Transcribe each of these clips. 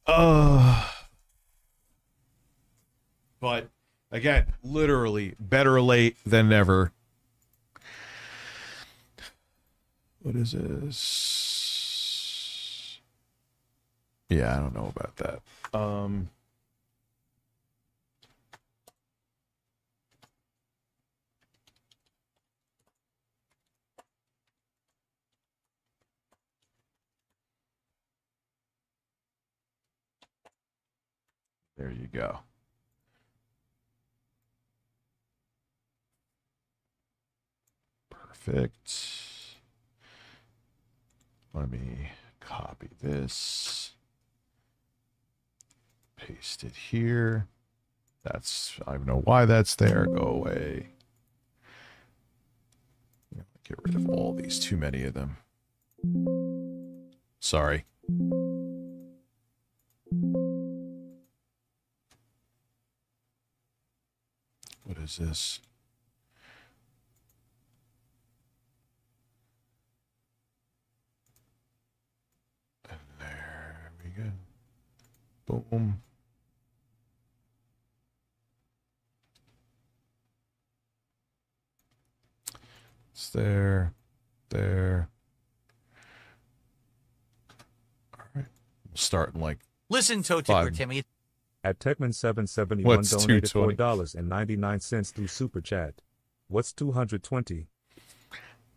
But again, literally better late than never. What is this? Yeah, I don't know about that. There you go. Perfect. Let me copy this. Paste it here. That's, I don't know why that's there. Go away. Get rid of all these, too many of them. Sorry. What is this? And there we go. Boom. It's there. There. All right. We'll start in like. Listen, Toe Tickler Timmy. At Techman771 What's donated $2.20? $4.99 through Super Chat. What's 220?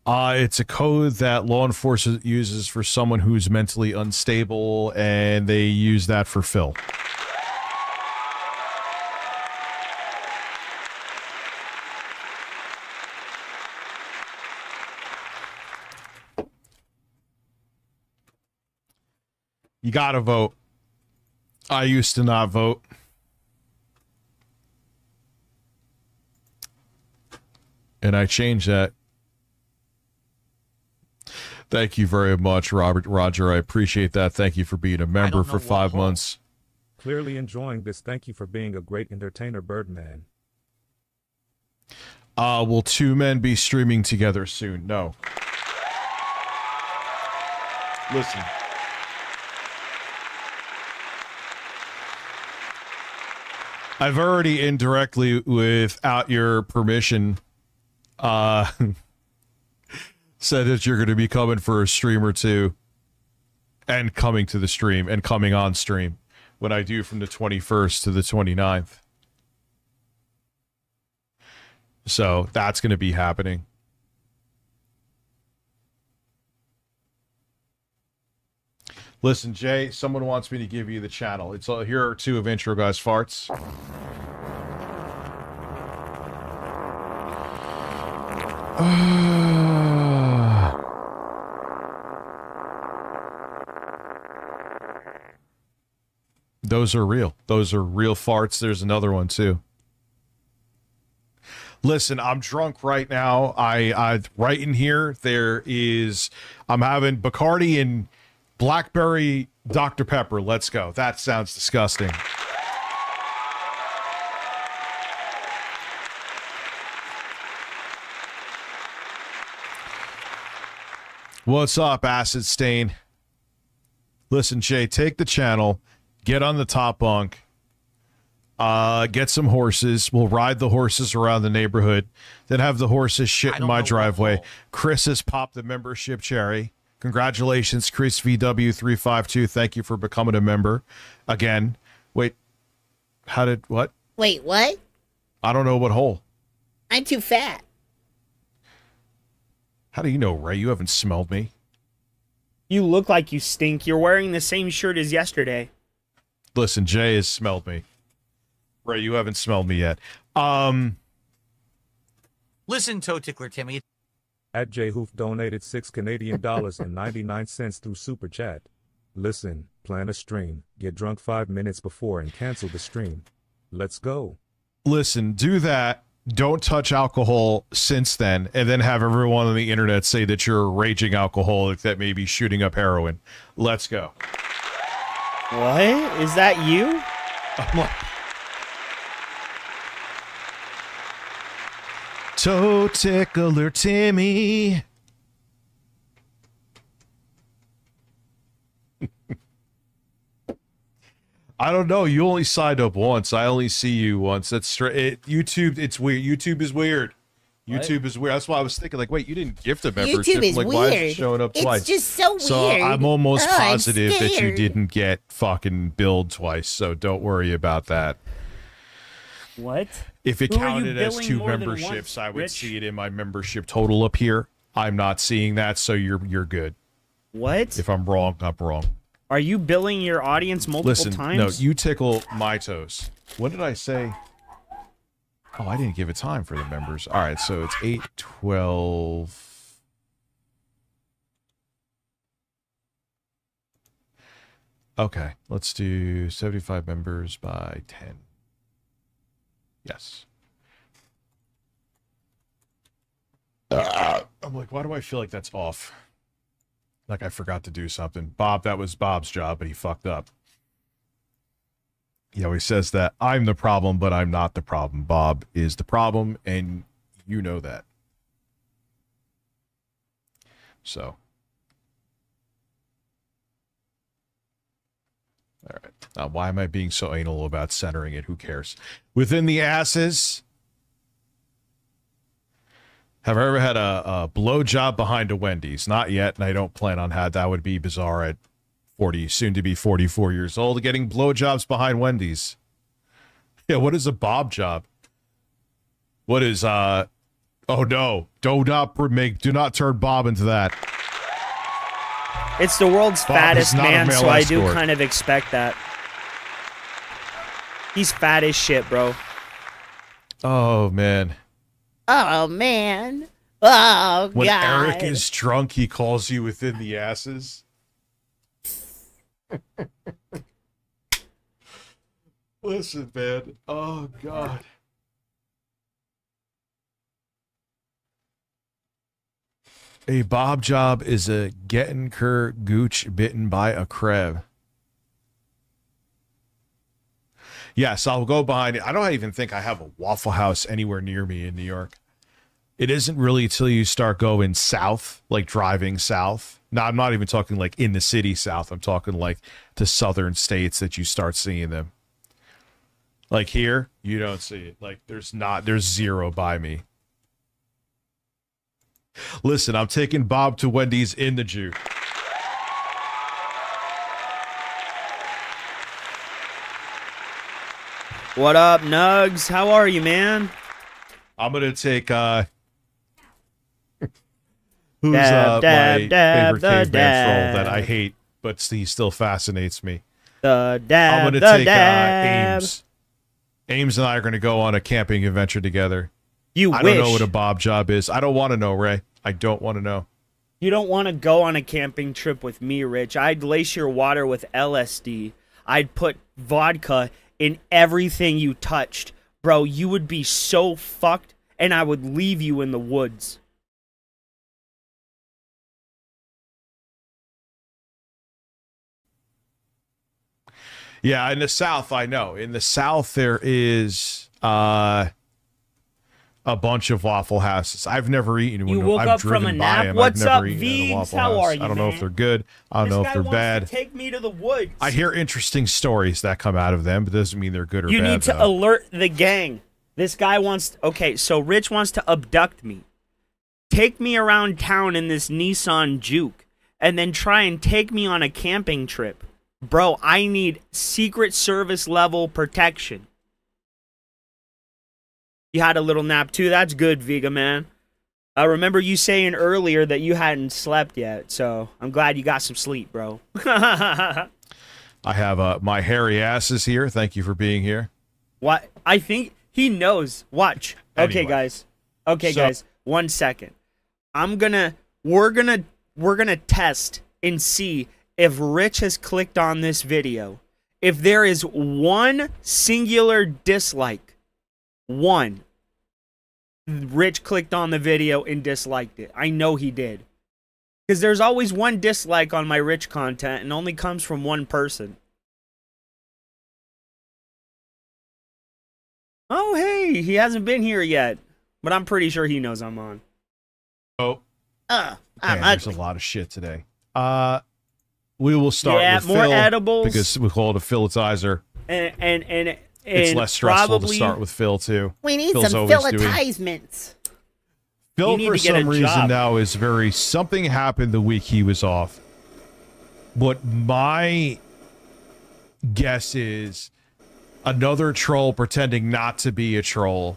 It's a code that law enforcement uses for someone who's mentally unstable, and they use that for Phil. You gotta vote. I used to not vote. And I changed that. Thank you very much, Roger. I appreciate that. Thank you for being a member for 5 months. Clearly enjoying this. Thank you for being a great entertainer, Birdman. Will two men be streaming together soon? No. Listen. I've already indirectly, without your permission, said that you're going to be coming for a stream or two, and coming to the stream, and coming on stream, when I do from the 21st to the 29th. So, that's going to be happening. Listen, Jay, someone wants me to give you the channel. It's here are two of Intro Guys farts. Those are real. Those are real farts. There's another one too. Listen, I'm drunk right now. I right in here there is I'm having Bacardi and Blackberry Dr. Pepper. Let's go. That sounds disgusting. What's up, Acid Stain? Listen, Jay, take the channel, get on the top bunk, get some horses. We'll ride the horses around the neighborhood, then have the horses shit in my driveway. Chris has popped the membership cherry. Congratulations, Chris VW352. Thank you for becoming a member. Again. Wait. How did... What? Wait, what? I don't know what hole. I'm too fat. How do you know, Ray? You haven't smelled me. You look like you stink. You're wearing the same shirt as yesterday. Listen, Jay has smelled me. Ray, you haven't smelled me yet. Listen, Toe Tickler Timmy. At JHoof donated $6.99 through Super Chat. Listen, plan a stream, get drunk 5 minutes before and cancel the stream. Let's go. Listen, do that. Don't touch alcohol since then, and then have everyone on the internet say that you're a raging alcoholic that may be shooting up heroin. Let's go. What? Is that you? Toe Tickler Timmy. I don't know. You only signed up once. I only see you once. That's straight. YouTube, it's weird. YouTube is weird. What? YouTube is weird. That's why I was thinking, like, wait, you didn't gift a membership. YouTube is like, weird. why is it showing up twice? It's just so weird. So I'm almost Oh, I'm positive that you scared. didn't get fucking billed twice. So don't worry about that. What? If it Who are you counted as billing 2 more than memberships, once, I would Rich? see it in my membership total up here. I'm not seeing that, so you're good. What? If I'm wrong, I'm wrong. Are you billing your audience multiple Listen, times? no, you tickle my toes. What did I say? Oh, I didn't give it time for the members. All right, so it's 8:12. Okay, let's do 75 members by 10. Yes. I'm like, why do I feel like that's off? Like I forgot to do something. Bob, that was Bob's job, but he fucked up. He always says that I'm the problem, but I'm not the problem. Bob is the problem, and you know that. So. All right. Now, why am I being so anal about centering it? Who cares? Within the asses. Have I ever had a blow job behind a Wendy's? Not yet, and I don't plan on that. That would be bizarre at 40, soon to be 44 years old, getting blowjobs behind Wendy's. Yeah, what is a Bob job? What is oh no, do not turn Bob into that. It's the world's Bob fattest is not a man, male so I do escort. kind of expect that. He's fat as shit, bro. Oh man. Oh, man. Oh, When God. Eric is drunk, he calls you within the asses. Listen, man. Oh God. A Bob job is a getting cur gooch bitten by a crab. Yes, I'll go behind it. I don't even think I have a Waffle House anywhere near me in New York. It isn't really until you start going south, like driving south. No, I'm not even talking like in the city south. I'm talking like to southern states that you start seeing them. Like here, you don't see it. Like there's zero by me. Listen, I'm taking Bob to Wendy's in the juke. What up, Nugs? How are you, man? I'm gonna take who's Dab, dab, my dab, favorite the caveman dab. troll that I hate, but he still fascinates me. The dab, I'm gonna the take dab. Ames. Ames and I are gonna go on a camping adventure together. You I wish. don't know what a Bob job is. I don't want to know, Ray. I don't want to know. You don't want to go on a camping trip with me, Rich. I'd lace your water with LSD. I'd put vodka in everything you touched. Bro, you would be so fucked, and I would leave you in the woods. Yeah, in the South, I know. In the South, there is a bunch of Waffle Houses. I've never eaten one. You woke I've up from driven a by nap? them. What's I've never up, eaten at a Veegs? Waffle How House. are you, I don't know if man? they're good. I don't know if they're bad. Take me to the woods. I hear interesting stories that come out of them, but doesn't mean they're good or You bad. need to though. alert the gang. This guy wants... Okay, so Rich wants to abduct me. Take me around town in this Nissan Juke, and then try and take me on a camping trip. Bro, I need Secret Service level protection. You had a little nap too? That's good, Vega, man. I remember you saying earlier that you hadn't slept yet, so I'm glad you got some sleep, bro. I have my hairy asses here. Thank you for being here. What? I think he knows. Watch. Okay, Anyway. guys. Okay, So- guys. 1 second. We're gonna test and see if Rich has clicked on this video. If there is one singular dislike, one, Rich clicked on the video and disliked it. I know he did. Because there's always one dislike on my Rich content and only comes from one person. Oh, hey, he hasn't been here yet. But I'm pretty sure he knows I'm on. Oh, I'm man, there's a ugly. lot of shit today. We will start Yeah, with more Phil edibles. because we call it a Philitizer. and it's less stressful probably, to start with Phil too. We need Phil's some always doing- advertisements. Phil, You need for to get some a reason job. now, is very... Something happened the week he was off. What my guess is, another troll pretending not to be a troll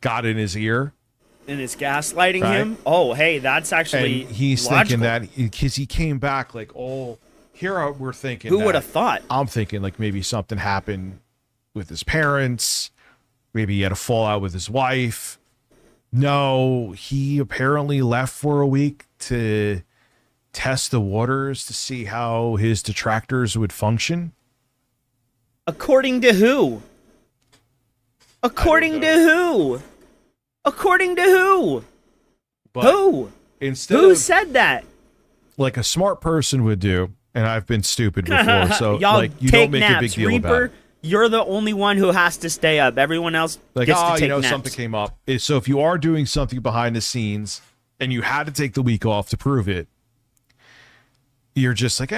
got in his ear. And it's gaslighting Right. him. Oh, hey, that's actually And he's logical. thinking that... Because he came back like, oh... Here we're thinking Who that- would have thought? I'm thinking like maybe something happened with his parents. Maybe he had a fallout with his wife. No, he apparently left for a week to test the waters to see how his detractors would function. According to who? According to who? According to who? But Who? instead Who of said that? like a smart person would do, and I've been stupid before, so Y'all like you take don't make naps. a big deal Reaper, about it. you're the only one who has to stay up. Everyone else Like, gets oh, to take you know, naps. something came up. So if you are doing something behind the scenes and you had to take the week off to prove it, you're just like, you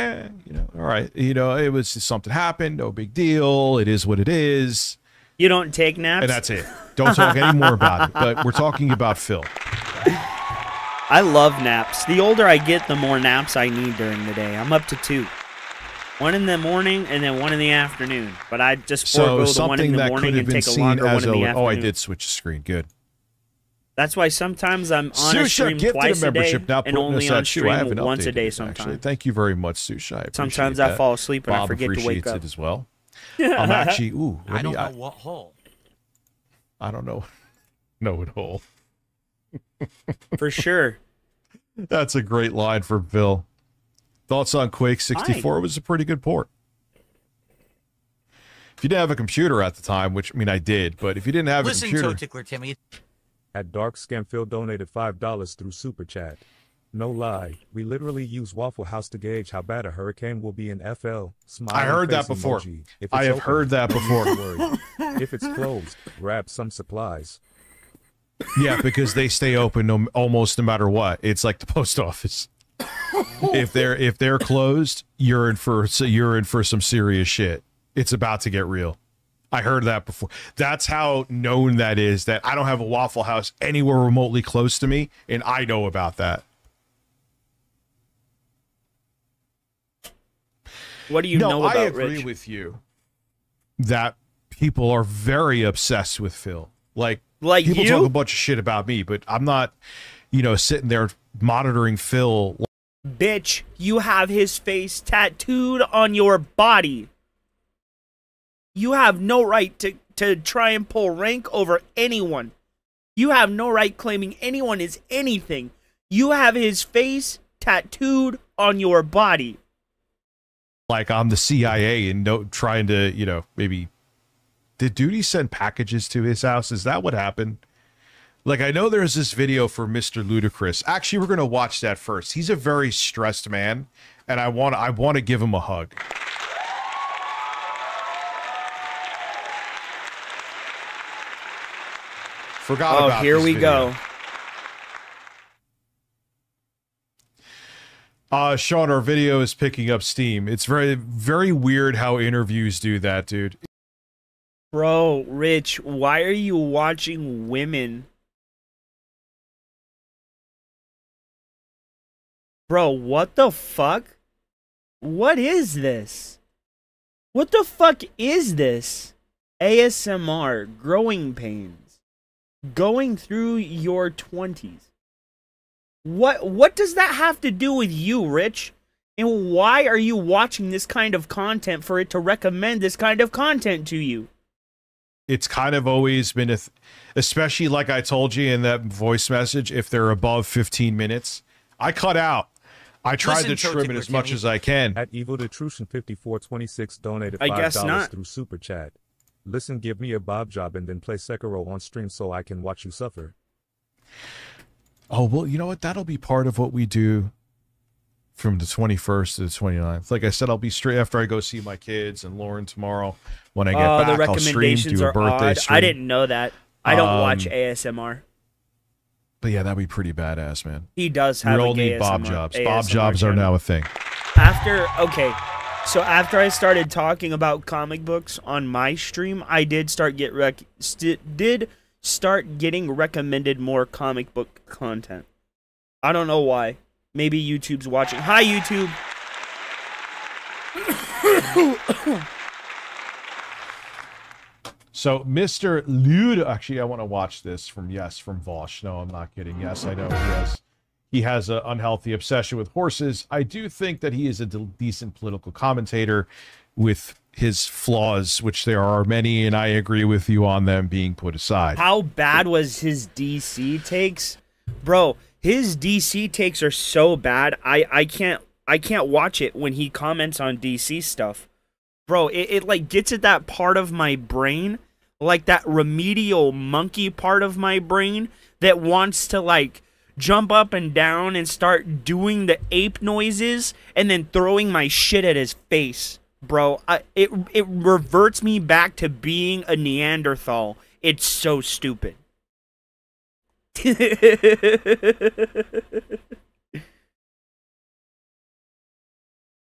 know, all right, you know, it was just something happened, no big deal. It is what it is, You don't take naps? and that's it. Don't talk any more about it. But we're talking about Phil. I love naps. The older I get, the more naps I need during the day. I'm up to 2. One in the morning and then one in the afternoon. But I just So forego the one in something the that could morning have and been take a seen longer one as in the a afternoon. oh, I did switch the screen. Good. That's why sometimes I'm on a Susha stream gifted twice a a day membership now, and putting only us on at shoe. I stream haven't once a updated day it, sometimes. actually. Thank you very much, Susha. I appreciate Sometimes I that. fall asleep and Bob I forget to wake appreciates up. it as well. I'm actually I don't know what hole. I don't know. No at all. For sure. That's a great line from Phil. Thoughts on Quake 64? It was a pretty good port. If you didn't have a computer at the time, which, I mean, I did, but if you didn't have a Listen, computer... Toe Tickler Timmy. At Dark Scam Phil donated $5 through Super Chat. No lie, we literally use Waffle House to gauge how bad a hurricane will be in FL. I heard that Face before. emoji. If I it's have open, heard that before. don't worry. If it's closed, grab some supplies. Yeah, because they stay open almost no matter what. It's like the post office. If they're closed, you're in for some serious shit. It's about to get real. I heard that before. That's how known that is, that I don't have a Waffle House anywhere remotely close to me, and I know about that. What do you know about I agree Rich? with you that people are very obsessed with Phil. Like people you? talk a bunch of shit about me, but I'm not, you know, sitting there monitoring Phil. Bitch, you have his face tattooed on your body. You have no right to try and pull rank over anyone. You have no right claiming anyone is anything. You have his face tattooed on your body. Like I'm the CIA and trying to, you know, maybe did Duty send packages to his house? Is that what happened? Like, I know there's this video for Mr. Ludacris. Actually, we're gonna watch that first. He's a very stressed man, and I want to give him a hug. Forgot about here this we video. go. Sean, our video is picking up steam. It's very, very weird how interviews do that, dude. Bro, Rich, why are you watching women? Bro, what the fuck? What is this? What the fuck is this? ASMR, growing pains, going through your 20s. What does that have to do with you, Rich? And why are you watching this kind of content for it to recommend this kind of content to you? It's kind of always been especially like I told you in that voice message, if they're above 15 minutes, I cut out. I tried to trim it as much as I can. At Evil Detrution 5426 donated I guess $5 not. through Super Chat. Listen, give me a Bob job and then play Sekiro on stream so I can watch you suffer. Oh, well, you know what? That'll be part of what we do from the 21st to the 29th. Like I said, I'll be straight after I go see my kids and Lauren tomorrow. When I get back, the I'll stream, recommendations do a are birthday odd. stream. I didn't know that. I don't watch ASMR. But yeah, that'd be pretty badass, man. He does We have all a need gay Bob ASMR jobs. Bob jobs are channel. now a thing. After, okay, So after I started talking about comic books on my stream, I did start getting recommended more comic book content. I don't know why. Maybe YouTube's watching. Hi, YouTube. So, Mr. Lude, actually, I want to watch this from Vosh. No, I'm not kidding. Yes, I know he has an unhealthy obsession with horses. I do think that he is a decent political commentator with his flaws, which there are many, and I agree with you on them being put aside. How bad was his DC takes? Bro, his DC takes are so bad. I can't watch it when he comments on DC stuff. Bro, it like gets at that part of my brain, like that remedial monkey part of my brain that wants to like jump up and down and start doing the ape noises and then throwing my shit at his face. Bro, it reverts me back to being a Neanderthal. It's so stupid.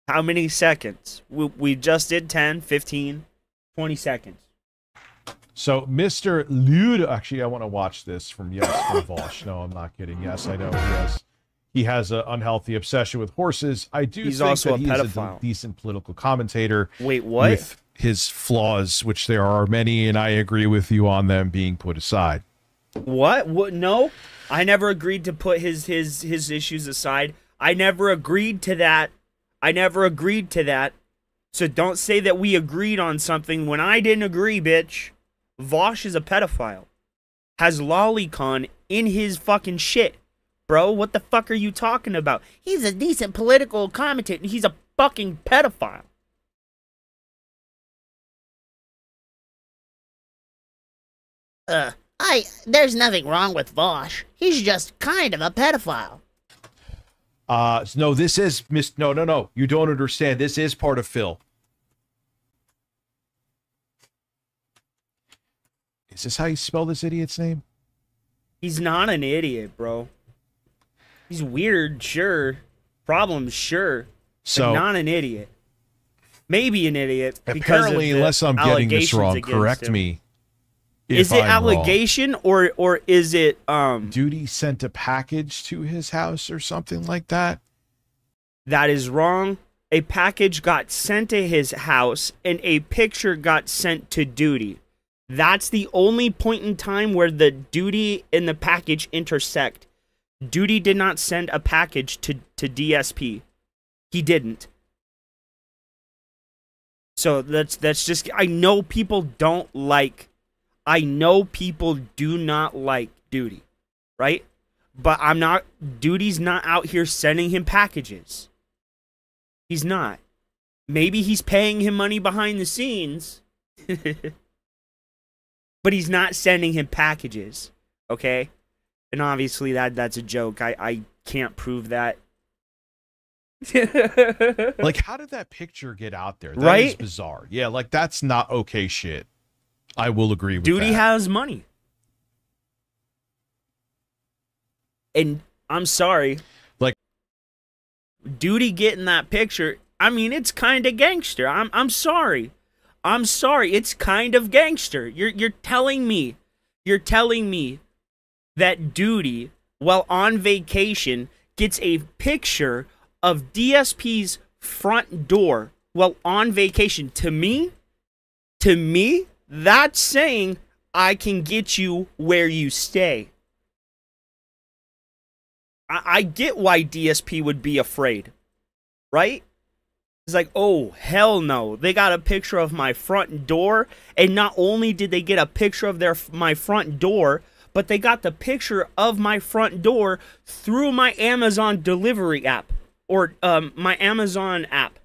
How many seconds? We just did 10, 15, 20 seconds. So, Mr. Lude, actually, I want to watch this from Vosh. No, I'm not kidding. Yes, I know he has an unhealthy obsession with horses. I do think also that he is a decent political commentator. Wait, what? With his flaws, which there are many, and I agree with you on them being put aside. What? No, I never agreed to put his issues aside. I never agreed to that. So don't say that we agreed on something when I didn't agree, bitch. Vosh is a pedophile. Has lolicon in his fucking shit. Bro, what the fuck are you talking about? He's a decent political commentator. He's a fucking pedophile. There's nothing wrong with Vosh. He's just kind of a pedophile. No, this is No. You don't understand. This is part of Phil. Is this how you spell this idiot's name? He's not an idiot, bro. He's weird, sure. Problems, sure. So, but not an idiot. Maybe an idiot. Apparently, unless I'm getting this wrong, correct me. Is it allegation or is it Duty sent a package to his house or something like that? That is wrong. A package got sent to his house and a picture got sent to Duty. That's the only point in time where the Duty and the package intersect. Duty did not send a package to DSP. He didn't. So that's just, I know people do not like Duty, right? But Duty's not out here sending him packages. He's not. Maybe he's paying him money behind the scenes. But he's not sending him packages, okay? And obviously that's a joke. I can't prove that. Like, how did that picture get out there? That right? is bizarre. Yeah, like, that's not okay shit. I will agree with Duty that. has money. And I'm sorry. Like, Duty getting that picture, I mean, it's kind of gangster. I'm sorry. I'm sorry. It's kind of gangster. You're telling me that Duty, while on vacation, gets a picture of DSP's front door while on vacation. To me, that's saying I can get you where you stay. I get why DSP would be afraid, right? It's like, oh, hell no. They got a picture of my front door, and not only did they get a picture of my front door, but they got the picture of my front door through my Amazon delivery app, or my Amazon app.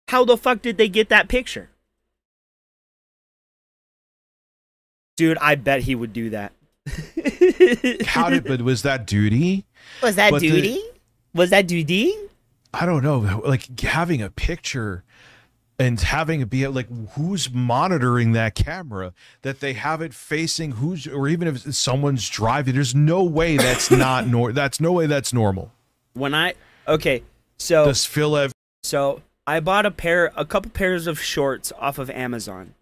How the fuck did they get that picture? Dude, I bet he would do that. but was that Duty? Was that Duty? Was that Duty? I don't know. Like, having a picture and having it be like, who's monitoring that camera, that they have it facing or even if someone's driving, there's no way that's not that's no way that's normal. So does Phil have? So I bought a couple pairs of shorts off of Amazon,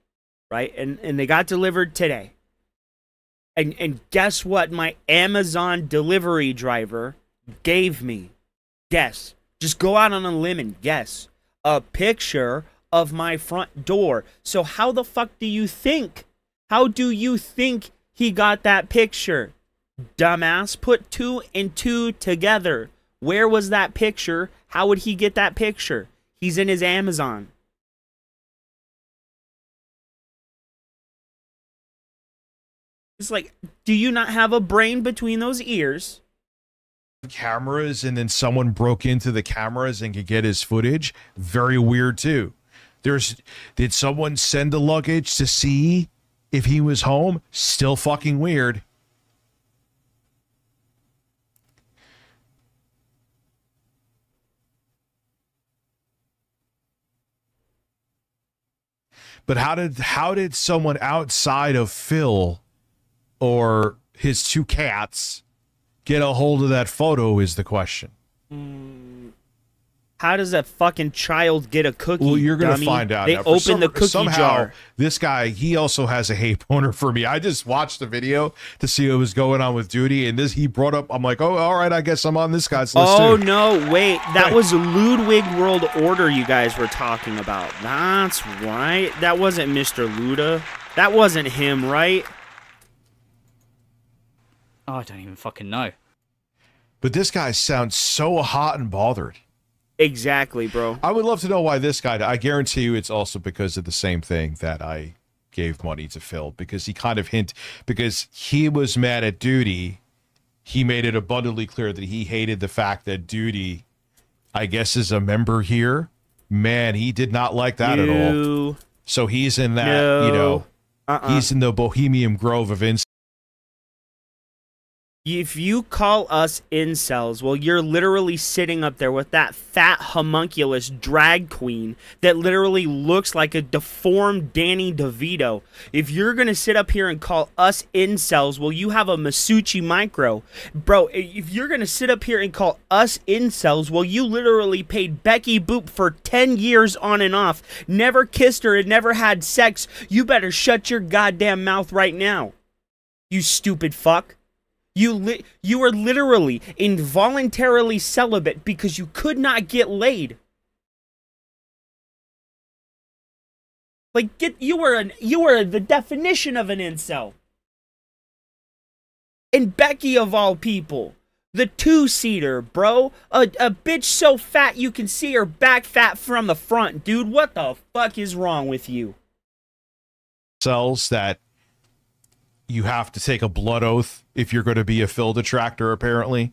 right? And they got delivered today. And guess what my Amazon delivery driver gave me? Guess. Just go out on a limb and guess. A picture of my front door. So how the fuck do you think? How do you think he got that picture? Dumbass, put 2 and 2 together. Where was that picture? How would he get that picture? He's in his Amazon. It's like, do you not have a brain between those ears? Cameras, and then someone broke into the cameras and could get his footage. Very weird too. Did someone send the luggage to see if he was home? Still fucking weird. But how did someone outside of Phil or his 2 cats get a hold of that photo is the question. How does a fucking child get a cookie? Well, you're going to dummy? find out. They now. open the cookie somehow, jar. This guy, he also has a hate boner for me. I just watched the video to see what was going on with Duty, and he brought up, I'm like, oh, all right, I guess I'm on this guy's list Oh, too. no, wait. That was Ludwig World Order you guys were talking about. That's right. That wasn't Mr. Luda. That wasn't him, right? Oh, I don't even fucking know. But this guy sounds so hot and bothered. Exactly, bro. I would love to know why this guy, I guarantee you it's also because of the same thing that I gave money to Phil, because he kind of because he was mad at Duty. He made it abundantly clear that he hated the fact that Duty, I guess, is a member here. Man, he did not like that at all. So he's in that, you know, he's in the Bohemian Grove of incels. If you call us incels, well, you're literally sitting up there with that fat homunculus drag queen that literally looks like a deformed Danny DeVito. If you're going to sit up here and call us incels, well, you have a Masucci Micro. Bro, if you're going to sit up here and call us incels, well, you literally paid Becky Boop for 10 years on and off, never kissed her and never had sex. You better shut your goddamn mouth right now, you stupid fuck. You were literally involuntarily celibate because you could not get laid. Like, you were the definition of an incel. And Becky, of all people, the 2-seater, bro, a bitch so fat you can see her back fat from the front, dude. What the fuck is wrong with you? Cells that you have to take a blood oath if you're going to be a Phil detractor, apparently.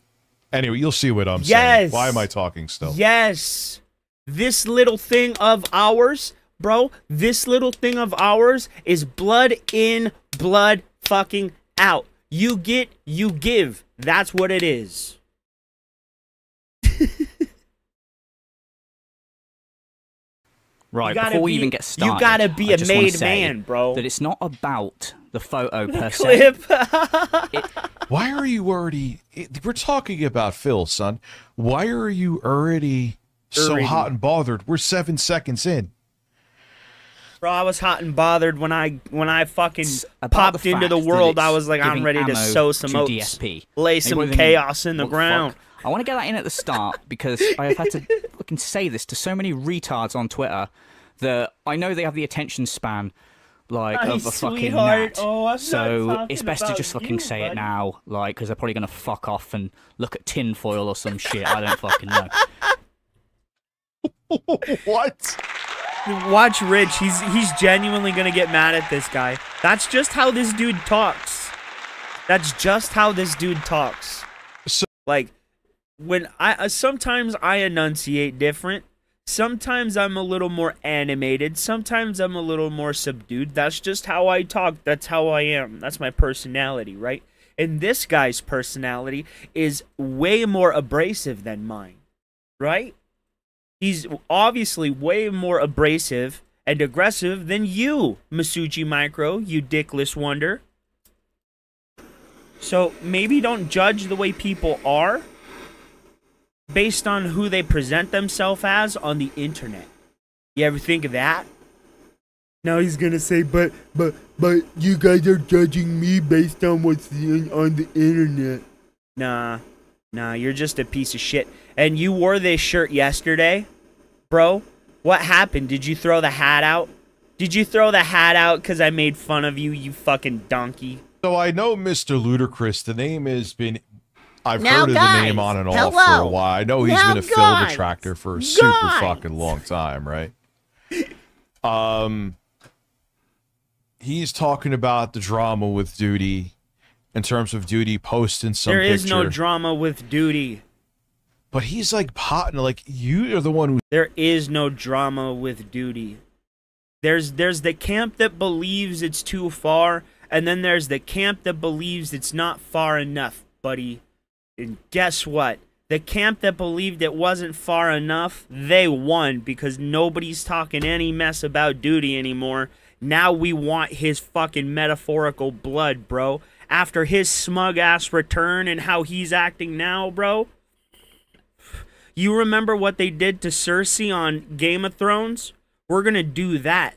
Anyway, you'll see what I'm saying. Why am I talking still? Yes. This little thing of ours, bro, this little thing of ours is blood in, blood fucking out. You get, you give. That's what it is. Right, before we even get started, you gotta be a made man, bro. That it's not about the photo per se. Why are you already... We're talking about Phil, son. Why are you already so hot and bothered? We're 7 seconds in. Bro, I was hot and bothered when I fucking popped into the world. I was like, I'm ready to sow some oats, DSP. lay some chaos in the ground. I want to get that in at the start because I have had to fucking say this to so many retards on Twitter that I know they have the attention span like of a fucking gnat. Oh, so it's best to just fucking say it now, like, because they're probably gonna fuck off and look at tinfoil or some shit. I don't fucking know. What? Watch Rich. He's genuinely gonna get mad at this guy. That's just how this dude talks. That's just how this dude talks. So, like, when sometimes I enunciate different. Sometimes I'm a little more animated. Sometimes I'm a little more subdued. That's just how I talk. That's how I am. That's my personality, right? And this guy's personality is way more abrasive than mine, right? He's obviously way more abrasive and aggressive than you, Masucci Micro, you dickless wonder. So maybe don't judge the way people are based on who they present themselves as on the internet. You ever think of that? Now he's gonna say, but you guys are judging me based on what's on the internet. Nah, you're just a piece of shit. And you wore this shirt yesterday, bro. What happened? Did you throw the hat out? Did you throw the hat out because I made fun of you, you fucking donkey? So I know Mr. Ludacris. The name has been... I've Now, heard of guys, the name on and off hello. for a while. I know he's Now, been a fill guys, detractor for a super guys. fucking long time, right? He's talking about the drama with Duty in terms of Duty posting some There is no picture. drama with Duty. But he's like potting, like, you are the one who... There is no drama with Duty. There's the camp that believes it's too far, and then there's the camp that believes it's not far enough, buddy. And guess what? The camp that believed it wasn't far enough, they won because nobody's talking any mess about Duty anymore. Now we want his fucking metaphorical blood, bro. After his smug-ass return and how he's acting now, bro. You remember what they did to Cersei on Game of Thrones? We're gonna do that.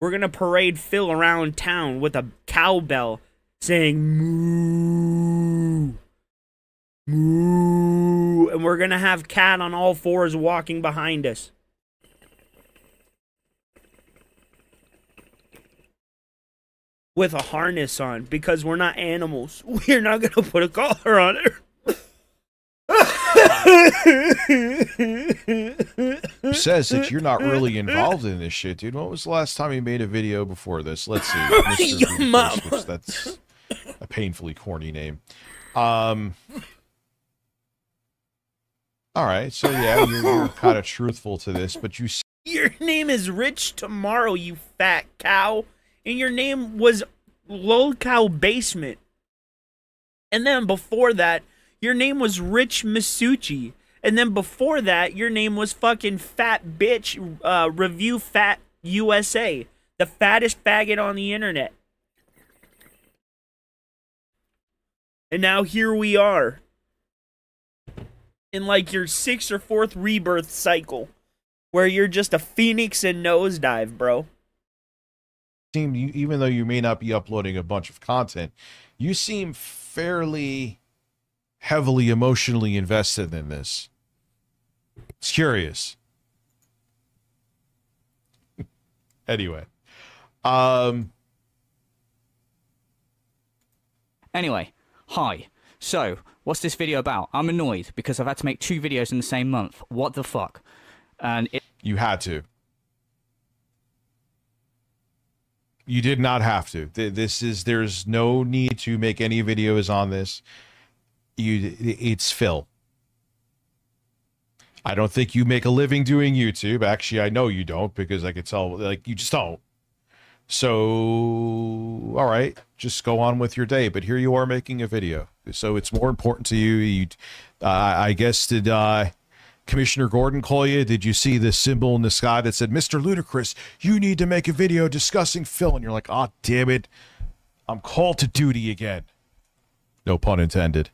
We're gonna parade Phil around town with a cowbell saying moo, moo, and we're gonna have Cat on all fours walking behind us. With a harness on, because we're not animals. We're not gonna put a collar on her. Who says that you're not really involved in this shit, dude? When was the last time you made a video before this? Let's see. Mr. Your Ludacris, mama. which that's a painfully corny name. All right, so yeah, you're kind of truthful to this, but you... Your name is Rich Tomorrow, you fat cow. And your name was Low Cow Basement. And then before that, your name was Rich Masucci. And then before that, your name was fucking Fat Bitch Review Fat USA. The fattest faggot on the internet. And now here we are. In like your 6th or 4th rebirth cycle. Where you're just a phoenix and nosedive, bro. Even though you may not be uploading a bunch of content, you seem fairly heavily emotionally invested in this. It's curious. Anyway. Anyway, hi. So, what's this video about? I'm annoyed because I've had to make 2 videos in the same month. What the fuck? And you had to. You did not have to. There's no need to make any videos on this. It's Phil. I don't think you make a living doing YouTube. Actually, I know you don't because I could tell, like, you just don't. So, all right, just go on with your day. But here you are making a video. So it's more important to you. I guess, did Commissioner Gordon call you? Did you see the symbol in the sky that said, Mr. Ludacris, you need to make a video discussing Phil? And you're like, oh, damn it. I'm called to duty again. No pun intended.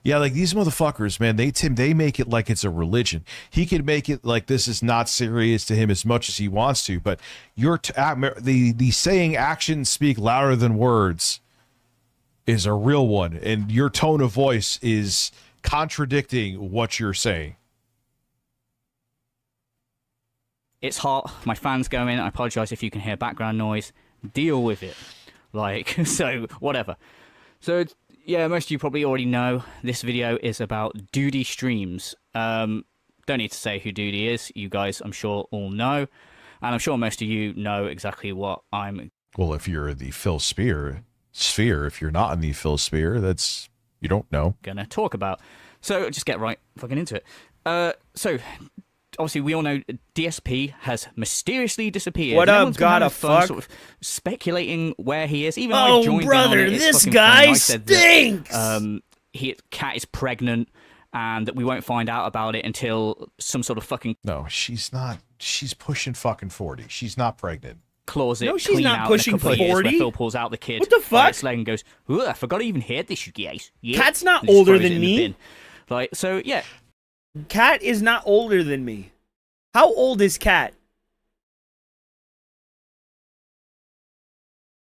Yeah, like these motherfuckers, man, they make it like it's a religion. He can make it like this is not serious to him as much as he wants to, but the saying actions speak louder than words is a real one, and your tone of voice is contradicting what you're saying. it's hot. My fan's going. I apologize if you can hear background noise. Deal with it. Like, so, whatever. So, yeah, most of you probably already know this video is about Duty streams. Don't need to say who Duty is. You guys, I'm sure, all know. And I'm sure most of you know exactly what I'm... Well, if you're in the Phil sphere, if you're not in the Phil sphere, that's... you don't know. Gonna talk about. So, just get right fucking into it. So, obviously, we all know DSP has mysteriously disappeared. What No up, one's been having gotta fun fuck? Sort of speculating where he is. Even though I Oh, joined brother, in on it, it's this fucking guy funny. I said stinks! that, Kat is pregnant, and that we won't find out about it until some sort of fucking No, she's not. She's pushing fucking 40. She's not pregnant. closet No, she's clean not out pushing in a couple of years 40. where Phil pulls out the kid What the by fuck? its leg and goes, "Ooh, I forgot I even had this, you guys." Yeah. Kat's not And just older throws it than in the me. bin. Like, so, yeah. Kat is not older than me. How old is Kat?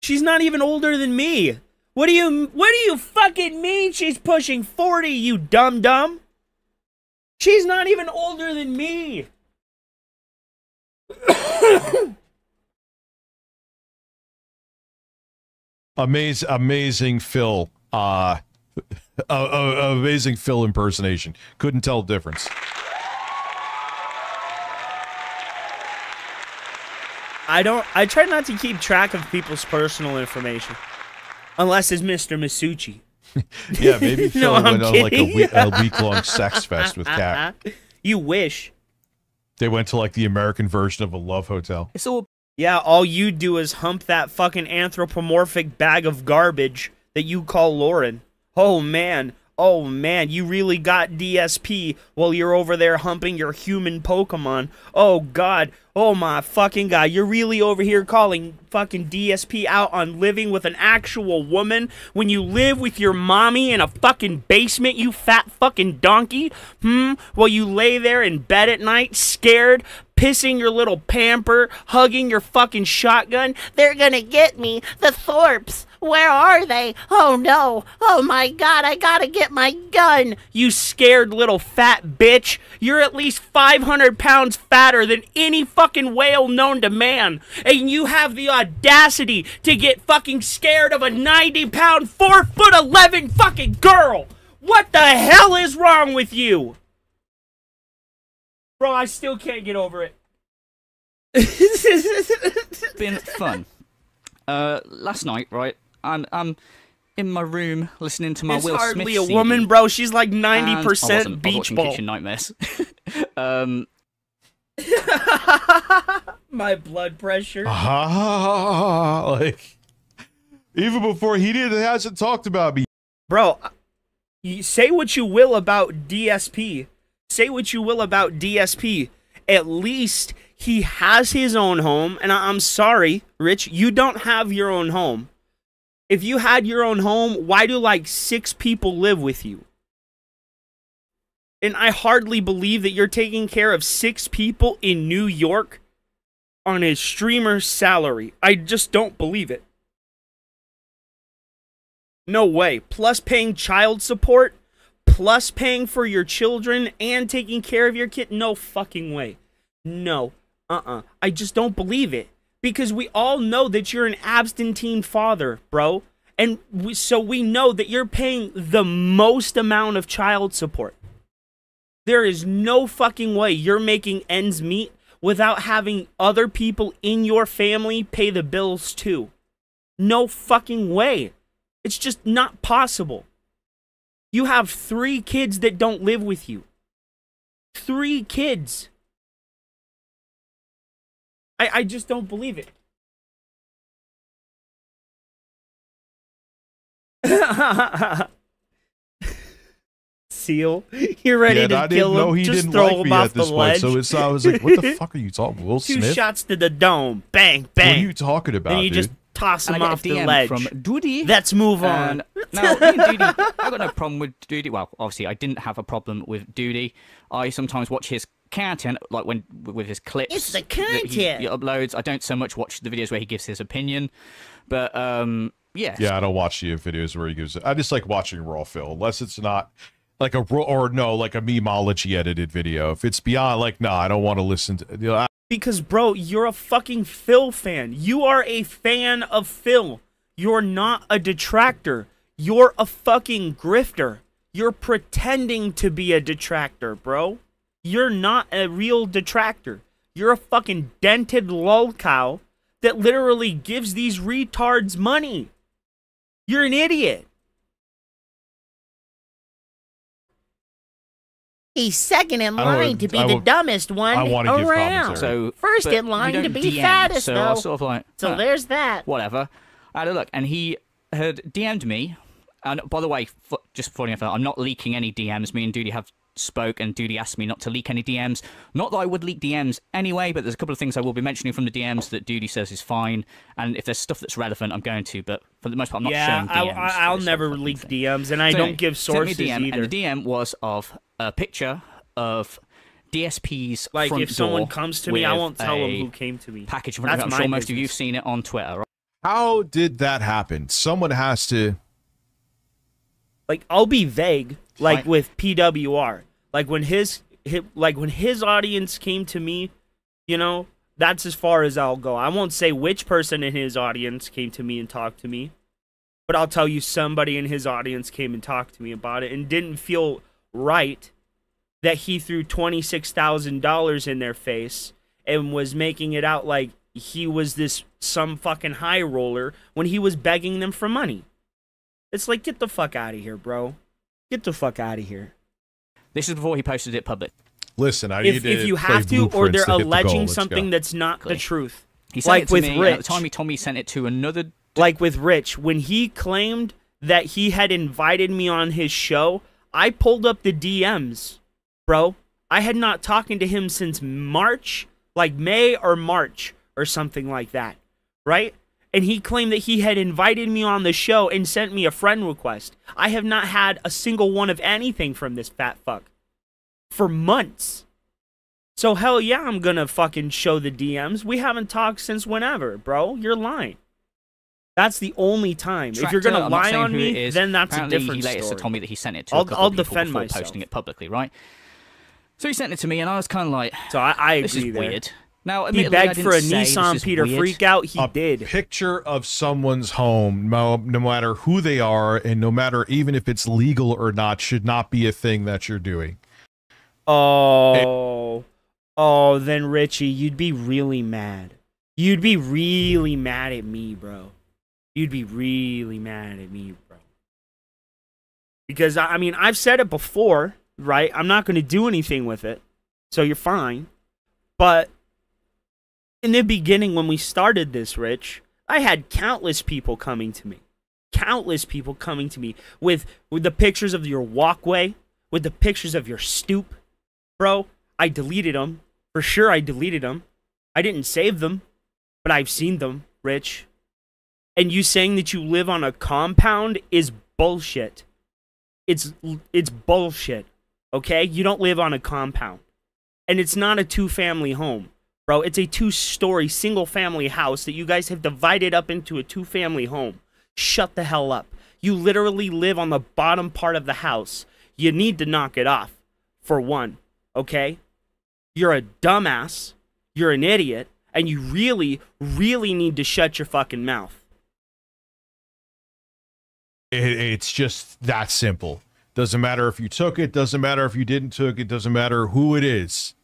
She's not even older than me. What do you fucking mean she's pushing 40, you dumb? She's not even older than me. Amazing Phil. Amazing Phil impersonation. Couldn't tell the difference. I try not to keep track of people's personal information. Unless it's Mr. Masucci. Yeah, maybe Phil No, went I'm on like kidding. a week-long sex fest with Kat. You wish. They went to like the American version of a love hotel. It's all Yeah, all you do is hump that fucking anthropomorphic bag of garbage that you call Lauren. Oh man, you really got DSP while you're over there humping your human Pokemon. Oh god, oh my fucking god, you're really over here calling fucking DSP out on living with an actual woman when you live with your mommy in a fucking basement, you fat fucking donkey? While you lay there in bed at night, scared, pissing your little pamper, hugging your fucking shotgun. They're gonna get me. The Thorpes. Where are they? Oh no. Oh my god, I gotta get my gun. You scared little fat bitch. You're at least 500 pounds fatter than any fucking whale known to man. And you have the audacity to get fucking scared of a 90-pound, 4'11" fucking girl. What the hell is wrong with you? Bro, I still can't get over it. it's been fun. Last night, right? I'm in my room listening to my It's Will Smith hardly a CD, woman, bro. She's like and I 90% wasn't beach watching ball. Kitchen Nightmares. My blood pressure. Like, even before he hasn't talked about me. Bro, you say what you will about DSP. Say what you will about DSP. At least he has his own home. And I'm sorry, Rich, you don't have your own home. If you had your own home, why do like 6 people live with you? And I hardly believe that you're taking care of 6 people in New York on a streamer's salary. I just don't believe it. No way. Plus paying child support, plus paying for your children and taking care of your kid. No fucking way. No. I just don't believe it. Because we all know that you're an absentee father, bro. And so we know that you're paying the most amount of child support. There is no fucking way you're making ends meet without having other people in your family pay the bills too. No fucking way. It's just not possible. You have 3 kids that don't live with you. 3 kids. I just don't believe it. Seal, you're ready to kill him. He Just didn't throw like him me off at the this ledge. point. So I was like, "What the fuck are you talking, Will 2 Smith? shots to the dome. Bang, What bang. are you talking about, Then you dude?" just toss him And I get off a the DM ledge. from Doody. Let's move on. Now, me and Doody, I got no problem with Doody. Well, obviously, I didn't have a problem with Doody. I sometimes watch his content, like when with his clips. It's the that he content. uploads. I don't so much watch the videos where he gives his opinion, but yeah. Yeah, I don't watch the videos where he gives it. I just like watching raw Phil, unless it's not like a raw or no, like a memeology edited video. If it's beyond, like, nah, I don't want to listen to. You know, Because, bro, you're a fucking Phil fan. You are a fan of Phil. You're not a detractor. You're a fucking grifter. You're pretending to be a detractor, bro. You're not a real detractor. You're a fucking dented lolcow that literally gives these retards money. You're an idiot. He's second in I don't- line to be I the will- dumbest one I wanna give around. commentary. So First but in line we to don't be DM, fattest, so though. I was sort of like, So huh, there's that. whatever. I had a look, and he had DM'd me. And by the way, just for info, I'm not leaking any DMs. Me and Doody have spoke, and Doody asked me not to leak any DMs. Not that I would leak DMs anyway, but there's a couple of things I will be mentioning from the DMs that Doody says is fine. And if there's stuff that's relevant, I'm going to. But for the most part, I'm not showing DMs. I'll for this never whole fucking leak thing. DMs, and I So don't anyway, give sent me a sources DM, either. And the DM was of a picture of DSP's Like, front if someone door comes to me, I with won't tell them a who came to me. package in front of it. That's I'm sure my most of you have business. seen it on Twitter, right? How did that happen? Someone has to. Like, I'll be vague, like Fine. with PWR. Like when his audience came to me, you know, that's as far as I'll go. I won't say which person in his audience came to me and talked to me, but I'll tell you somebody in his audience came and talked to me about it and didn't feel right that he threw $26,000 in their face and was making it out like he was some fucking high roller when he was begging them for money. It's like, get the fuck out of here, bro. Get the fuck out of here. This is before he posted it public. Listen, I need to. If you play have to, or blueprints they're to hit the goal. alleging Let's something go. that's not the truth. He sent Like it to with me, Rich. at the time he told me he sent it to another... Like with Rich, when he claimed that he had invited me on his show, I pulled up the DMs, bro. I had not talking to him since March, like May or March or something like that, right? And he claimed that he had invited me on the show and sent me a friend request. I have not had a single one of anything from this fat fuck for months. So hell yeah, I'm gonna fucking show the DMs. We haven't talked since whenever, bro. You're lying. That's the only time. If you're gonna I'm not lie saying on who it me, is. then that's Apparently, a different he later story. told me that he sent it to I'll a couple of people defend before myself. posting it publicly, right? So he sent it to me, and I was kind of like, So I agree this is there. weird. Now, He admittedly, I begged didn't for a say this Nissan is Peter weird. freakout. He A did. picture of someone's home, no matter who they are, and no matter even if it's legal or not, should not be a thing that you're doing. Oh, then Richie, you'd be really mad. You'd be really mad at me, bro. You'd be really mad at me, bro. Because, I mean, I've said it before, right? I'm not going to do anything with it, so you're fine. But in the beginning, when we started this, Rich, I had countless people coming to me. Countless people coming to me with the pictures of your walkway, with the pictures of your stoop. Bro, I deleted them. For sure, I deleted them. I didn't save them, but I've seen them, Rich. And you saying that you live on a compound is bullshit. It's bullshit, okay? You don't live on a compound. And it's not a two-family home, bro. It's a two-story, single-family house that you guys have divided up into a two-family home. Shut the hell up. You literally live on the bottom part of the house. You need to knock it off, for one, okay? You're a dumbass. You're an idiot. And you really, really need to shut your fucking mouth. It's just that simple. Doesn't matter if you took it. Doesn't matter if you didn't took it. Doesn't matter who it is.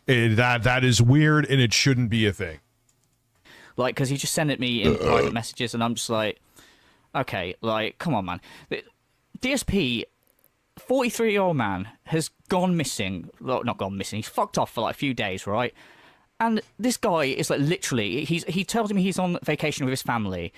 That is weird, and it shouldn't be a thing. Like, because he just sent it me in private messages, and I'm just like, okay, like, come on, man. The DSP, 43-year-old man, has gone missing. Well, not gone missing. He's fucked off for like a few days, right? And this guy is like literally, he tells me he's on vacation with his family,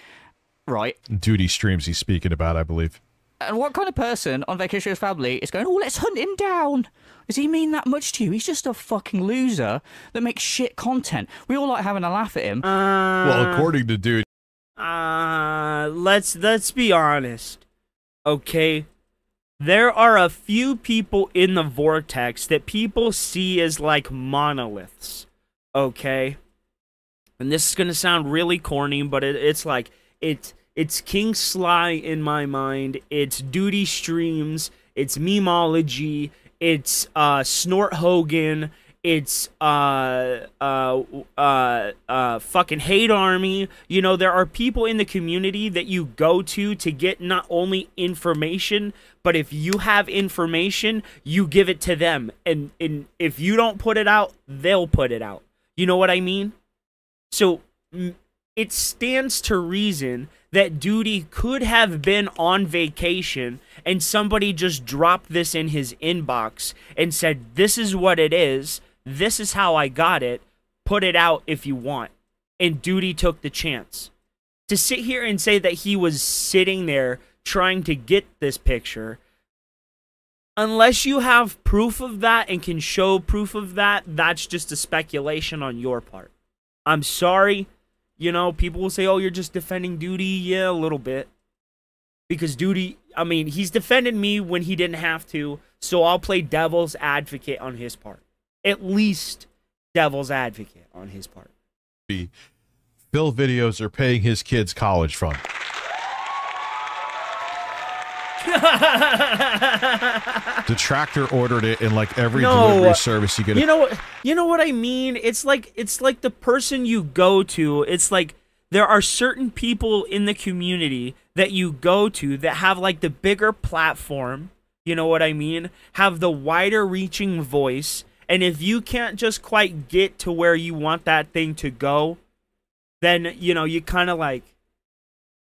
right? Duty streams he's speaking about, I believe. And what kind of person on vacation with his family is going, oh, let's hunt him down? Does he mean that much to you? He's just a fucking loser that makes shit content. We all like having a laugh at him. Well, according to Duty. Let's be honest, okay? There are a few people in the vortex that people see as like monoliths, okay? And this is gonna sound really corny, but it's like it's King Sly in my mind. It's Duty Streams. It's Memology. It's Snort Hogan. It's fucking Hate Army. You know, there are people in the community that you go to get not only information, but if you have information, you give it to them. And if you don't put it out, they'll put it out. You know what I mean? So it stands to reason that Duty could have been on vacation and somebody just dropped this in his inbox and said, this is what it is. This is how I got it. Put it out if you want. And Duty took the chance. To sit here and say that he was sitting there trying to get this picture, unless you have proof of that and can show proof of that, that's just a speculation on your part. I'm sorry. You know, people will say, oh, you're just defending Duty. Yeah, a little bit. Because Duty, I mean, he's defended me when he didn't have to, so I'll play devil's advocate on his part. at least devil's advocate on his part. Phil videos are paying his kids college fund. Detractor ordered it in like every delivery service you get. You know what I mean? It's like the person you go to. It's like there are certain people in the community that you go to that have like the bigger platform. You know what I mean? Have the wider reaching voice. And if you can't just quite get to where you want that thing to go, then, you know, you kind of like,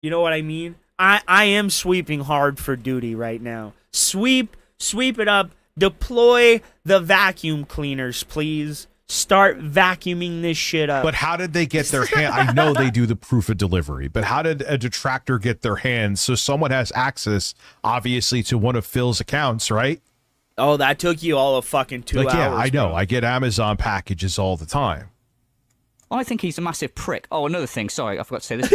you know what I mean? I am sweeping hard for duty right now. Sweep it up. Deploy the vacuum cleaners, please. Start vacuuming this shit up. But how did they get their hand? I know they do the proof of delivery, but how did a detractor get their hands? So someone has access, obviously, to one of Phil's accounts, right? Oh, that took you all of fucking 2 hours. Yeah, I know. Bro. I get Amazon packages all the time. I think he's a massive prick. Oh, another thing. Sorry, I forgot to say this.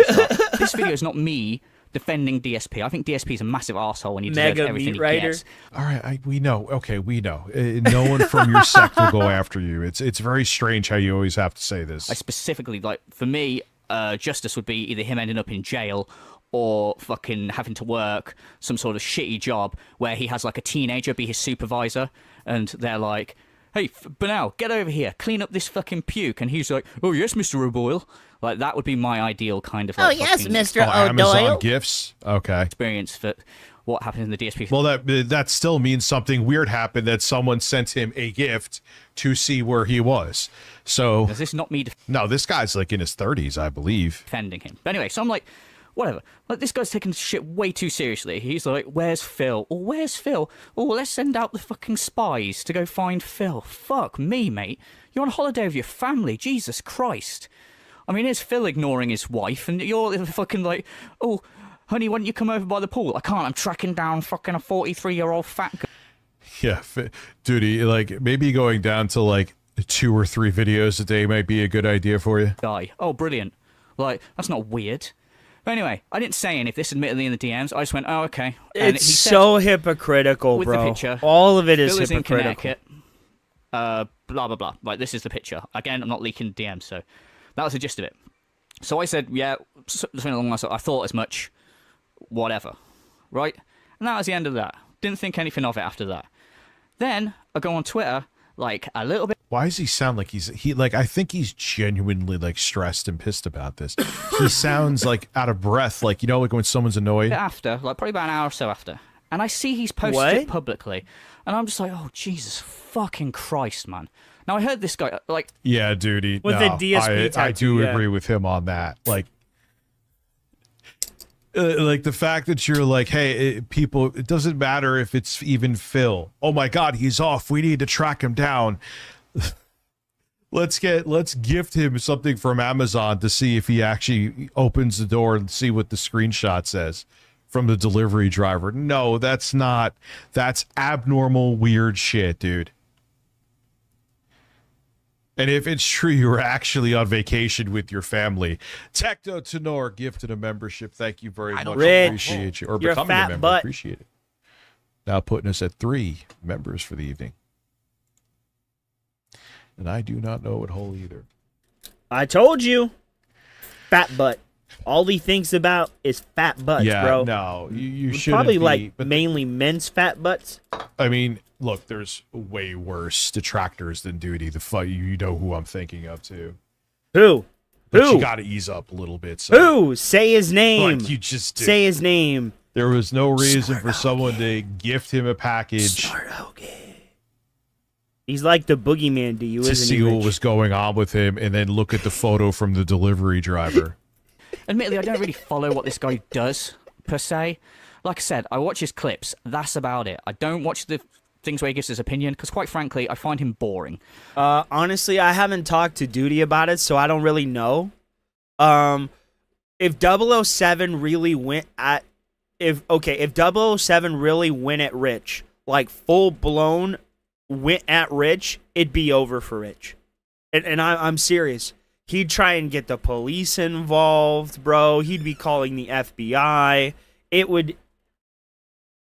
This video is not me defending DSP. I think DSP is a massive asshole when he deserves everything he gets. All right, we know. Okay, we know. No one from your sect will go after you. It's very strange how you always have to say this. I specifically, like, for me, justice would be either him ending up in jail or fucking having to work some sort of shitty job where he has like a teenager be his supervisor and they're like, hey, Banal, get over here, clean up this fucking puke. And he's like, oh, yes, Mr. O'Boyle. Like, that would be my ideal kind of, like, oh, yes, Mr. Amazon O'Doyle. gifts? Okay. experience for what happened in the DSP. Well, that still means something weird happened, that someone sent him a gift to see where he was. So, is this not me no, this guy's like in his 30s, I believe. defending him? But anyway, so I'm like, whatever. Like, this guy's taking shit way too seriously. He's like, where's Phil? Or where's Phil? Oh, let's send out the fucking spies to go find Phil. Fuck me, mate. You're on holiday with your family. Jesus Christ. I mean, here's Phil ignoring his wife, and you're fucking like, oh, honey, why don't you come over by the pool? I can't. I'm tracking down fucking a 43-year-old fat guy. Yeah, dude, like, maybe going down to like 2 or 3 videos a day might be a good idea for you. Oh, brilliant. Like, that's not weird. But anyway, I didn't say any of this admittedly in the DMs. I just went, oh, okay. And It's so hypocritical, with bro. the picture, all of it is Phil is in hypocritical. Connecticut. Blah, blah, blah. Like, this is the picture. Again, I'm not leaking DMs, so that was the gist of it. So I said, yeah, something along those lines. I thought as much, whatever. Right? And that was the end of that. Didn't think anything of it after that. Then I go on Twitter, like, a little bit. Why does he sound like I think he's genuinely like stressed and pissed about this. He sounds like out of breath, like, you know, like when someone's annoyed. After, like probably about an hour or so after. And I see he's posted it publicly. And I'm just like, oh, Jesus fucking Christ, man. Now, I heard this guy, like... Yeah, dude. With the DSP tattoo, I do agree with him on that. Like the fact that you're like, hey, people, it doesn't matter if it's even Phil. Oh my God, he's off. We need to track him down. Let's gift him something from Amazon to see if he actually opens the door and see what the screenshot says from the delivery driver. No, that's abnormal, weird shit, dude. And if it's true you were actually on vacation with your family, Tecto Tenor gifted a membership. Thank you very much. Rich, appreciate you. Or you're becoming a member. butt. Appreciate it. Now putting us at 3 members for the evening. And I do not know what hole either. I told you. Fat butt. All he thinks about is fat butts, yeah, bro. No, you should probably like mainly men's fat butts. I mean, look, there's way worse detractors than Duty. You know who I'm thinking of too. Who? But Who? you got to ease up a little bit. So. Who? Say his name. Like you just did. Say his name. There was no reason for someone to gift him a package. He's like the boogeyman to you, to isn't see he, what Rich? was going on with him, and then look at the photo from the delivery driver. Admittedly, I don't really follow what this guy does, per se. Like I said, I watch his clips. That's about it. I don't watch the things where he gives his opinion, because quite frankly, I find him boring. Honestly, I haven't talked to Duty about it, so I don't really know. If 007 really went at... If 007 really went at Rich, like full-blown went at Rich, it'd be over for Rich. And I'm serious. He'd try and get the police involved, bro. He'd be calling the FBI. It would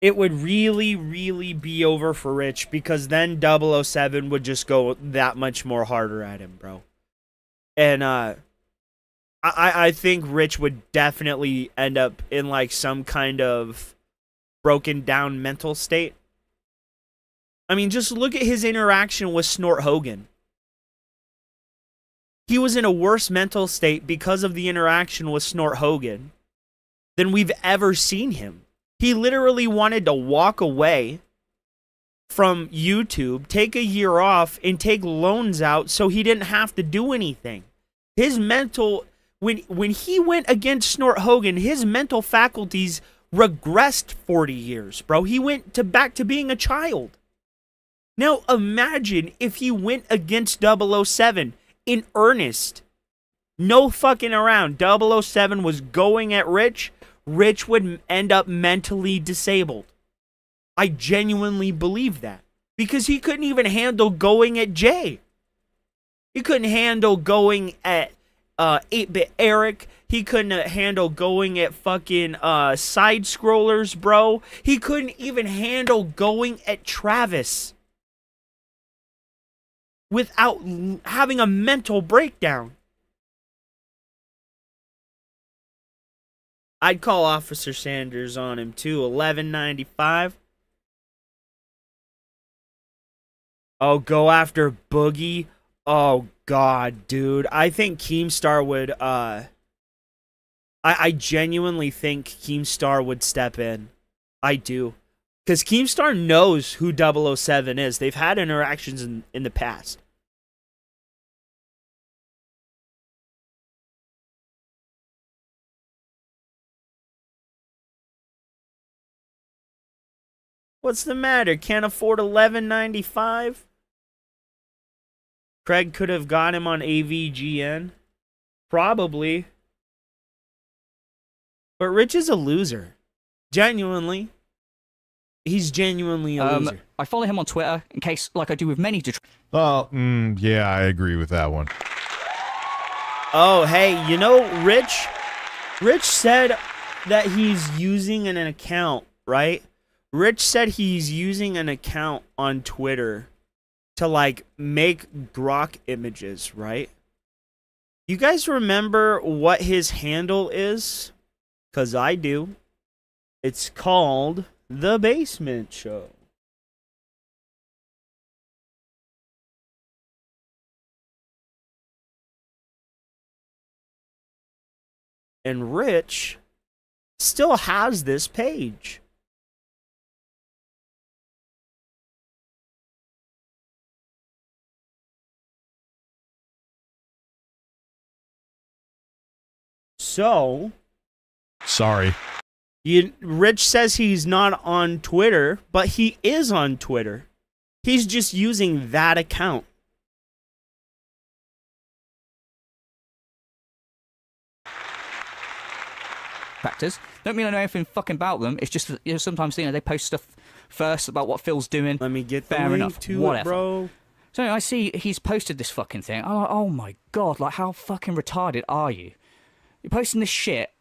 it would really, really be over for Rich, because then 007 would just go that much more harder at him, bro. And I think Rich would definitely end up in like some kind of broken down mental state. I mean, just look at his interaction with Snort Hogan. He was in a worse mental state because of the interaction with Snort Hogan than we've ever seen him. He literally wanted to walk away from YouTube, take a year off, and take loans out so he didn't have to do anything. His mental, when he went against Snort Hogan, his mental faculties regressed 40 years, bro. He went back to being a child. Now imagine if he went against 007 in earnest. No fucking around. 007 was going at Rich. Rich would end up mentally disabled. I genuinely believe that. Because he couldn't even handle going at Jay. He couldn't handle going at 8-Bit Eric. He couldn't handle going at fucking side-scrollers, bro. He couldn't even handle going at Travis without having a mental breakdown. I'd call Officer Sanders on him too. 1195. Oh, go after Boogie. Oh God, dude. I think Keemstar would I genuinely think Keemstar would step in. I do. Because Keemstar knows who 007 is. They've had interactions in the past. What's the matter? Can't afford $11.95? Craig could have got him on AVGN. Probably. But Rich is a loser. Genuinely. He's genuinely a loser. I follow him on Twitter in case, like I do with many Yeah, I agree with that one. Oh, hey, you know, Rich said that he's using an account, right? Rich said he's using an account on Twitter to, like, make Grok images, right? You guys remember what his handle is? Because I do. It's called The Basement Show. And Rich still has this page. So, sorry. Rich says he's not on Twitter, but he is on Twitter. He's just using that account. Factors. Don't mean I know anything fucking about them. It's just that, you know, sometimes, you know, they post stuff first about what Phil's doing. Let me get the Fair link enough. to Whatever. it, bro. So I see he's posted this fucking thing. I'm like, oh my God, like how fucking retarded are you? You're posting this shit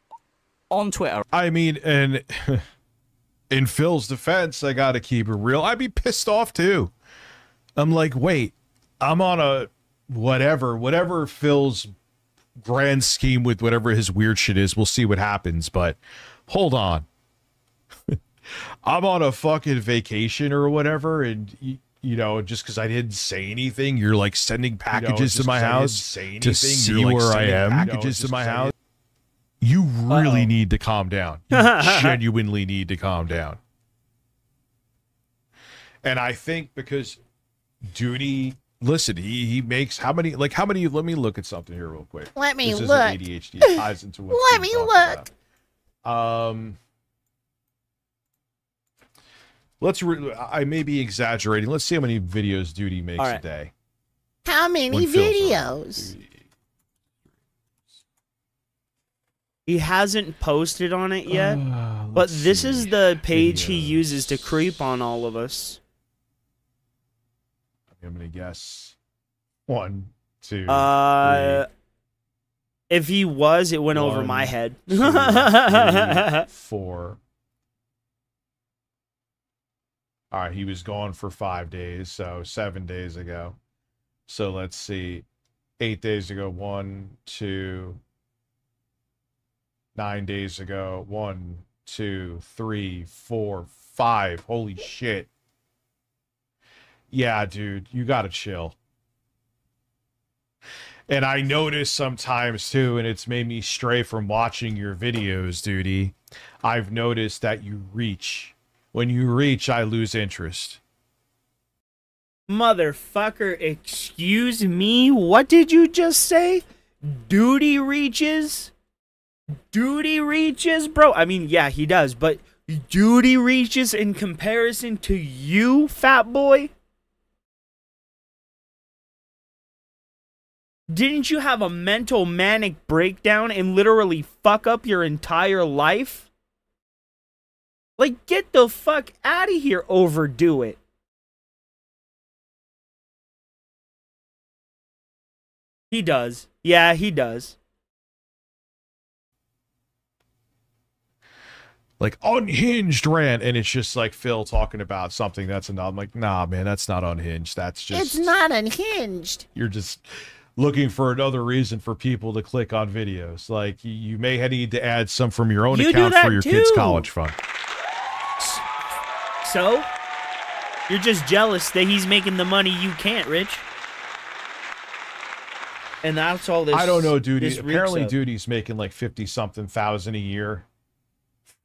on Twitter. I mean, and in Phil's defense, I gotta keep it real. I'd be pissed off too. I'm like, wait, I'm on a whatever Phil's grand scheme with whatever his weird shit is. We'll see what happens, but hold on. I'm on a fucking vacation or whatever, and you know, just because I didn't say anything, you're like sending packages to my house to see where I am. Packages to my house. You really need to calm down. You genuinely need to calm down. And I think because Dooney, listen, he makes how many, let me look at something here real quick. Let me this look. Isn't ADHD. It ties into what Let me look. I may be exaggerating. Let's see how many videos Dooney makes a day. How many videos? He hasn't posted on it yet, but this is the page he uses to creep on all of us. I'm gonna guess 1, 2, 3. If he was, it went over my head. 2, 3, 4. All right, he was gone for 5 days, so 7 days ago. So let's see. 8 days ago, 1, 2. 9 days ago, 1, 2, 3, 4, 5. Holy shit. Yeah, dude, you gotta chill. And I notice sometimes too, and it's made me stray from watching your videos, duty. I've noticed that you reach. When you reach, I lose interest. Motherfucker, excuse me? What did you just say? Duty reaches? Duty reaches, bro? I mean, yeah, he does, but duty reaches in comparison to you, fat boy? Didn't you have a mental manic breakdown and literally fuck up your entire life? Like, get the fuck out of here, overdo it. He does. Yeah, he does. Like, unhinged rant, and it's just like Phil talking about something that's enough. I'm like, nah, man, that's not unhinged. That's just... It's not unhinged. You're just looking for another reason for people to click on videos. Like, you may need to add some from your own account for your kids' college fund. So? You're just jealous that he's making the money you can't, Rich. And that's all this... I don't know, Duty. Apparently, Duty's making like 50-something thousand a year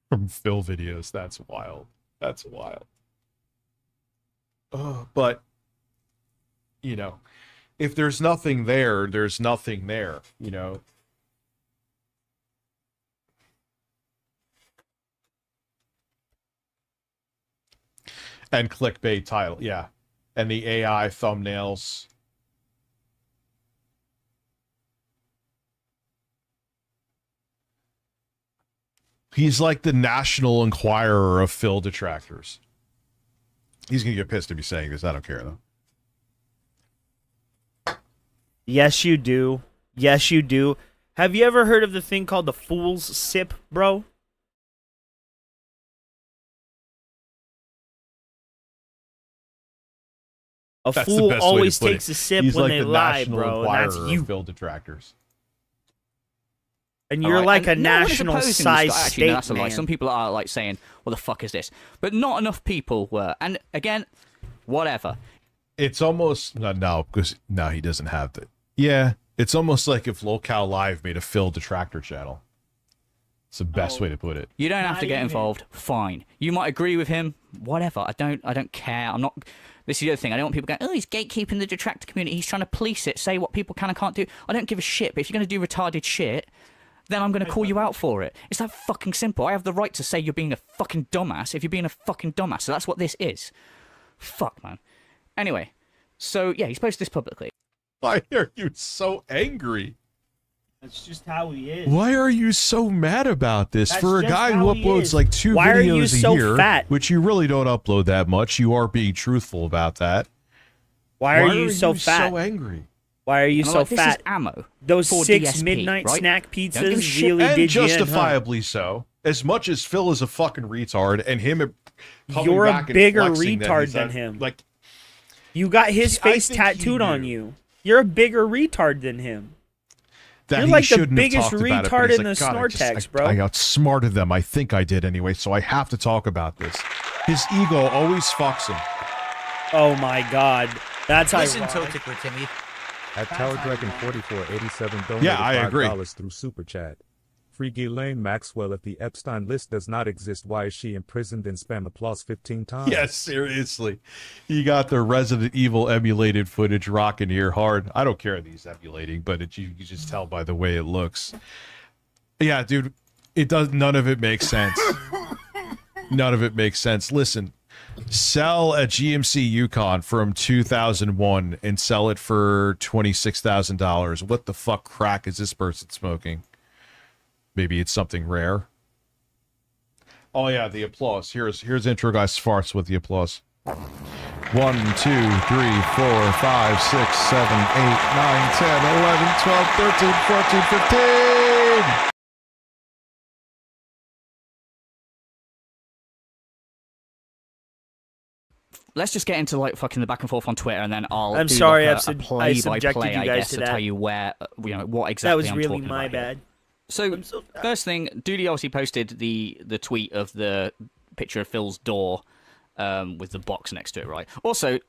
from Phil videos. That's wild. That's wild. But, you know, if there's nothing there, there's nothing there, you know. And clickbait title, yeah. And the AI thumbnails. He's like the National Enquirer of Phil detractors. He's going to get pissed to be saying this. I don't care, though. Yes, you do. Yes, you do. Have you ever heard of the thing called the Fool's Sip, bro? A fool always takes a sip when they lie, bro. And that's you. Phil detractors. And you're like a national size state, that's a lie. Some people are like saying, "What the fuck is this?" But not enough people were. And again, whatever. It's almost because he doesn't have the. Yeah, it's almost like if Locale Live made a Phil detractor channel. It's the best way to put it. You don't have to get involved. Fine. You might agree with him. Whatever. I don't care. I'm not. This is the other thing. I don't want people going, "Oh, he's gatekeeping the detractor community. He's trying to police it. Say what people can and can't do." I don't give a shit. But if you're going to do retarded shit, then I'm going to call you out for it. It's that fucking simple. I have the right to say you're being a fucking dumbass if you're being a fucking dumbass. So that's what this is. Fuck, man. Anyway, so yeah, he's posted this publicly. Why are you so angry? That's just how he is. Why are you so mad about this? For a guy who uploads like 2 videos a year, fat? Which you really don't upload that much, you are being truthful about that. Why are you so fat? So angry? Why are you so like, fat? This is ammo. Those 6 DSP, midnight right? snack pizzas really and did justifiably so. As much as Phil is a fucking retard, and him coming You're back a bigger and flexing retard than him. Like, you got his face tattooed on you. You're a bigger retard than him. That You're like the biggest retard in the Snortex, bro. I outsmarted them. I think I did anyway, so I have to talk about this. His ego always fucks him. Oh my god. That's how. Listen, Toe Tickler Timmy. At Tower Dragon 4487 donated I agree. $5 through Super Chat. Free Ghislaine Maxwell, if the Epstein list does not exist, why is she imprisoned and spam applause 15 times? Yes, seriously. You got the Resident Evil emulated footage rocking here hard. I don't care that he's emulating, but you can just tell by the way it looks. Yeah, dude, none of it makes sense. None of it makes sense. Listen, sell a GMC Yukon from 2001 and sell it for $26,000. What the fuck crack is this person smoking? Maybe it's something rare. Oh yeah, the applause. Here's intro guys farts with the applause. 1, 2, 3, 4, 5, 6, 7, 8, 9, 10, 11, 12, 13, 14, 15. let's just get into like fucking the back and forth on Twitter, and then I'm do sorry, like I a play by subjected play, you I guys guess, to to that. tell you where, what exactly That was I'm really talking my about here. bad. So, I'm so sorry. first thing, Doody obviously posted the tweet of the picture of Phil's door with the box next to it, right? Also,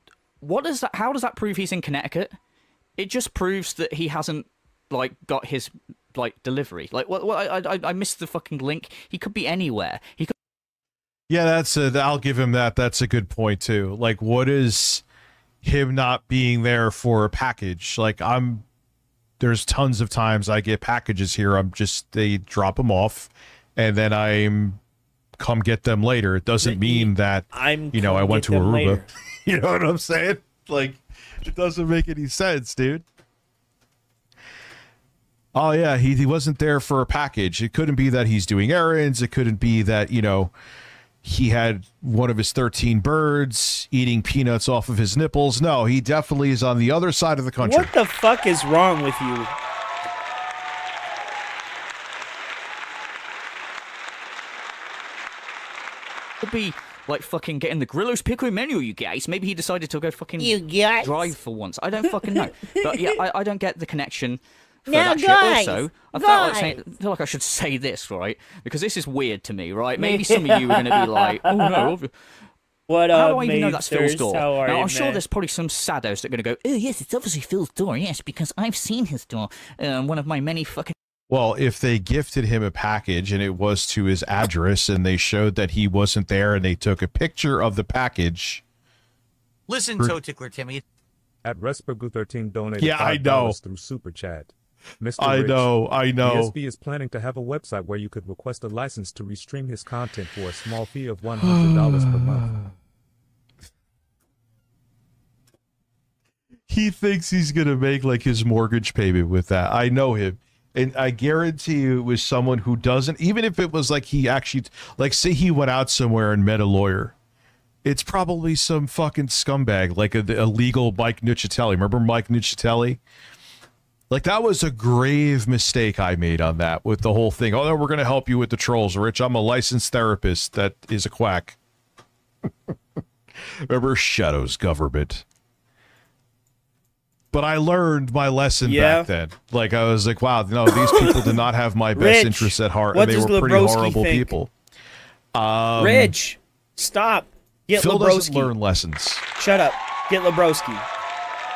what does that? How does that prove he's in Connecticut? It just proves that he hasn't like got his like delivery. Like, I missed the fucking link. He could be anywhere. He could. Yeah, I'll give him that. That's a good point too. Like, what is him not being there for a package? Like, there's tons of times I get packages here. They drop them off, and then I'm come get them later. It doesn't mean that I went to Aruba. You know what I'm saying? Like, it doesn't make any sense, dude. Oh yeah, he wasn't there for a package. It couldn't be that he's doing errands. It couldn't be that, he had one of his 13 birds eating peanuts off of his nipples. No, he definitely is on the other side of the country. What the fuck is wrong with you? Could be like fucking getting the Grillo's Pickle menu, you guys. Maybe he decided to go fucking You guys. drive for once. I don't fucking know. But yeah, I don't get the connection for Now, that guys, shit. Also, I feel like I should say this, right? Because this is weird to me, right? Maybe some of you are going to be like, oh no. What How up, do I even know that's Phil's door? How are Now, you, I'm sure man? there's probably some saddos that are going to go, oh yes, it's obviously Phil's door, yes, because I've seen his door. One of my many fucking... Well, if they gifted him a package and it was to his address and they showed that he wasn't there and they took a picture of the package. Listen, Toe Tickler Timmy. At Respergu13 donated Yeah, I know. $5 through Super Chat. Mr. I Rich, know. DSP is planning to have a website where you could request a license to restream his content for a small fee of $100 per month. He thinks he's going to make like his mortgage payment with that. I know him. And I guarantee you it was someone who doesn't, even if it was like he actually, like say he went out somewhere and met a lawyer. It's probably some fucking scumbag, like a legal Mike Nuccitelli. Remember Mike Nuccitelli? Like, that was a grave mistake I made on that with the whole thing. Oh, no, we're going to help you with the trolls, Rich. I'm a licensed therapist that is a quack. Remember Shadow's government. But I learned my lesson back then. Like, I was like, wow, no, these people did not have my best Rich, interests at heart. what And they does were pretty Lebrowski horrible think? people. Rich, stop. Get Phil doesn't Lebrowski. learn lessons. Shut up. Get Lebrowski.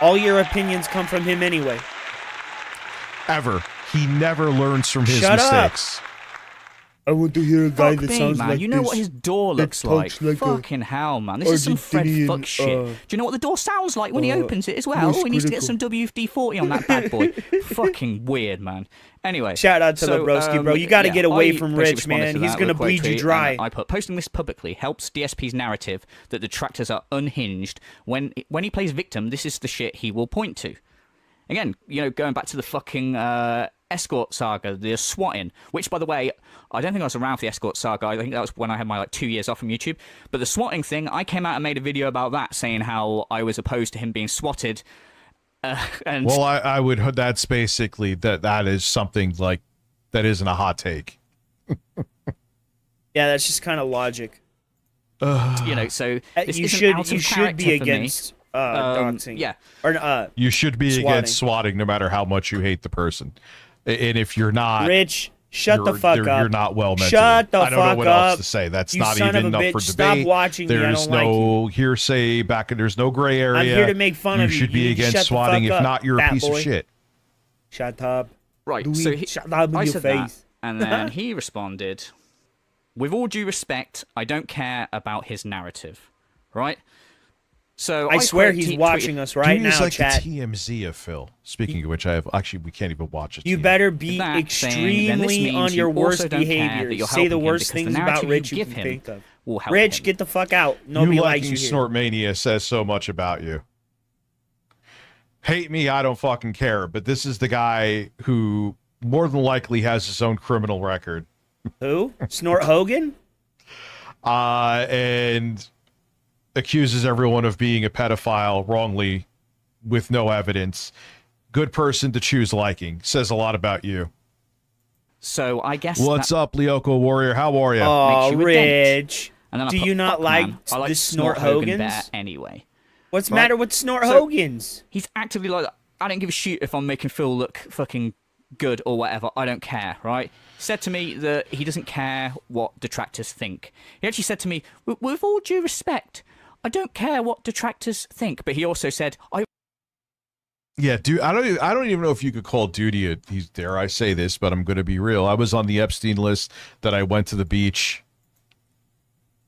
All your opinions come from him anyway. Ever. He never learns from his Shut up. mistakes. I want to hear a guy Fuck that me, sounds man. like You know this. what his door that looks like. talks like a Fucking hell, man. This is some Fred Argentinian, fuck shit. Do you know what the door sounds like when he opens it as well? most He needs to get critical. some WD-40 on that bad boy. Fucking weird, man. Anyway. Shout out to Lebrowski, bro. You got to get away from basically Rich, responded man. to He's that going to with a quote bleed you tweet, dry. and I put, posting this publicly helps DSP's narrative that the tractors are unhinged. When he plays victim, this is the shit he will point to. Again, going back to the fucking escort saga, the swatting, which, by the way, I don't think I was around for the escort saga. I think that was when I had my 2 years off from YouTube. But the swatting thing, I came out and made a video about that, saying how I was opposed to him being swatted. And Well, I would. That's basically that is something like that isn't a hot take. Yeah, that's just kind of logic. so this You isn't out should of character be for me. against doxing. Yeah. Or You should be swatting. against swatting, no matter how much you hate the person. And if you're not, Rich, shut the you're- fuck up. You're not well mentally. Shut the I don't know fuck what up. else to say. That's You not son even of a up bitch. for Stop debate. watching me. I There's don't like no hearsay back. There's no gray area. I'm here to make fun you of you. should be You against shut the swatting. fuck If up, not, you're a fat piece boy. of shit. Shut up. Right, Louis, so shut up in I your said face. that, and then he responded, with all due respect, I don't care about his narrative, right? So I swear quote he's tweeted- watching us right Dude is now, like chat. the TMZ of Phil. Speaking of which, we can't even watch it. You better be that saying, then this extremely means on your you also worst don't care that behavior. you're Say the helping him worst because the things about narrative you Rich you give can him think of. will help Rich, him. get the fuck out. Nobody you likes liking you here. Snort Mania says so much about you. Hate me, I don't fucking care. But this is the guy who more than likely has his own criminal record. Who? Snort Hogan? And accuses everyone of being a pedophile wrongly with no evidence. Good person to choose liking. Says a lot about you. So I guess What's up, Lyoko Warrior? How are you? Oh, makes you a dent. Rich. And then Do I put, you not "Fuck, like man, I like the Snort Snort Hogan Hogans? better anyway." What's the Right. matter with Snort So- Hogans? He's actively like, I don't give a shit if I'm making Phil look fucking good or whatever. I don't care, right? Said to me that he doesn't care what detractors think. He actually said to me, with all due respect, I don't care what detractors think. But he also said, Yeah, dude, I don't even know if you could call Duty he's dare I say this, but I'm going to be real. I was on the Epstein list that I went to the beach.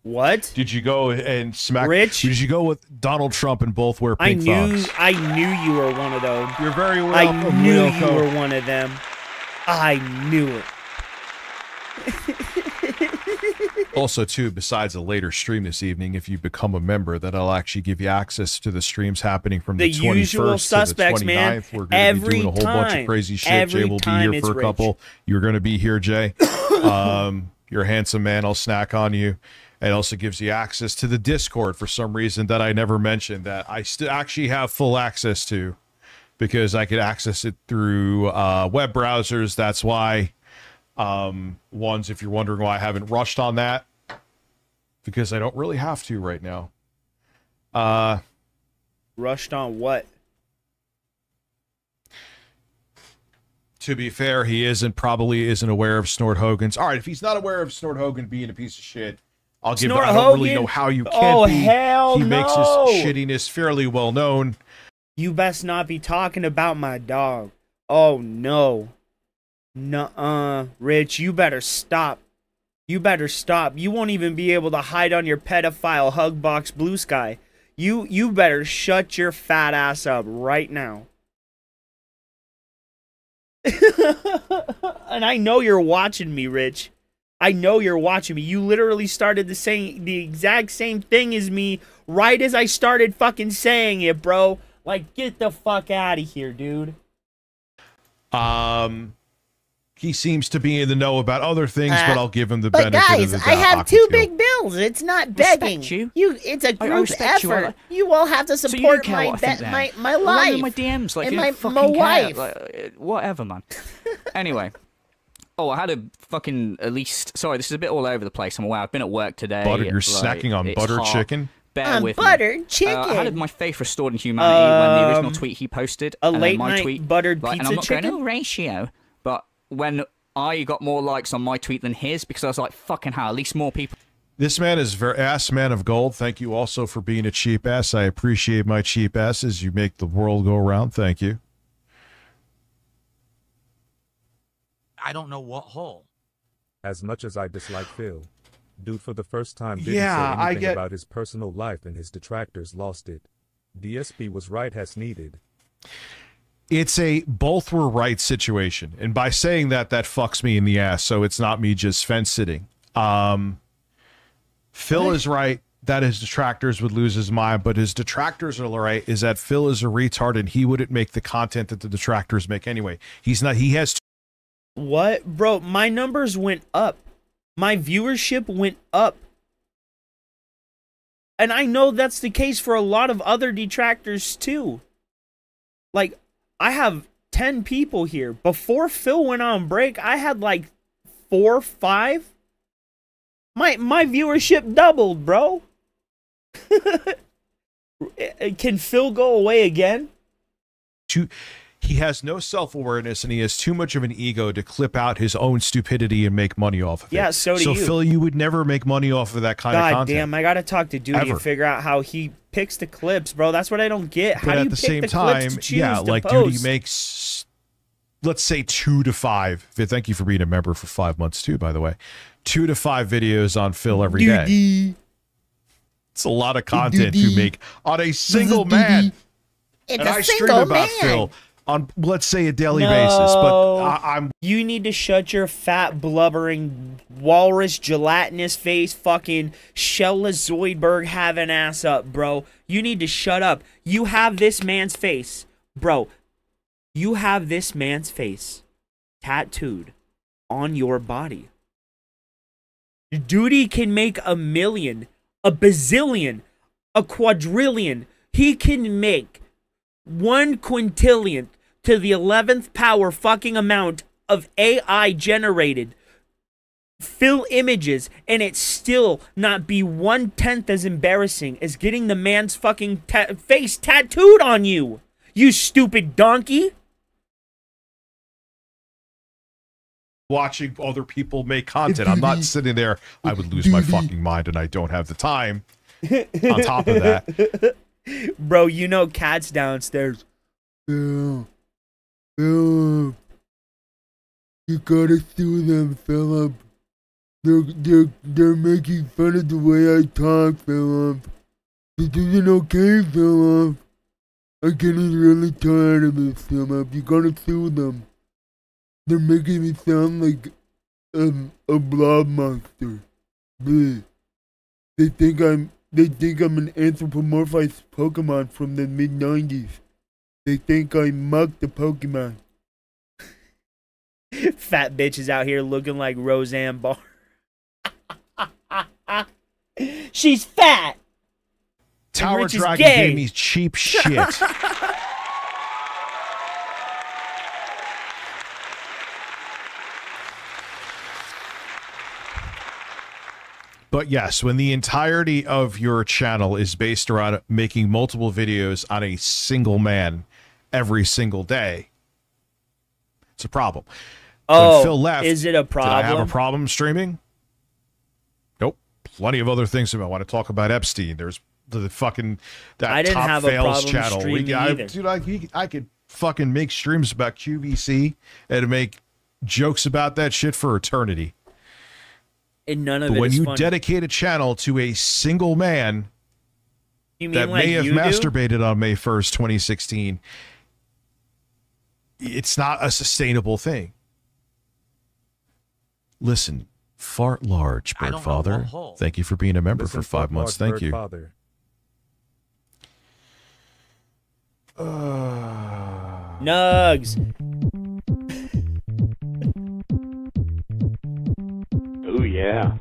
What? Did you go and smack? Rich? Did you go with Donald Trump and both wear pink thongs? I knew you were one of those. You're very I welcome. knew Wilco. you were one of them. I knew it. Also, too, besides a later stream this evening, if you become a member, that'll actually give you access to the streams happening from the 21st usual suspects, to the 29th. man. We're going to be doing a whole bunch of crazy shit. Jay will be here for a couple. You're going to be here, Jay. You're a handsome man. I'll snack on you. It also gives you access to the Discord for some reason that I never mentioned that I still actually have full access to because I could access it through web browsers. That's why, ones, if you're wondering why I haven't rushed on that, because I don't really have to right now. Rushed on what? To be fair, he probably isn't aware of Snort Hogan's. All right, if he's not aware of Snort Hogan being a piece of shit, I'll give. I don't really know how you can't be. Hell he no. makes his shittiness fairly well known. You best not be talking about my dog. Oh no. Nuh-uh. Rich, you better stop. You better stop. You won't even be able to hide on your pedophile hug box blue sky. You better shut your fat ass up right now. And I know you're watching me, Rich. I know you're watching me. You literally started the exact same thing as me right as I started fucking saying it, bro. Like, get the fuck out of here, dude. He seems to be in the know about other things, but I'll give him the But benefit guys, of the doubt. I have two big bills. It's not begging. you. It's a group respect you. effort. You all have to So you support don't care my what I think then? my Well, I'm in life. my DMs, like, and you my- don't fucking my care. wife. Like, whatever, man. Anyway. Oh, I had a fucking, at least, sorry, this is a bit all over the place. I'm aware. I've been at work today. Butter, you're like, snacking on it's buttered hot. chicken? Bear with me. buttered chicken. I had my faith restored in humanity when the original tweet he posted. A and then late my night tweet, buttered like, and pizza I'm not chicken? going, oh, ratio. But when I got more likes on my tweet than his, because I was like, fucking hell, at least more people. This man is very ass man of gold. Thank you also for being a cheap ass. I appreciate my cheap asses. You make the world go round. Thank you. I don't know what hole. As much as I dislike Phil, dude for the first time didn't Yeah, say I anything get- about his personal life and his detractors lost it. DSP was right as needed. It's a both were right situation. And by saying that, that fucks me in the ass. So it's not me just fence sitting. Phil is right that his detractors would lose his mind, but his detractors are right is that Phil is a retard and he wouldn't make the content that the detractors make anyway. He's not, he has What? Bro, my numbers went up. My viewership went up. And I know that's the case for a lot of other detractors too. Like, I have 10 people here. Before Phil went on break, I had like 4, 5. My viewership doubled, bro. Can Phil go away again? he has no self-awareness and he has too much of an ego to clip out his own stupidity and make money off of it. Yeah, so do you. So Phil, you would never make money off of that kind of God content. damn, I gotta talk to Duty Ever. and figure out how he picks the clips, bro. That's what I don't get. How But do you at the pick same the time, clips to choose yeah, to like post? Duty makes, let's say 2 to 5. Thank you for being a member for 5 months too, by the way. 2 to 5 videos on Phil every day. Duty. It's a lot of content to make on a single man. It's And a I stream single about man. Phil on, let's say, a daily basis. But No. I'm You need to shut your fat, blubbering, walrus, gelatinous face, fucking Shella Zoidberg having ass up, bro. You need to shut up. You have this man's face. Bro, you have this man's face tattooed on your body. Duty can make a million, a bazillion, a quadrillion. He can make 1 quintillionth to the 11th power fucking amount of AI generated Phil images and it still not be 1/10 as embarrassing as getting the man's fucking face tattooed on you, you stupid donkey. Watching other people make content. I'm not sitting there, I would lose my fucking mind and I don't have the time. On top of that. Bro, you know Cat's downstairs. Philip, you gotta sue them, Philip. They're making fun of the way I talk, Philip. This isn't okay, Philip. I'm getting really tired of this, Philip. You gotta sue them. They're making me sound like a blob monster. Bleh. They think I'm an anthropomorphized Pokemon from the mid-90s. They think I mugged the Pokemon. Fat bitches out here looking like Roseanne Barr. She's fat. Tower Rich is Dragon gay. gave me cheap shit. But yes, when the entirety of your channel is based around making multiple videos on a single man every single day, it's a problem. Oh, when Phil left, is it a problem? Did I have a problem streaming? Nope. Plenty of other things I want to talk about. Epstein. There's the fucking that I didn't top have a fails problem channel. streaming either. Dude, I could fucking make streams about QVC and make jokes about that shit for eternity. And none of But it when is you funny. dedicate a channel to a single man You mean that like may have you do? masturbated on May 1st, 2016, it's not a sustainable thing. Listen, fart large, I don't know Birdfather. what hole. Thank you for being a member Listen, for 5 months. Thank you. Father. Nugs. Oh yeah.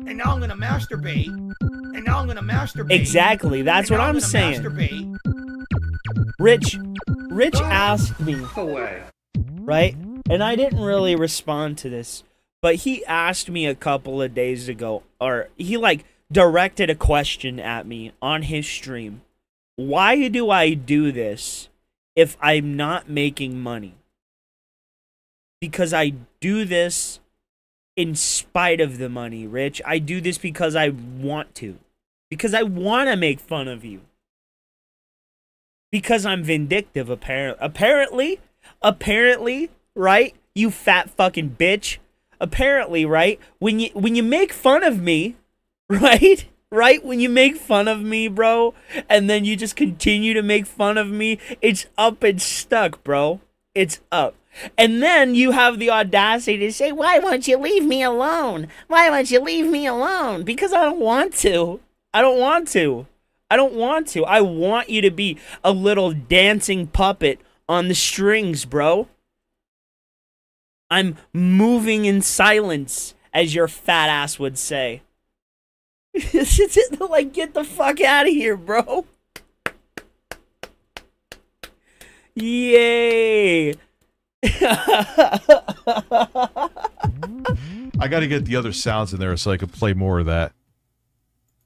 And now I'm gonna masturbate. And now I'm gonna masturbate. Exactly. That's And what now I'm gonna saying. Masturbate. Rich asked me, right? And I didn't really respond to this, but he asked me a couple of days ago, or he like directed a question at me on his stream. Why do I do this if I'm not making money? Because I do this in spite of the money, Rich. I do this because I want to. Because I want to make fun of you. Because I'm vindictive, apparently, right? You fat fucking bitch. Apparently, right? When you make fun of me, right? Right? When you make fun of me, bro, and then you just continue to make fun of me, it's up and stuck, bro. It's up. And then you have the audacity to say, why won't you leave me alone? Why won't you leave me alone? Because I don't want to. I don't want to. I don't want to. I want you to be a little dancing puppet on the strings, bro. I'm moving in silence, as your fat ass would say. Like, get the fuck out of here, bro. Yay. I got to get the other sounds in there so I could play more of that.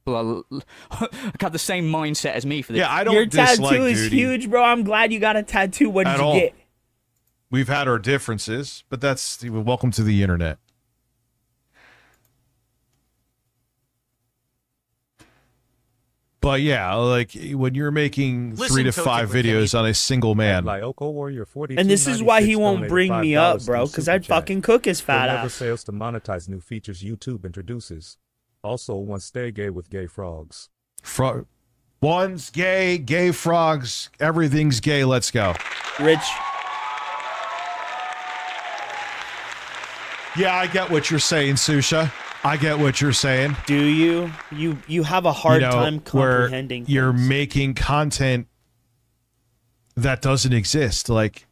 Well, I have the same mindset as me for this. Yeah, I don't Your dislike tattoo is Duty huge, bro. I'm glad you got a tattoo. What did at you all. get? We've had our differences, but that's welcome to the internet. But yeah, like when you're making Listen, 3 to Coach 5 Ibrahim. videos on a single man, Lyoko Warrior 42 And this is why he won't bring me up, bro, because I'd fucking cook his fat never ass. fails to monetize new features YouTube introduces. Also, once stay gay with gay frogs. one's gay, gay frogs, everything's gay. Let's go. Rich. Yeah, I get what you're saying, Susha. I get what you're saying. Do you? You have a hard time comprehending where you're things. making content that doesn't exist. Like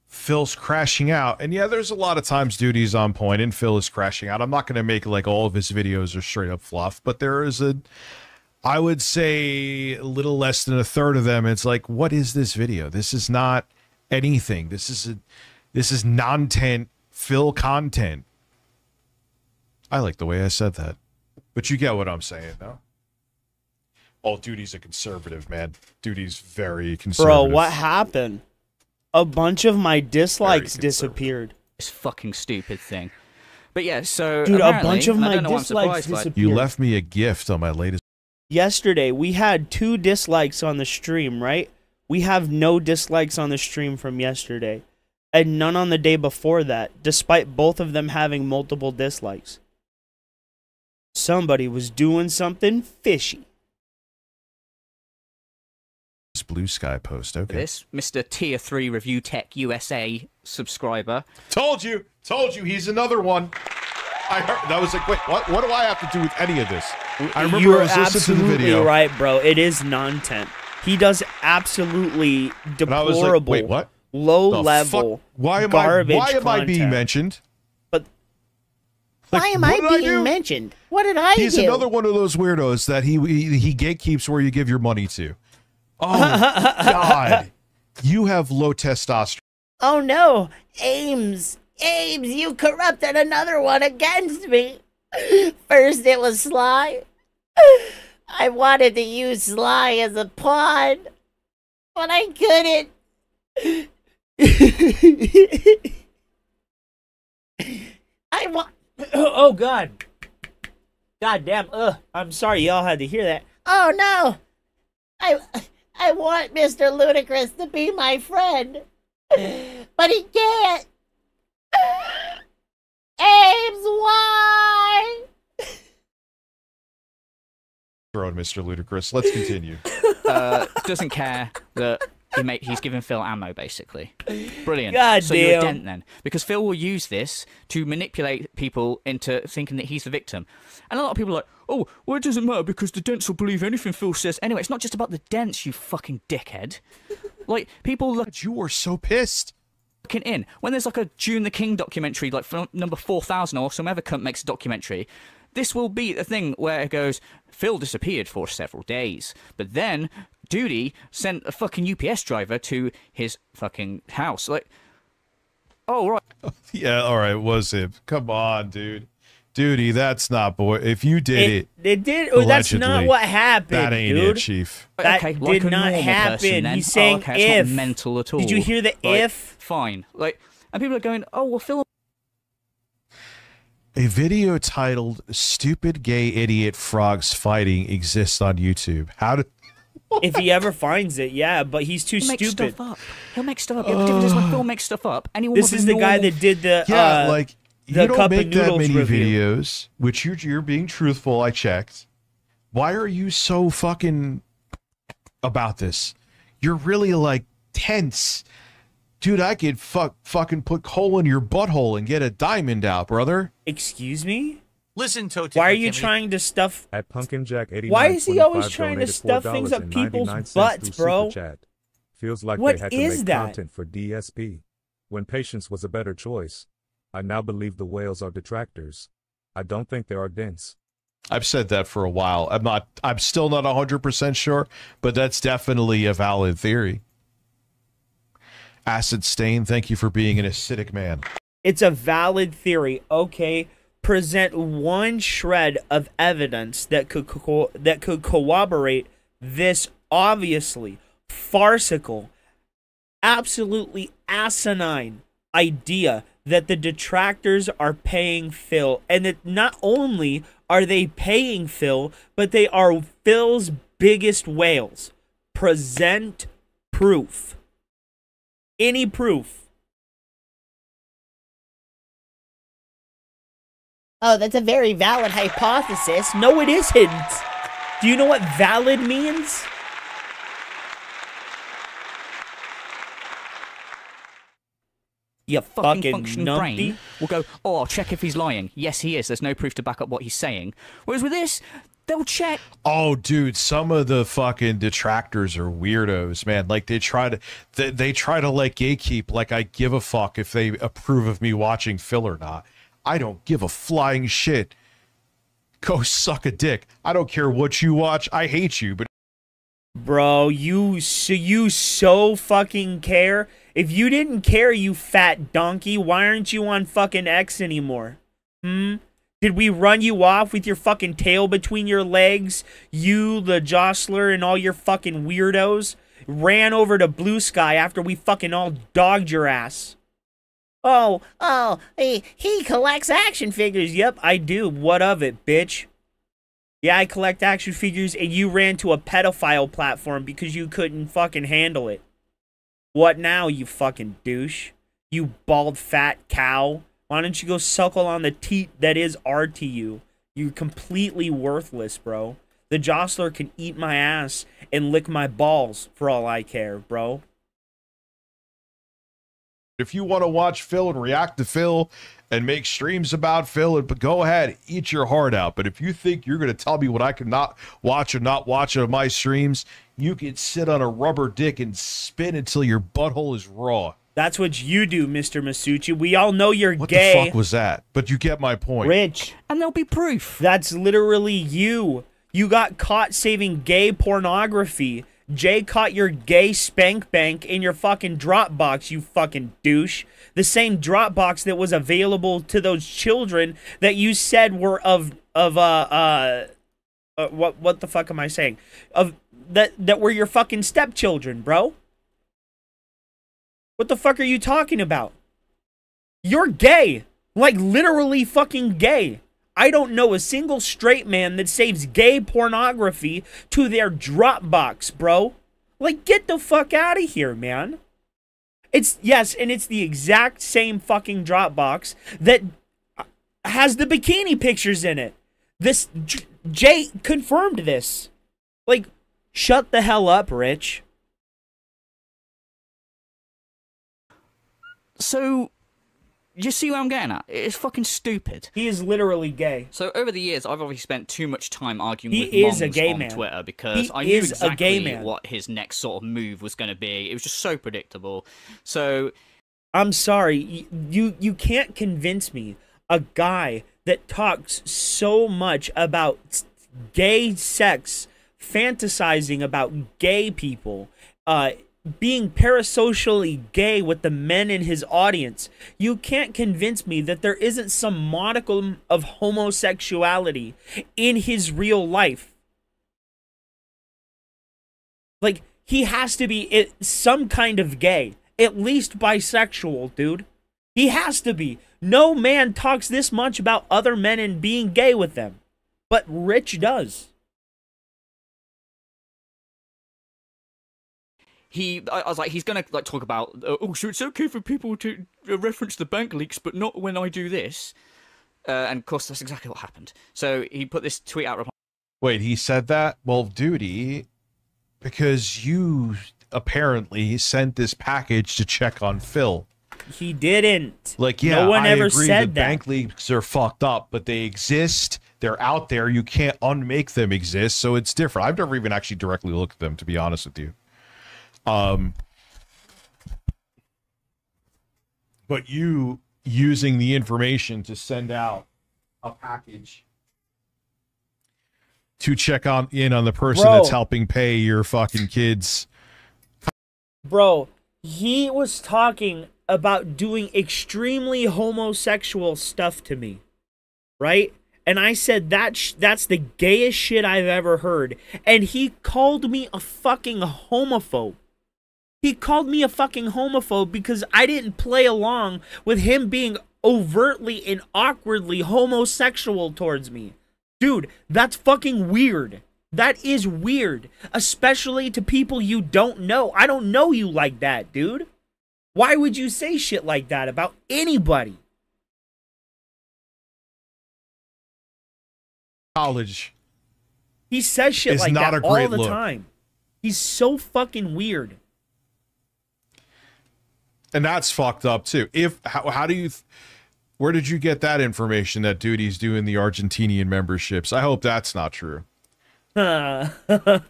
Phil's crashing out, and yeah, there's a lot of times Duty's on point, and Phil is crashing out. I'm not going to make like all of his videos are straight up fluff, but there is I would say a little less than a third of them. It's like, what is this video? This is not anything. This is non-tent Phil content. I like the way I said that. But you get what I'm saying, no? Oh, Duty's a conservative, man. Duty's very conservative. Bro, what happened? A bunch of my dislikes disappeared. This fucking stupid thing. But yeah, so dude, a bunch of my dislikes disappeared. You left me a gift on my latest. Yesterday, we had 2 dislikes on the stream, right? We have no dislikes on the stream from yesterday. And none on the day before that, despite both of them having multiple dislikes. Somebody was doing something fishy. Blue Sky post, okay. This Mr. Tier 3 Review Tech USA subscriber. Told you, he's another one. I heard that was like, wait, what do I have to do with any of this? I remember You're I was listening to the video. right, bro. It is non-tent. He does absolutely deplorable, like, wait, what? Low-level garbage Why am I being content. mentioned? But why am I being mentioned? What did I do? He's another one of those weirdos that he gatekeeps where you give your money to. Oh, God. You have low testosterone. Oh, no. Ames, you corrupted another one against me. First it was Sly. I wanted to use Sly as a pawn, but I couldn't. Oh, God. God damn. I'm sorry y'all had to hear that. Oh, no. I want Mr. Ludacris to be my friend, but he can't. Ames, why? Mr. Ludacris. Let's continue. Doesn't care that he's giving Phil ammo, basically. Brilliant. God so damn. you're a dent then. Because Phil will use this to manipulate people into thinking that he's the victim. And a lot of people are like, oh, well, it doesn't matter because the dents will believe anything Phil says. Anyway, it's not just about the dents, you fucking dickhead. Like, people look... You were so pissed. Looking in. When there's like a June the King documentary, like number 4,000 or some other cunt makes a documentary, this will be the thing where it goes, Phil disappeared for several days. But then... Duty sent a fucking UPS driver to his fucking house. Like, oh, right. Yeah, all right, was him. Come on, dude. Duty, that's not boy. If you did it. It did. Oh, that's not what happened, that ain't dude. it, Chief. That okay, did like a not normal happen. person, then. He's saying okay, if. It's not mental at all. Did you hear the like, if? Fine. Like, and people are going, oh, well, Phil. A video titled "Stupid Gay Idiot Frogs Fighting" exists on YouTube. How did? If he ever finds it, yeah, but he's too He'll stupid. Make stuff up. He'll make stuff up. The difference is when Phil makes stuff up, anyone This with is a the guy normal... that did the like the you don't cup make of that noodles many review. videos, which you're being truthful. I checked. Why are you so fucking about this? You're really like tense, dude. I could fucking put coal in your butthole and get a diamond out, brother. Excuse me. Listen, Toe. Why are you trying to stuff? At PumpkinJack89, Why is he always trying to stuff things up people's butts, bro? Feels like What they had to is make that? content for DSP. When patience was a better choice. I now believe the whales are detractors. I don't think there are dents. I've said that for a while. I'm still not 100% sure, but that's definitely a valid theory. Acid Stain, thank you for being an acidic man. It's a valid theory. Okay, present one shred of evidence that could corroborate this obviously farcical, absolutely asinine idea that the detractors are paying Phil, and that not only are they paying Phil, but they are Phil's biggest whales. Present proof. Any proof. Oh, that's a very valid hypothesis. No, it isn't. Do you know what valid means? You fucking functioning numpty. brain will go, oh, I'll check if he's lying. Yes, he is. There's no proof to back up what he's saying. Whereas with this, they'll check. Oh, dude, some of the fucking detractors are weirdos, man. Like they try to like gatekeep. Like I give a fuck if they approve of me watching Phil or not. I don't give a flying shit. Go suck a dick. I don't care what you watch. I hate you, but Bro, you so fucking care. If you didn't care, you fat donkey, why aren't you on fucking X anymore? Did we run you off with your fucking tail between your legs? You, the jostler, and all your fucking weirdos ran over to Blue Sky after we fucking all dogged your ass. Oh, he collects action figures. Yep, I do. What of it, bitch? Yeah, I collect action figures, and you ran to a pedophile platform because you couldn't fucking handle it. What now, you fucking douche? You bald fat cow. Why don't you go suckle on the teat that is RTU? You're completely worthless, bro. The jostler can eat my ass and lick my balls for all I care, bro. If you want to watch Phil and react to Phil and make streams about Phil, but go ahead, eat your heart out. But if you think you're going to tell me what I can not watch or not watch on my streams, you can sit on a rubber dick and spin until your butthole is raw. That's what you do, Mr. Masucci. We all know you're what gay. What the fuck was that? But you get my point. Rich. And there'll be proof. That's literally you. You got caught saving gay pornography. Jay caught your gay spank bank in your fucking Dropbox, you fucking douche. The same Dropbox that was available to those children that you said were what the fuck am I saying? That were your fucking stepchildren, bro. What the fuck are you talking about? You're gay. Like, literally fucking gay. I don't know a single straight man that saves gay pornography to their Dropbox, bro. Like, get the fuck out of here, man. Yes, and it's the exact same fucking Dropbox that has the bikini pictures in it. Jay confirmed this. Like, shut the hell up, Rich. So, you see what I'm getting at? It's fucking stupid. He is literally gay. So over the years, I've obviously spent too much time arguing with Mongs on Twitter because I knew exactly what his next sort of move was going to be. It was just so predictable. So, I'm sorry, you can't convince me. A guy that talks so much about gay sex, fantasizing about gay people, being parasocially gay with the men in his audience. You can't convince me that there isn't some modicum of homosexuality in his real life. Like, he has to be some kind of gay. At least bisexual, dude. He has to be. No man talks this much about other men and being gay with them. But Rich does. I was like, he's gonna like talk about, oh, so it's okay for people to reference the bank leaks, but not when I do this. And of course, that's exactly what happened. So he put this tweet out. Wait, he said that? Well, duty, because you apparently sent this package to check on Phil. He didn't. Like, yeah, no one I ever agree said the that. Bank leaks are fucked up, but they exist. They're out there. You can't unmake them exist, so it's different. I've never even actually directly looked at them, to be honest with you. But you using the information to send out a package to check in on the person that's helping pay your fucking kids. Bro, he was talking about doing extremely homosexual stuff to me, right? And I said, that's the gayest shit I've ever heard. And he called me a fucking homophobe. He called me a fucking homophobe because I didn't play along with him being overtly and awkwardly homosexual towards me. Dude, that's fucking weird. That is weird. Especially to people you don't know. I don't know you like that, dude. Why would you say shit like that about anybody? College. He says shit like not that a great all the look. time. He's so fucking weird. And that's fucked up too. How do you, where did you get that information that Duty's doing the Argentinian memberships? I hope that's not true. Again, I'm going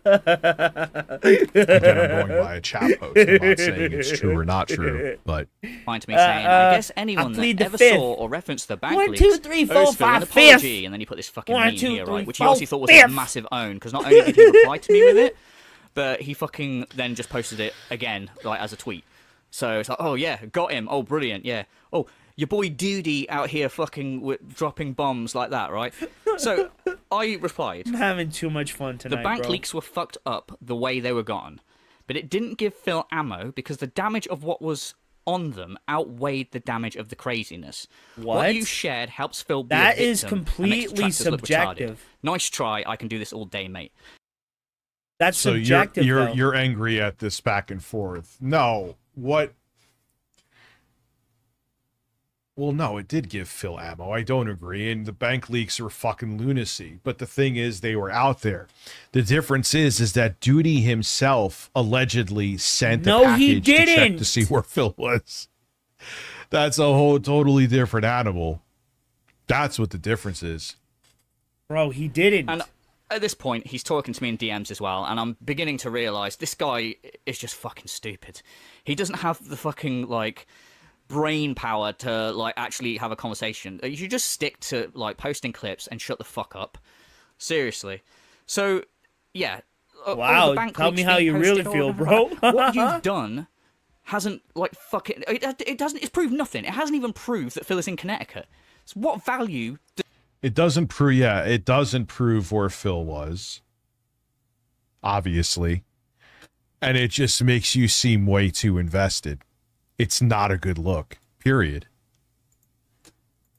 by a chat post. I'm not saying it's true or not true, but Fine to me saying, I guess anyone that ever saw or referenced the bank 1, leaks 2, 3, 4, owes Phil an 5, apology, and then you put this fucking 1, meme 2, here, 3, right? Which he 4, obviously thought was his 5th. massive own, because not only did he reply to me with it, but he fucking then just posted it again, like as a tweet. So it's like, oh yeah, got him. Oh, brilliant, yeah. Oh, your boy Duty out here fucking dropping bombs like that, right? So I replied, I'm having too much fun tonight, the bank bro. leaks were fucked up the way they were gone, but it didn't give Phil ammo because the damage of what was on them outweighed the damage of the craziness. What you shared helps Phil be that a victim is completely subjective. Nice try. I can do this all day, mate. That's so subjective. you're angry at this back and forth. No, what? Well, no, it did give Phil ammo. I don't agree. And the bank leaks are fucking lunacy. But the thing is, they were out there. The difference is that Duty himself allegedly sent a package to check to see where Phil was. That's a whole totally different animal. That's what the difference is. Bro, he didn't. And at this point, he's talking to me in DMs as well, and I'm beginning to realize this guy is just fucking stupid. He doesn't have the fucking, like, brain power to, like, actually have a conversation. You should just stick to, like, posting clips and shut the fuck up. Seriously. So, yeah. Wow, tell me how you really feel, bro. What you've done hasn't, like, fucking... It doesn't... It's proved nothing. It hasn't even proved that Phil is in Connecticut. So what value... It doesn't prove... Yeah, it doesn't prove where Phil was. Obviously. And it just makes you seem way too invested. It's not a good look. Period.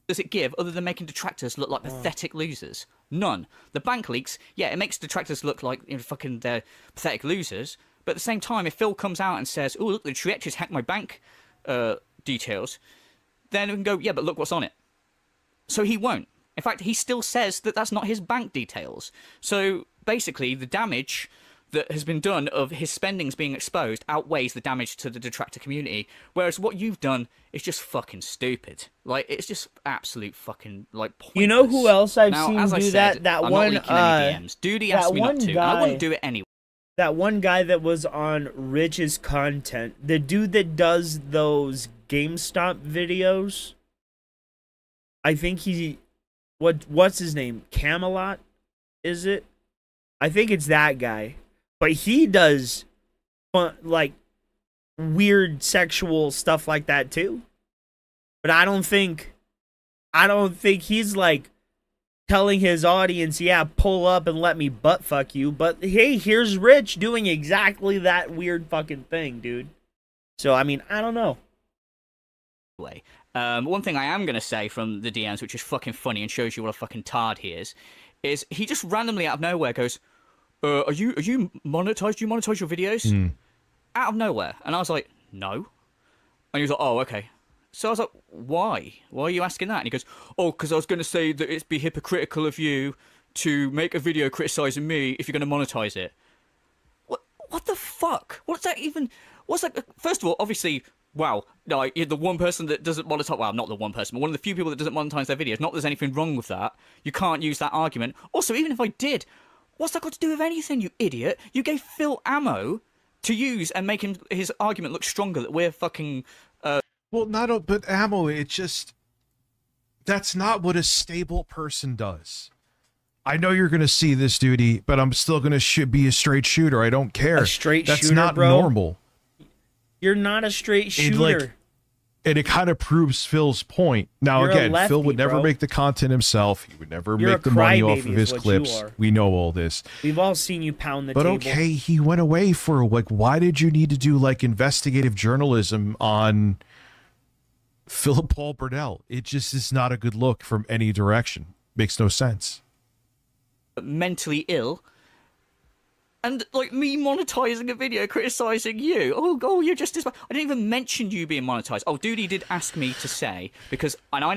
Does it give other than making detractors look like pathetic losers? None. The bank leaks, yeah, it makes detractors look like, you know, fucking they're pathetic losers. But at the same time, if Phil comes out and says, "Oh, look, the detractors hacked my bank details," then we can go, "Yeah, but look what's on it." So he won't. In fact, he still says that that's not his bank details. So basically, the damage that has been done of his spendings being exposed outweighs the damage to the detractor community, whereas what you've done is just fucking stupid. Like, it's just absolute fucking, like, pointless. You know who else I've now, seen as I do said, that? I'm One, not leaking any DMs. Duty asked me not to, and I wouldn't do it anyway. That one guy that was on Rich's content, the dude that does those GameStop videos, I think he, what's his name? Camelot, is it? I think it's that guy. But he does, like, weird sexual stuff like that too. But I don't think he's, like, telling his audience, yeah, pull up and let me butt fuck you. But hey, here's Rich doing exactly that weird fucking thing, dude. So, I mean, I don't know. One thing I am going to say from the DMs, which is fucking funny and shows you what a fucking tard he is he just randomly out of nowhere goes, are you monetized? Do you monetize your videos? Out of nowhere. And I was like, no. And he was like, oh, okay. So I was like, why? Why are you asking that? And he goes, oh, because I was going to say that it'd be hypocritical of you to make a video criticizing me if you're going to monetize it. What the fuck? What's that even? What's that? First of all, obviously, wow, no, you're the one person that doesn't monetize. Well, not the one person, but one of the few people that doesn't monetize their videos. Not that there's anything wrong with that. You can't use that argument. Also, even if I did, what's that got to do with anything, you idiot? You gave Phil ammo to use and make his argument look stronger that we're fucking... Well, but ammo, it just... That's not what a stable person does. I know you're going to see this, Duty, but I'm still going to be a straight shooter. I don't care. A straight That's shooter, not bro? normal. You're not a straight shooter. And it kind of proves Phil's point. Now, You're again, lefty, Phil would never bro. make the content himself. He would never You're make a the money off crybaby of his is what clips. you are. We know all this. We've all seen you pound the But table. okay, he went away for, like, why did you need to do, like, investigative journalism on Philip Paul Burdell? It just is not a good look from any direction. Makes no sense. mentally ill. And, like, me monetizing a video criticizing you. Oh, you're just as bad. I didn't even mention you being monetized. Oh, Duty did ask me to say, because I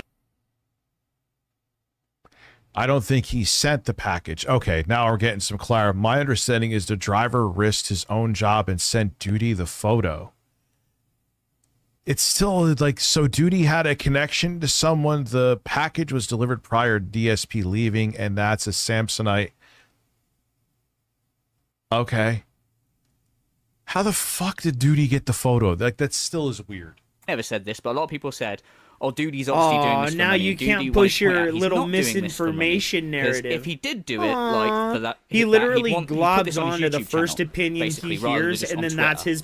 don't think he sent the package. Okay, now we're getting some clarity. My understanding is the driver risked his own job and sent Duty the photo. It's still, like, so Duty had a connection to someone. The package was delivered prior to DSP leaving, and that's a Samsonite. Okay. How the fuck did Duty get the photo? Like, that still is weird. never said this, but a lot of people said, oh, Duty's obviously doing this for now money. you Duty can't wanted push to point your out he's little not doing this for money, misinformation 'cause narrative. if he did do it, like, for that... He he'd literally want- he'd put globs this on his onto the YouTube first channel, opinion he basically, rather than hears, just and on then that's Twitter. his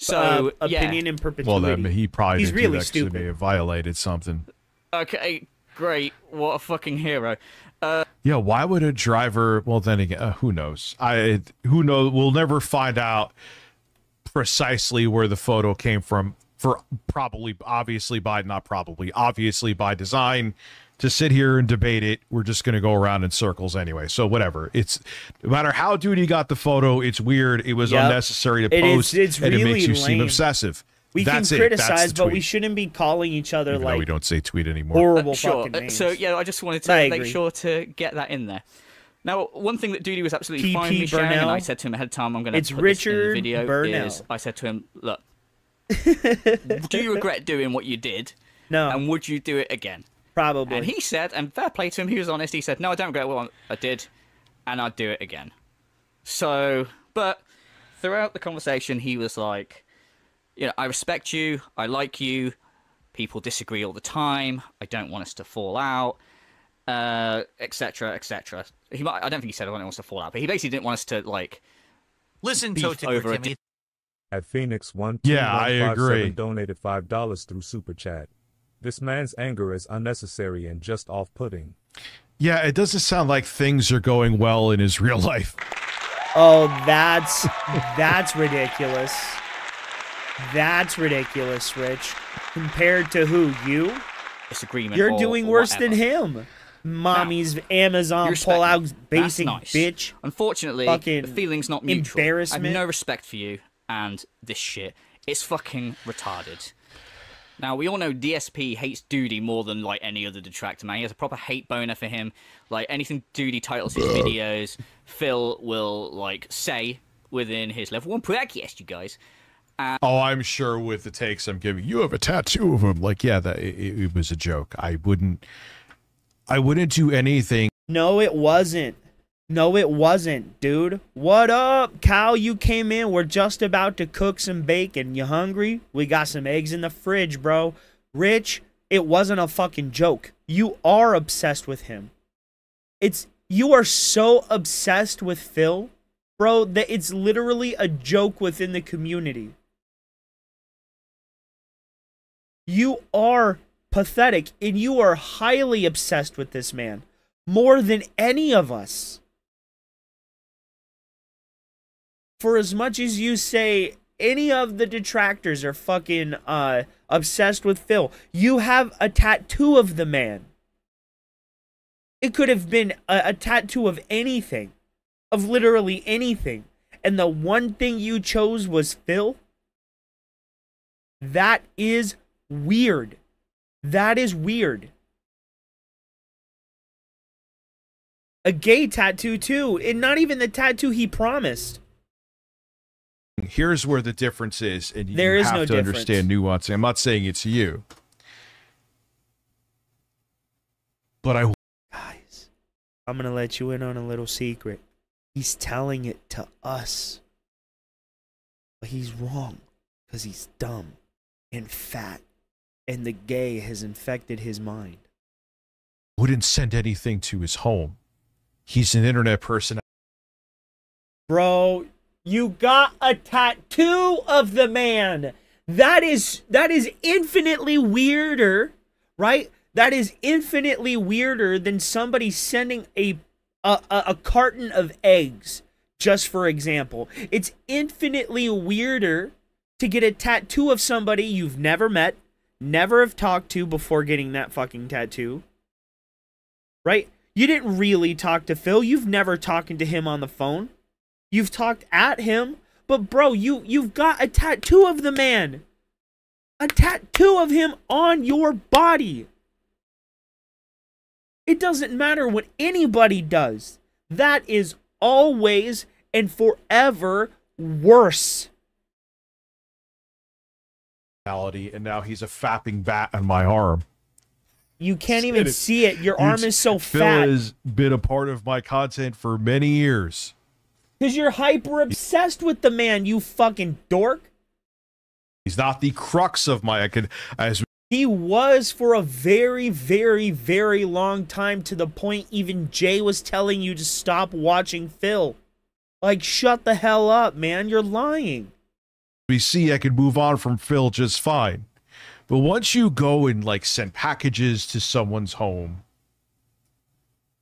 So opinion yeah. in perpetuity. Well, then he probably He's didn't do really that 'cause he stupid. may have violated something. Okay, great. What a fucking hero. Yeah, why would a driver? Well, then again, who knows? Who knows? We'll never find out precisely where the photo came from. For probably, obviously by not probably, obviously by design. To sit here and debate it, we're just going to go around in circles anyway. So whatever. It's no matter how dude got the photo, it's weird. It was unnecessary to post, it's and really it makes you lame. seem obsessive. We That's can it. criticize, That's the but we tweet. shouldn't be calling each other Even though we like don't say tweet anymore. horrible Sure. fucking names. So yeah, I just wanted I to make agree. sure to get that in there. Now, one thing that Doody was absolutely fine with me sharing, Burnell. and I said to him ahead of time, I'm going to It's put this in the Richard video, Burnell. is I said to him, look, do you regret doing what you did? No, And would you do it again? probably. And he said, and fair play to him, he was honest, he said, no, I don't regret what I did, and I'd do it again. So, but throughout the conversation, he was like, you know, I respect you, I like you, people disagree all the time, I don't want us to fall out, etc., etc. I don't think he said I don't want us to fall out, but he basically didn't want us to, like, Listen, beef Toe Tickler over Timmy. At Phoenix 1 Yeah, I agree. donated $5 through Super Chat. This man's anger is unnecessary and just off-putting. Yeah, it doesn't sound like things are going well in his real life. Oh, that's ridiculous. That's ridiculous, Rich. Compared to who? You? disagreement. You're or doing worse than whatever. him. Mommy's Amazon You respect pull-out me. That's basic nice. bitch. Unfortunately, Fucking the feeling's not mutual. embarrassment. I have no respect for you and this shit. It's fucking retarded. Now, we all know DSP hates Doody more than, like, any other detractor, man. He has a proper hate boner for him. Like, anything Doody titles his videos, Phil will, like, say within his level 1 podcast, you guys. Oh, I'm sure with the takes I'm giving, you have a tattoo of him. Like, yeah, it was a joke. I wouldn't do anything. No, it wasn't. No, it wasn't, dude. What up, Kyle? You came in. We're just about to cook some bacon. You hungry? We got some eggs in the fridge, bro. Rich, it wasn't a fucking joke. You are obsessed with him. You are so obsessed with Phil, bro, that it's literally a joke within the community. You are pathetic, and you are highly obsessed with this man. More than any of us. For as much as you say any of the detractors are fucking obsessed with Phil, you have a tattoo of the man. It could have been a tattoo of anything. Of literally anything. And the one thing you chose was Phil? That is weird. That is weird. A gay tattoo too, and not even the tattoo he promised. Here's where the difference is, and you There is have no to difference. understand nuance. I'm not saying it's you, but Guys, I'm gonna let you in on a little secret. He's telling it to us. But he's wrong, because he's dumb and fat, and the gay has infected his mind. wouldn't send anything to his home. He's an internet person. Bro, you got a tattoo of the man. That is infinitely weirder, right? That is infinitely weirder than somebody sending a carton of eggs, just for example. It's infinitely weirder to get a tattoo of somebody you've never met, never have talked to before getting that fucking tattoo. Right? You didn't really talk to Phil. You've never talked to him on the phone. You've talked at him. But bro, you've got a tattoo of the man. A tattoo of him on your body. It doesn't matter what anybody does. That is always and forever worse. And now he's a fapping bat on my arm. You can't even see it. Your arm is so Phil fat. has been a part of my content for many years. Because you're hyper obsessed with the man, you fucking dork. He's not the crux of my He was for a very, very, very long time, to the point even Jay was telling you to stop watching Phil. Like, shut the hell up, man. You're lying. we see I could move on from Phil just fine. But once you go and like send packages to someone's home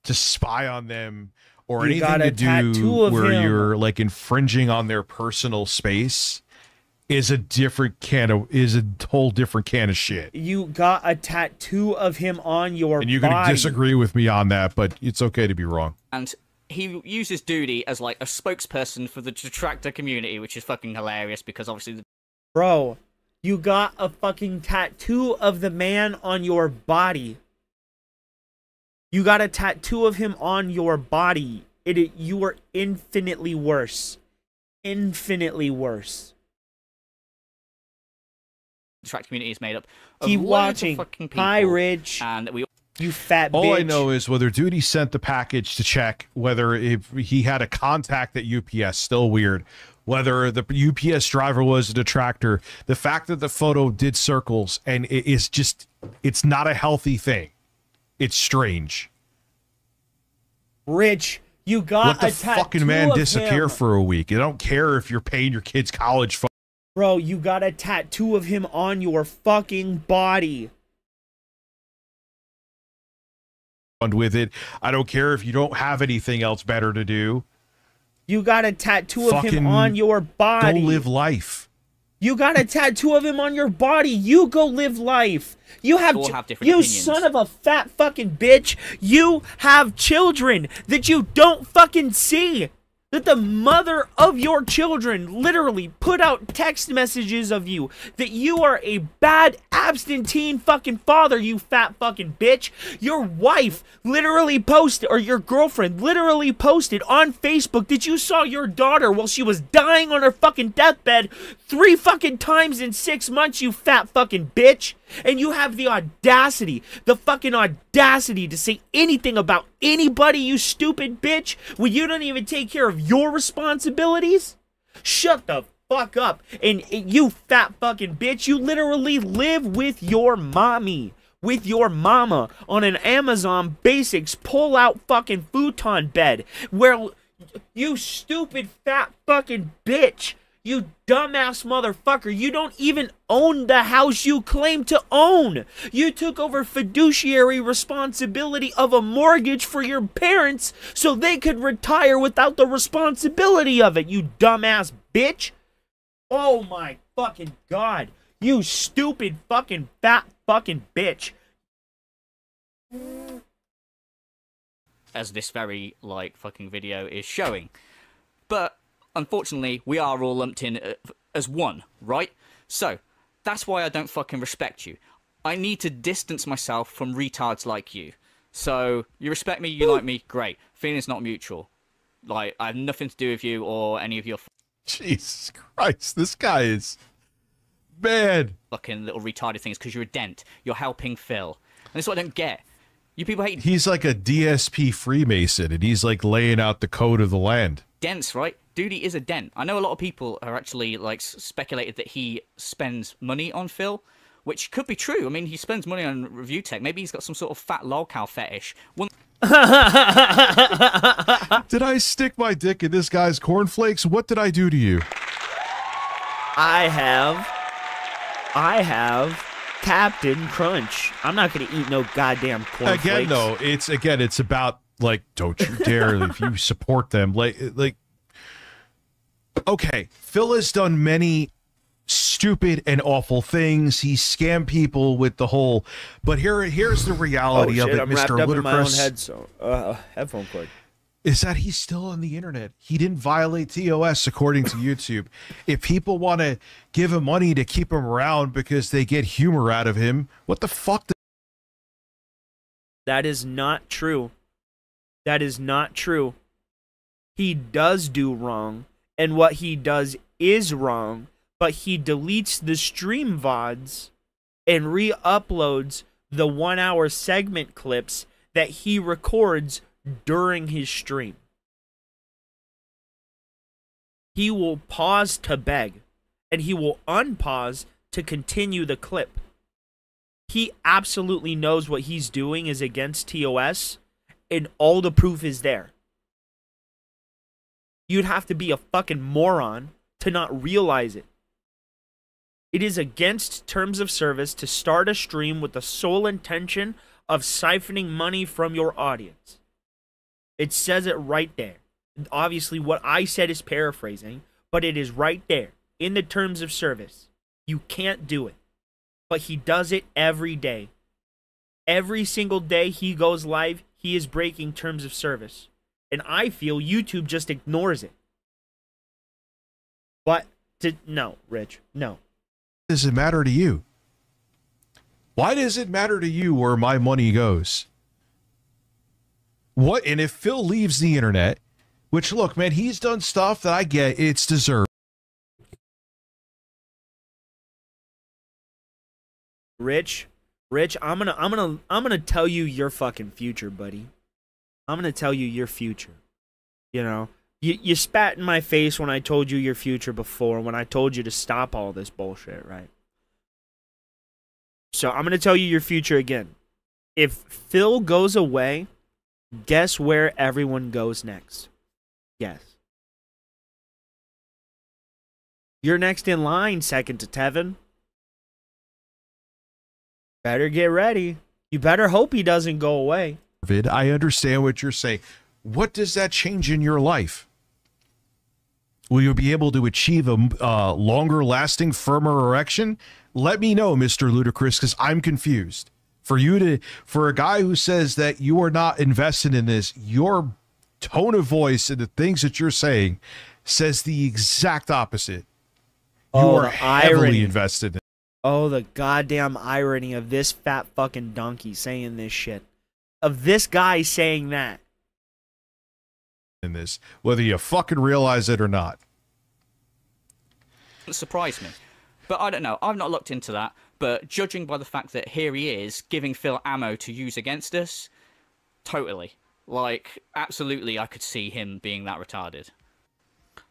to spy on them or You got anything a to do tattoo of where him. you're like infringing on their personal space is a whole different can of shit. You got a tattoo of him on your And you're going to body. disagree with me on that, but it's okay to be wrong. And he uses Duty as like a spokesperson for the detractor community, which is fucking hilarious because obviously Bro, you got a fucking tattoo of the man on your body. You got a tattoo of him on your body. You are infinitely worse. Infinitely worse. the detractor community is made up of Keep loads watching. of fucking people. Hi, Rich. And we You fat bitch. All I know is whether Duty sent the package to check, whether if he had a contact at UPS, still weird. Whether the UPS driver was a detractor, the fact that the photo did circles and it is just, it's not a healthy thing. It's strange. Rich, you got Let the a tattoo fucking man of disappear him. for a week. I don't care if you're paying your kid's college fund Bro, you got a tattoo of him on your fucking body. with it. I don't care if you don't have anything else better to do. You got a tattoo of him Fucking on your body. Go live life. You got a tattoo of him on your body. You go live life. You have, all have different you opinions. son of a fat fucking bitch. You have children that you don't fucking see. That the mother of your children literally put out text messages of you. That you are a bad absentee fucking father, you fat fucking bitch. Your wife literally posted, or your girlfriend literally posted on Facebook that you saw your daughter while she was dying on her fucking deathbed 3 fucking times in 6 months, you fat fucking bitch. And you have the audacity, the fucking audacity to say anything about anybody, you stupid bitch, when you don't even take care of your responsibilities? Shut the fuck up. And you fat fucking bitch, you literally live with your mommy, with your mama, on an Amazon Basics pull-out fucking futon bed, where you stupid fat fucking bitch, you dumbass motherfucker, you don't even own the house you claim to own. You took over fiduciary responsibility of a mortgage for your parents so they could retire without the responsibility of it, you dumbass bitch. Oh my fucking god. You stupid fucking fat fucking bitch. as this very like fucking video is showing. But unfortunately, we are all lumped in as one, right? So that's why I don't fucking respect you. I need to distance myself from retards like you. So you respect me, you like me, great. Feeling's not mutual. Like, I have nothing to do with you or any of your Jesus Christ, this guy is bad. fucking little retarded things because you're a dent. You're helping Phil. And that's what I don't get. You people hate He's like a DSP Freemason, and he's like laying out the code of the land. dents, right? Duty is a dent. I know a lot of people are actually like speculated that he spends money on Phil, which could be true. I mean, he spends money on review tech. Maybe he's got some sort of fat lolcow fetish. One Did I stick my dick in this guy's cornflakes? What did I do to you? I have Captain Crunch. I'm not gonna eat no goddamn cornflakes. Again, though, it's about like, don't you dare if you support them. Like, okay, Phil has done many stupid and awful things. He scammed people with the whole, but here's the reality of it, I'm Mr. wrapped up in my own Ludicrous, headphone cord. is that he's still on the internet. He didn't violate TOS according to YouTube. If people want to give him money to keep him around because they get humor out of him, what the fuck? That is not true. That is not true. He does do wrong, and what he does is wrong, but he deletes the stream VODs and re-uploads the 1-hour segment clips that he records during his stream. He will pause to beg, and he will unpause to continue the clip. He absolutely knows what he's doing is against TOS, and all the proof is there. You'd have to be a fucking moron to not realize it. It is against terms of service to start a stream with the sole intention of siphoning money from your audience. It says it right there. Obviously, what I said is paraphrasing, but it is right there in the terms of service. You can't do it. But he does it every day. Every single day he goes live, he is breaking terms of service. And I feel YouTube just ignores it. But, no, Rich, no. Does it matter to you? Why does it matter to you where my money goes? What? And if Phil leaves the internet, which, look, man, he's done stuff that I get, it's deserved. Rich, I'm gonna tell you your fucking future, buddy. I'm gonna tell you your future. You know, you spat in my face when I told you your future before, when I told you to stop all this bullshit, right? So I'm gonna tell you your future again. If Phil goes away, guess where everyone goes next? Guess. You're next in line, second to Tevin. Better get ready. You better hope he doesn't go away. I understand what you're saying. What does that change in your life? Will you be able to achieve a longer lasting, firmer erection? Let me know, Mr. Ludacris, because I'm confused. For a guy who says that you are not invested in this, your tone of voice and the things that you're saying says the exact opposite. You are heavily invested in. Oh, the goddamn irony of this fat fucking donkey saying this shit. Of this guy saying that. In this, whether you fucking realize it or not. It surprised me. But I don't know. I've not looked into that. But judging by the fact that here he is giving Phil ammo to use against us, totally. Like, absolutely, I could see him being that retarded.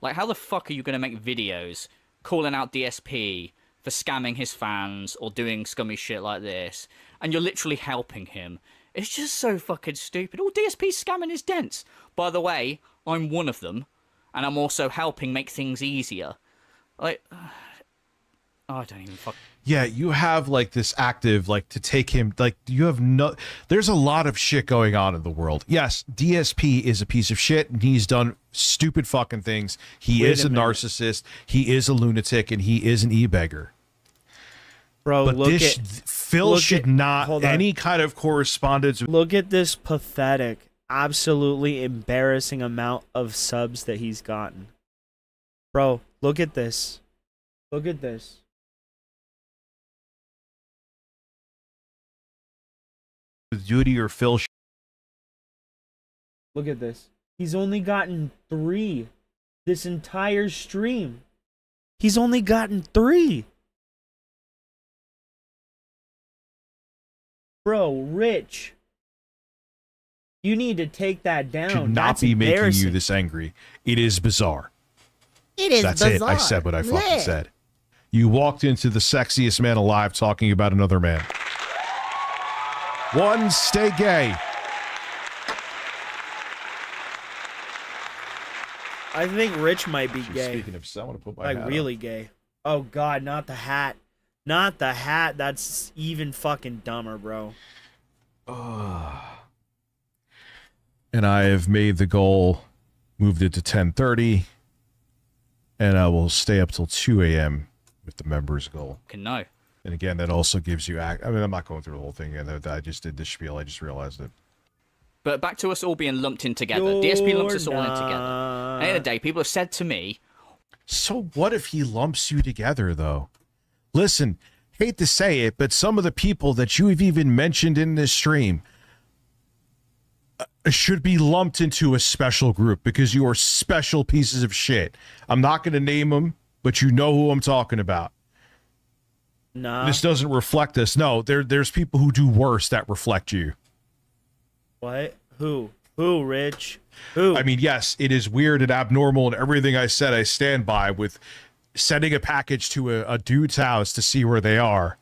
Like, how the fuck are you going to make videos calling out DSP for scamming his fans or doing scummy shit like this, and you're literally helping him? It's just so fucking stupid. Oh, DSP's scamming his dents. By the way, I'm one of them, and I'm also helping make things easier. Like, I don't even fuck. Yeah, you have like this active, like to take him, like you have no, there's a lot of shit going on in the world. Yes, DSP is a piece of shit and he's done stupid fucking things. He is a narcissist, he is a lunatic, and he is an e-beggar. Bro, but Phil should not any kind of correspondence. Look at this pathetic, absolutely embarrassing amount of subs that he's gotten. Bro, look at this. Look at this. Duty or Phil. Look at this. He's only gotten 3 this entire stream. He's only gotten 3. Bro, Rich, you need to take that down. Should not be making you this angry. It is bizarre. It is That's bizarre. it. I said what I fucking said. You walked into the sexiest man alive talking about another man. One, stay gay. I think Rich might be gay. Speaking of, I want to put my like hat really on. gay. Oh God, not the hat. Not the hat. That's even fucking dumber, bro. And I have made the goal, moved it to 10:30, and I will stay up till 2 a.m. with the members goal. No. And again, that also gives you I mean, I'm not going through the whole thing again. I just did this spiel. I just realized it. But back to us all being lumped in together. DSP lumps us all in together. At the end of the day, people have said to me... So what if he lumps you together, though? Listen, hate to say it, but some of the people that you have even mentioned in this stream should be lumped into a special group because you are special pieces of shit. I'm not going to name them, but you know who I'm talking about. Nah. This doesn't reflect us. No, there's people who do worse that reflect you. What? Who? Who, Rich? Who? I mean, yes, it is weird and abnormal, and everything I said I stand by with sending a package to a dude's house to see where they are.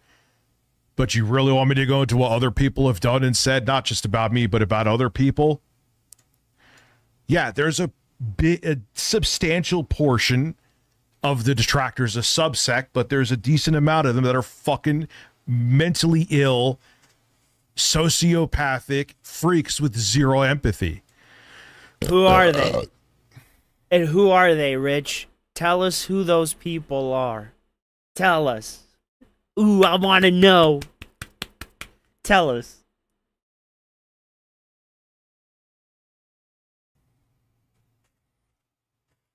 But you really want me to go into what other people have done and said, not just about me, but about other people? Yeah, there's a substantial portion of the detractors a subsect, but there's a decent amount of them that are fucking mentally ill, sociopathic freaks with zero empathy. Who are they? And who are they, Rich? Tell us who those people are. Tell us. Ooh, I want to know. Tell us.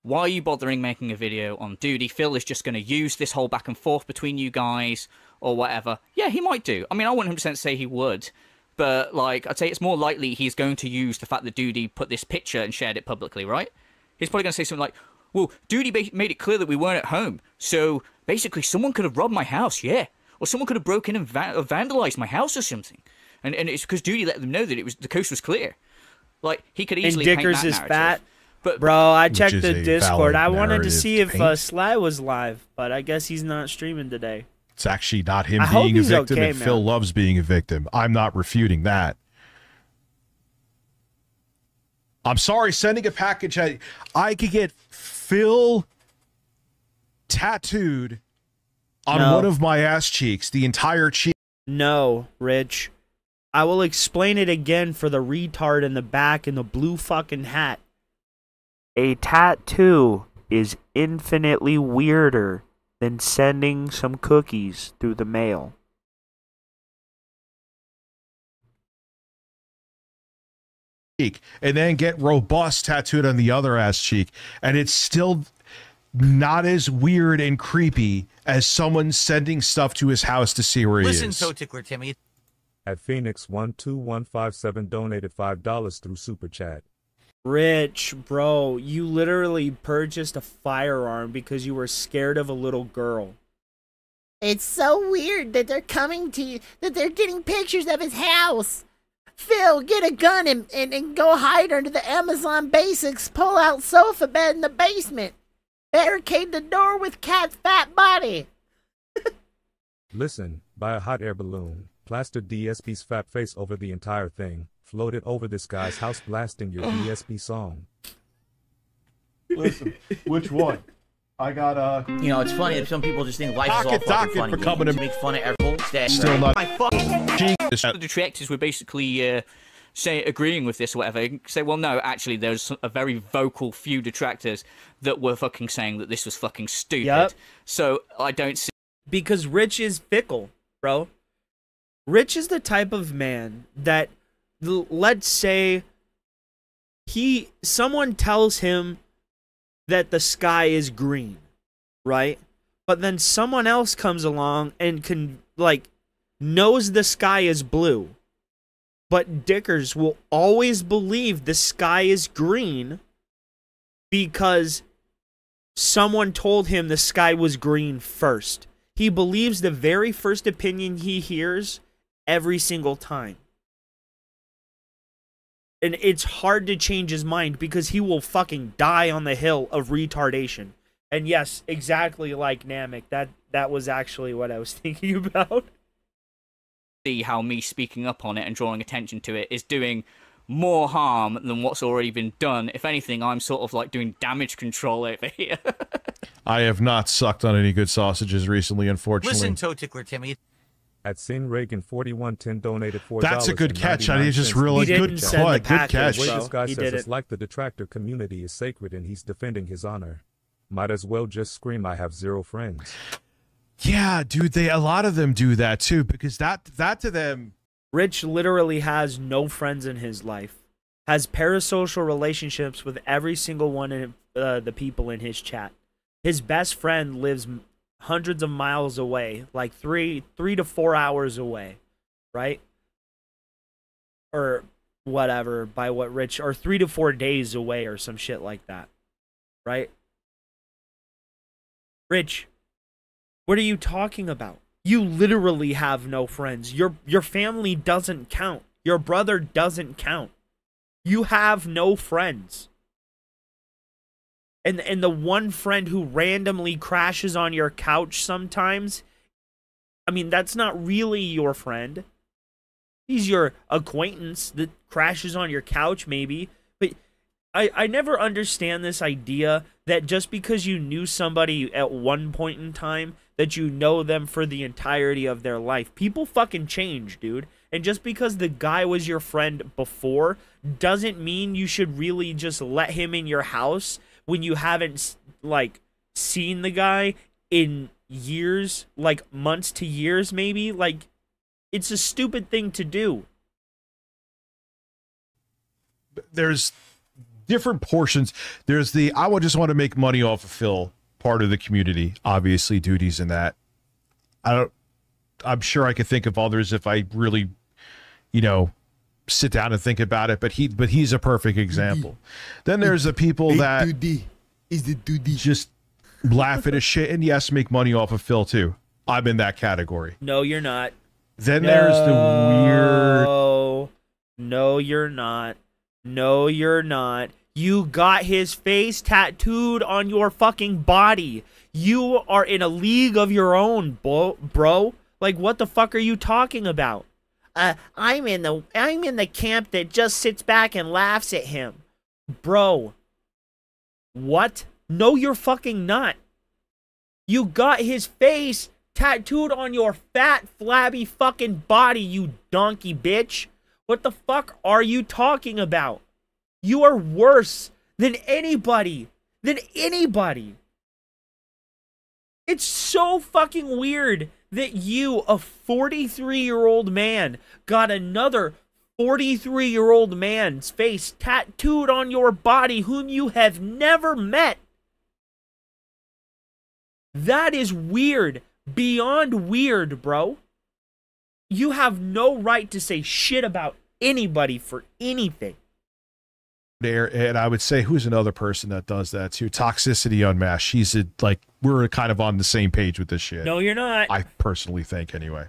Why are you bothering making a video on duty? Phil is just going to use this whole back and forth between you guys or whatever. Yeah, he might do. I mean, I wouldn't 100% say he would. But, like, I'd say it's more likely he's going to use the fact that Duty put this picture and shared it publicly, right? He's probably going to say something like, well, Duty made it clear that we weren't at home. So, basically, someone could have robbed my house, yeah. Or someone could have broken and vandalized my house or something. And it's because Duty let them know that the coast was clear. Like, he could easily and paint Dickers that is narrative. fat. But, bro, I checked the Discord. valid I wanted to see if narrative Sly was live, but I guess he's not streaming today. It's actually not him I hope being a he's victim, okay, and man. Phil loves being a victim. I'm not refuting that. I'm sorry, sending a package. I could get Phil tattooed on No. one of my ass cheeks, the entire cheek. No, Rich. I will explain it again for the retard in the back in the blue fucking hat. A tattoo is infinitely weirder than sending some cookies through the mail. And then get robust tattooed on the other ass cheek, and it's still not as weird and creepy as someone sending stuff to his house to see where he is. Listen, Toe Tickler Timmy. At Phoenix12157 donated $5 through Super Chat. Rich, bro, you literally purchased a firearm because you were scared of a little girl. It's so weird that they're coming to you, that they're getting pictures of his house. Phil, get a gun and go hide under the Amazon Basics pull-out sofa bed in the basement. Barricade the door with Cat's fat body. Listen, buy a hot air balloon, plaster DSP's fat face over the entire thing, float it over this guy's house blasting your DSP song. Listen, which one? I got You know, it's funny that some people just think life is all Pocket fucking docket funny. for coming You to- make fun of everyone. Still not- My fucking the detractors were basically agreeing with this or whatever. Say, well, no, actually, there's a very vocal few detractors that were fucking saying that this was fucking stupid. Yep. So I don't see. Because Rich is fickle, bro. Rich is the type of man that, let's say, someone tells him that the sky is green, right? But then someone else comes along and knows the sky is blue. But Dickers will always believe the sky is green because someone told him the sky was green first. He believes the very first opinion he hears every single time. And it's hard to change his mind because he will fucking die on the hill of retardation. And yes, exactly like Namek. That was actually what I was thinking about. See how me speaking up on it and drawing attention to it is doing more harm than what's already been done. If anything, I'm sort of like doing damage control over here. I have not sucked on any good sausages recently, unfortunately. listen, Toe Tickler Timmy. At Sin Reagan 4110 donated $4. That's a good catch. I just really He good didn't send the good package, catch. The way bro. this guy He says did it's it. like the detractor community is sacred and he's defending his honor. Might as well just scream, I have 0 friends. Yeah, dude, a lot of them do that too, because that to them. Rich literally has no friends in his life. Has parasocial relationships with every single one of the people in his chat. His best friend lives hundreds of miles away, like 3 to 4 hours away, right? Or whatever, by what Rich, or 3 to 4 days away, or some shit like that, right? Rich, what are you talking about? You literally have no friends. Your family doesn't count. Your brother doesn't count. You have no friends. And the one friend who randomly crashes on your couch sometimes, I mean, that's not really your friend. He's your acquaintance that crashes on your couch maybe, but I never understand this idea that just because you knew somebody at one point in time, that you know them for the entirety of their life. People fucking change, dude. And just because the guy was your friend before doesn't mean you should really just let him in your house when you haven't, like, seen the guy in years, like months to years maybe. Like, it's a stupid thing to do. There's different portions. There's the I would just want to make money off of Phil part of the community. Obviously, duties in that. I'm sure I could think of others if I really, you know, sit down and think about it. But he's a perfect example. Then there's the people that just laugh at his shit and yes, make money off of Phil too. I'm in that category. No, you're not. Then there's the weird. No, you're not. No, you're not. You got his face tattooed on your fucking body. You are in a league of your own, bro. Like, what the fuck are you talking about? I'm in the camp that just sits back and laughs at him. Bro. What? No, you're fucking not. You got his face tattooed on your fat, flabby fucking body, you donkey bitch. What the fuck are you talking about? You are worse than anybody. It's so fucking weird that you, a 43-year-old man, got another 43-year-old man's face tattooed on your body whom you have never met. That is weird. Beyond weird, bro. You have no right to say shit about anybody for anything. And I would say, who's another person that does that too? Toxicity Unmasked. She's we're kind of on the same page with this shit. No, you're not. I personally think anyway.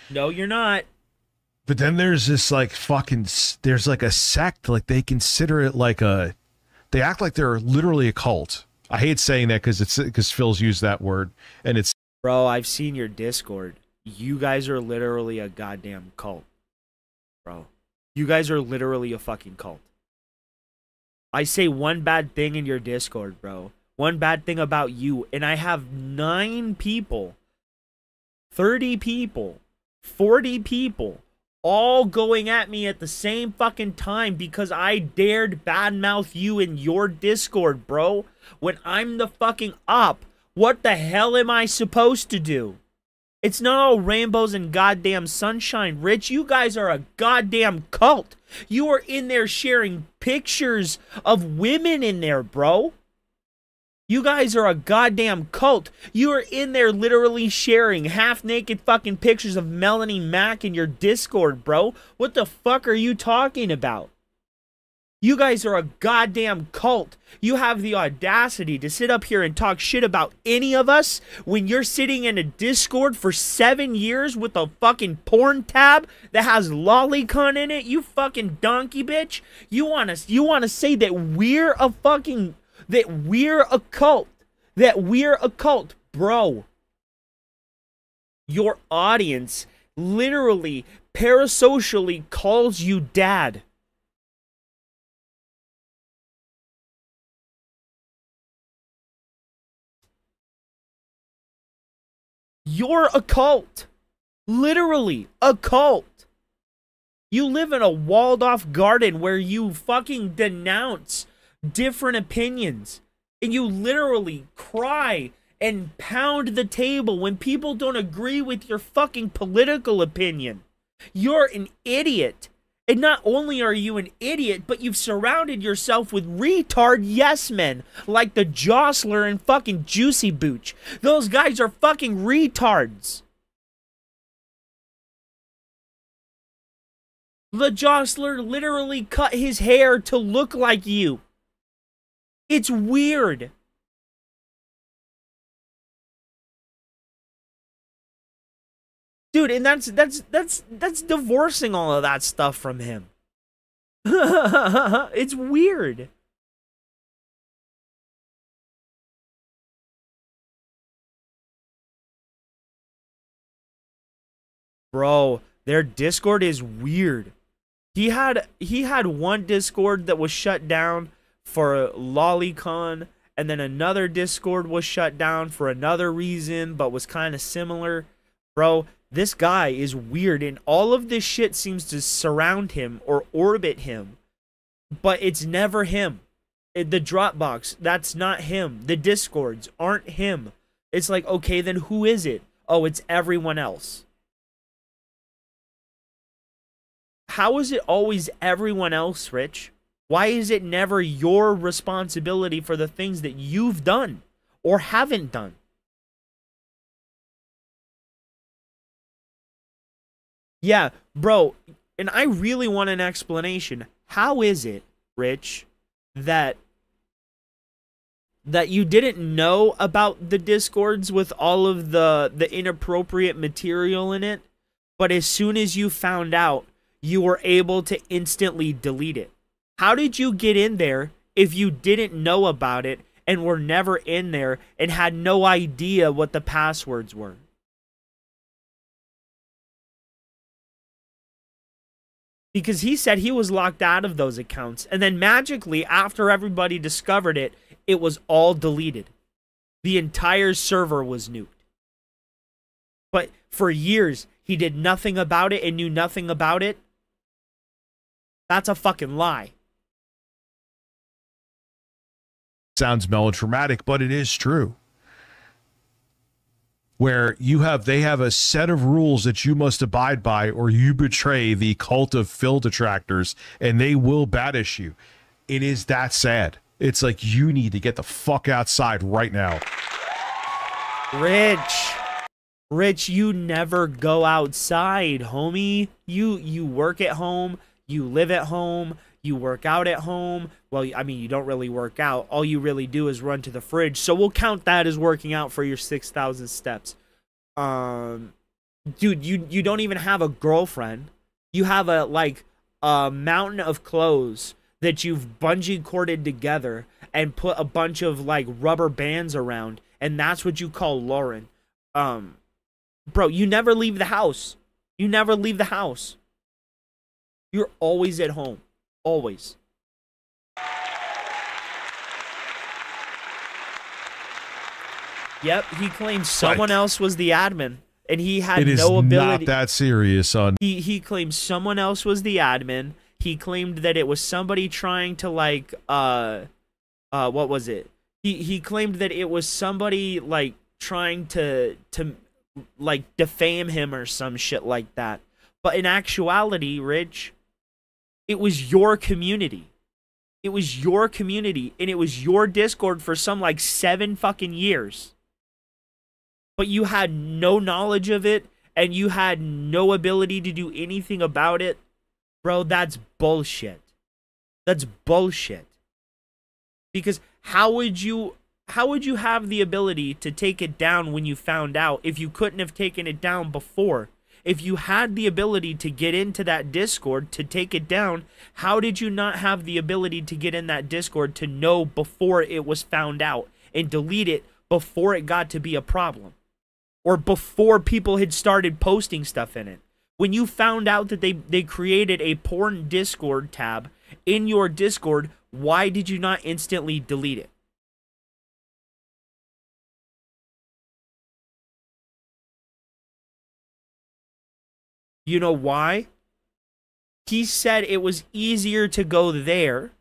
No, you're not. But then there's this like fucking, there's like a sect, like they consider it like they act like they're literally a cult. I hate saying that because Phil's used that word and it's. Bro, I've seen your Discord. You guys are literally a goddamn cult. Bro. You guys are literally a fucking cult. I say one bad thing in your Discord, bro. One bad thing about you, and I have 9 people, 30 people, 40 people, all going at me at the same fucking time because I dared badmouth you in your Discord, bro. When I'm the fucking op, what the hell am I supposed to do? It's not all rainbows and goddamn sunshine, Rich. You guys are a goddamn cult. You are in there sharing pictures of women in there, bro. You guys are a goddamn cult. You are in there literally sharing half-naked fucking pictures of Melanie Mack in your Discord, bro. What the fuck are you talking about? You guys are a goddamn cult. You have the audacity to sit up here and talk shit about any of us when you're sitting in a Discord for 7 years with a fucking porn tab that has lolicon in it, you fucking donkey bitch. You wanna say that we're a fucking, that we're a cult, bro. Your audience literally parasocially calls you dad. You're a cult. Literally, a cult. You live in a walled-off garden where you fucking denounce different opinions. And you literally cry and pound the table when people don't agree with your fucking political opinion. You're an idiot. And not only are you an idiot, but you've surrounded yourself with retard yes men like the Jostler and fucking Juicy Booch. Those guys are fucking retards. The Jostler literally cut his hair to look like you. It's weird. Dude, and that's divorcing all of that stuff from him. It's weird. Bro, their Discord is weird. He had one Discord that was shut down for Lolicon, and then another Discord was shut down for another reason, but was kind of similar. Bro, this guy is weird, and all of this shit seems to surround him or orbit him, but it's never him. The Dropbox, that's not him. The Discords aren't him. It's like, okay, then who is it? Oh, it's everyone else. How is it always everyone else, Rich? Why is it never your responsibility for the things that you've done or haven't done? Yeah, bro, and I really want an explanation. How is it, Rich, that you didn't know about the Discords with all of the inappropriate material in it, but as soon as you found out, you were able to instantly delete it? How did you get in there if you didn't know about it and were never in there and had no idea what the passwords were? Because he said he was locked out of those accounts, and then magically, after everybody discovered it, it was all deleted. The entire server was nuked. But for years, he did nothing about it and knew nothing about it. That's a fucking lie. Sounds melodramatic, but it is true. Where they have a set of rules that you must abide by, or you betray the cult of Phil detractors, and they will banish you. It is that sad. It's like, you need to get the fuck outside right now. Rich, you never go outside, homie. You work at home, you live at home, you work out at home. Well, I mean, you don't really work out. All you really do is run to the fridge. So we'll count that as working out for your 6,000 steps. Dude, you don't even have a girlfriend. You have a mountain of clothes that you've bungee corded together and put a bunch of rubber bands around, and that's what you call Lauren. Bro, you never leave the house. You never leave the house. You're always at home. Always. Yep, he claimed someone else was the admin, and he had no ability. It is not that serious, son. He claimed someone else was the admin. He claimed that it was somebody trying to what was it? He claimed that it was somebody trying to defame him or some shit like that. But in actuality, Rich, it was your community. It was your community, and it was your Discord for some 7 fucking years. But you had no knowledge of it, and you had no ability to do anything about it. Bro, that's bullshit. That's bullshit. Because how would you have the ability to take it down when you found out if you couldn't have taken it down before? If you had the ability to get into that Discord to take it down, how did you not have the ability to get in that Discord to know before it was found out and delete it before it got to be a problem? Or before people had started posting stuff in it? When you found out that they created a porn Discord tab in your Discord, why did you not instantly delete it? You know why? He said it was easier to go there,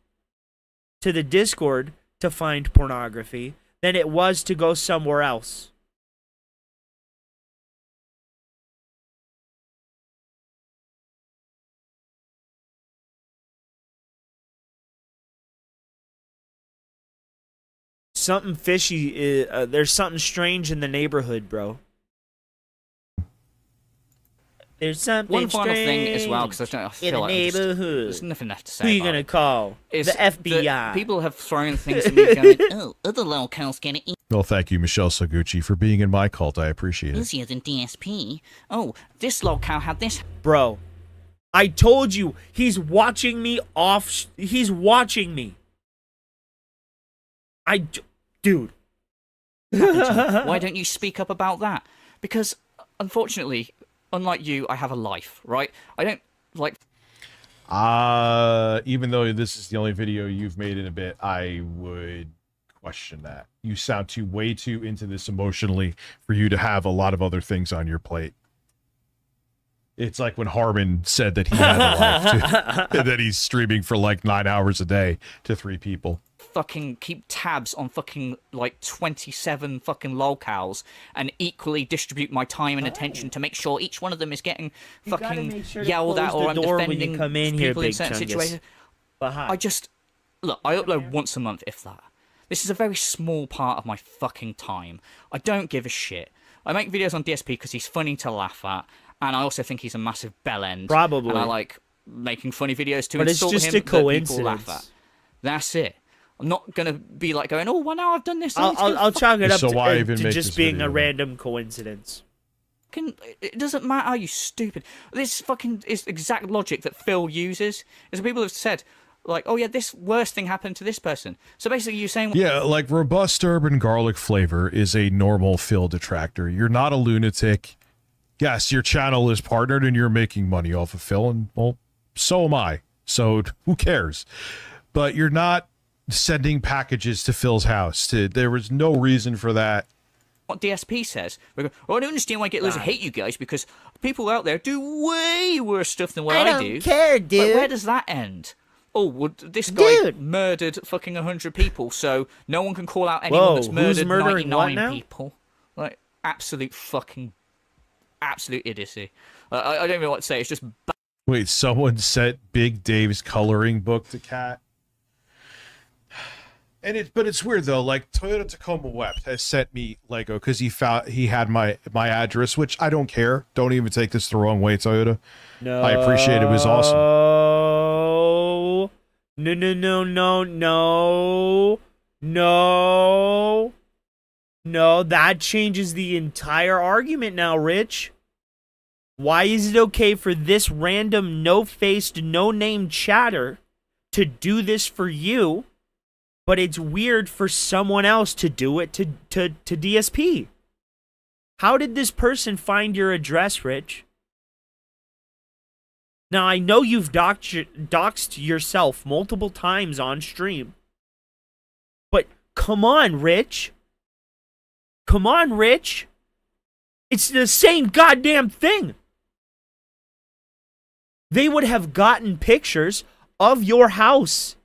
to the Discord, to find pornography, than it was to go somewhere else. Something fishy, there's something strange in the neighborhood, bro. There's something One final strange thing as well, because I in feel the like neighborhood. there's nothing left to say. Who are you about gonna it. call? It's the FBI. that people have thrown things at me going, oh, other locals gonna eat Well, thank you, Michelle Soguchi, for being in my cult. I appreciate it. easier than DSP. Oh, this locale had this. Bro, I told you, he's watching me off. He's watching me. Dude. Why don't you speak up about that? Because, unfortunately, unlike you, I have a life, right? I don't, even though this is the only video you've made in a bit, I would question that. You sound way too into this emotionally for you to have a lot of other things on your plate. It's like when Harmon said that he had a life too, and that he's streaming for like 9 hours a day to 3 people. Fucking keep tabs on fucking like 27 fucking lolcows and equally distribute my time and attention to make sure each one of them is getting fucking yelled at, or I'm defending people in certain situations. I just look, I upload once a month, if that. This is a very small part of my fucking time. I don't give a shit. I make videos on DSP because he's funny to laugh at, and I also think he's a massive bellend. Probably. And I like making funny videos to but insult it's just him a coincidence. that people laugh at. That's it. I'm not gonna be like going, oh, well, now I've done this. I'll chalk it up to just being a random coincidence. It doesn't matter, you stupid. This fucking is exact logic that Phil uses. Is people have said, like, oh yeah, this worst thing happened to this person. So basically you're saying... Yeah, like robust urban garlic flavor is a normal Phil detractor. You're not a lunatic. Yes, your channel is partnered and you're making money off of Phil, and well, so am I. So who cares? But you're not sending packages to Phil's house. There was no reason for that. What DSP says, we go, oh, I don't understand why Get Loser hate you guys, because people out there do way worse stuff than what I do. I don't care, dude. But where does that end? Oh, well, this guy murdered fucking 100 people, so no one can call out anyone that's murdered 99 people. Like, absolute idiocy. I don't even know what to say. It's just... Wait, someone sent Big Dave's coloring book to Kat? But it's weird though. Like Toyota Tacoma Web has sent me Lego because he had my address, which I don't care. Don't even take this the wrong way, Toyota. No, I appreciate it. It was awesome. No. That changes the entire argument now, Rich. Why is it okay for this random no-faced, no-name chatter to do this for you? But it's weird for someone else to do it to DSP. How did this person find your address, Rich? Now, I know you've doxed yourself multiple times on stream. But come on, Rich. Come on, Rich. It's the same goddamn thing. They would have gotten pictures of your house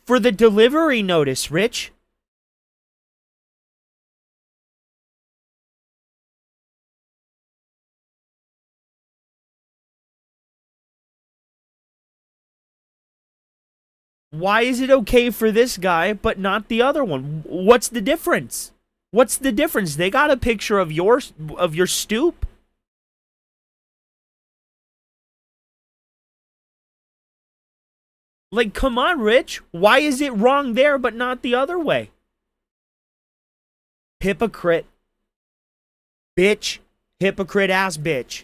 for the delivery notice, Rich. Why is it okay for this guy, but not the other one? What's the difference? What's the difference? They got a picture of your stoop. Like, come on, Rich. Why is it wrong there, but not the other way? Hypocrite. Bitch. Hypocrite ass bitch.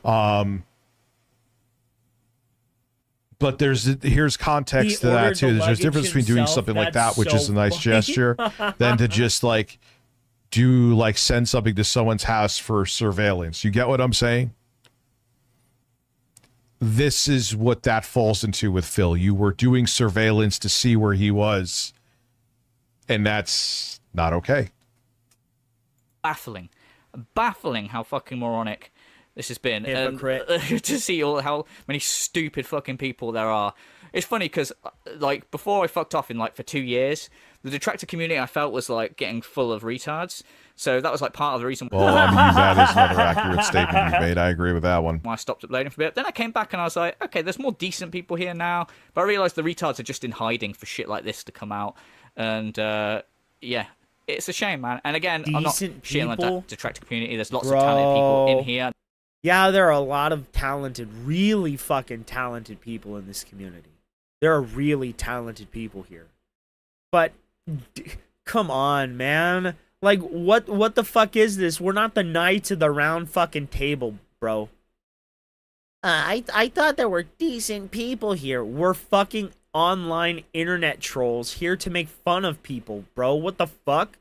But here's context to that too. There's a difference between doing something like that, which is a nice gesture, than to just like send something to someone's house for surveillance. You get what I'm saying? This is what that falls into with Phil. You were doing surveillance to see where he was, and that's not okay. Baffling how fucking moronic this has been. Hypocrite. To see how many stupid fucking people there are. It's funny because, like, before I fucked off in, like, for 2 years, the detractor community I felt was, like, getting full of retards. So that was, like, part of the reason why... Well, I mean, that is another accurate statement you made. I agree with that one. I stopped uploading for a bit. Then I came back and I was like, okay, there's more decent people here now. But I realised the retards are just in hiding for shit like this to come out. And, yeah, it's a shame, man. And again, I'm not shitting on that detractor community. There's lots of talented people in here. Yeah, there are a lot of talented, really fucking talented people in this community. There are really talented people here. But, come on, man. Like, what the fuck is this? We're not the knights of the round fucking table, bro. I thought there were decent people here. We're fucking online internet trolls here to make fun of people, bro. What the fuck?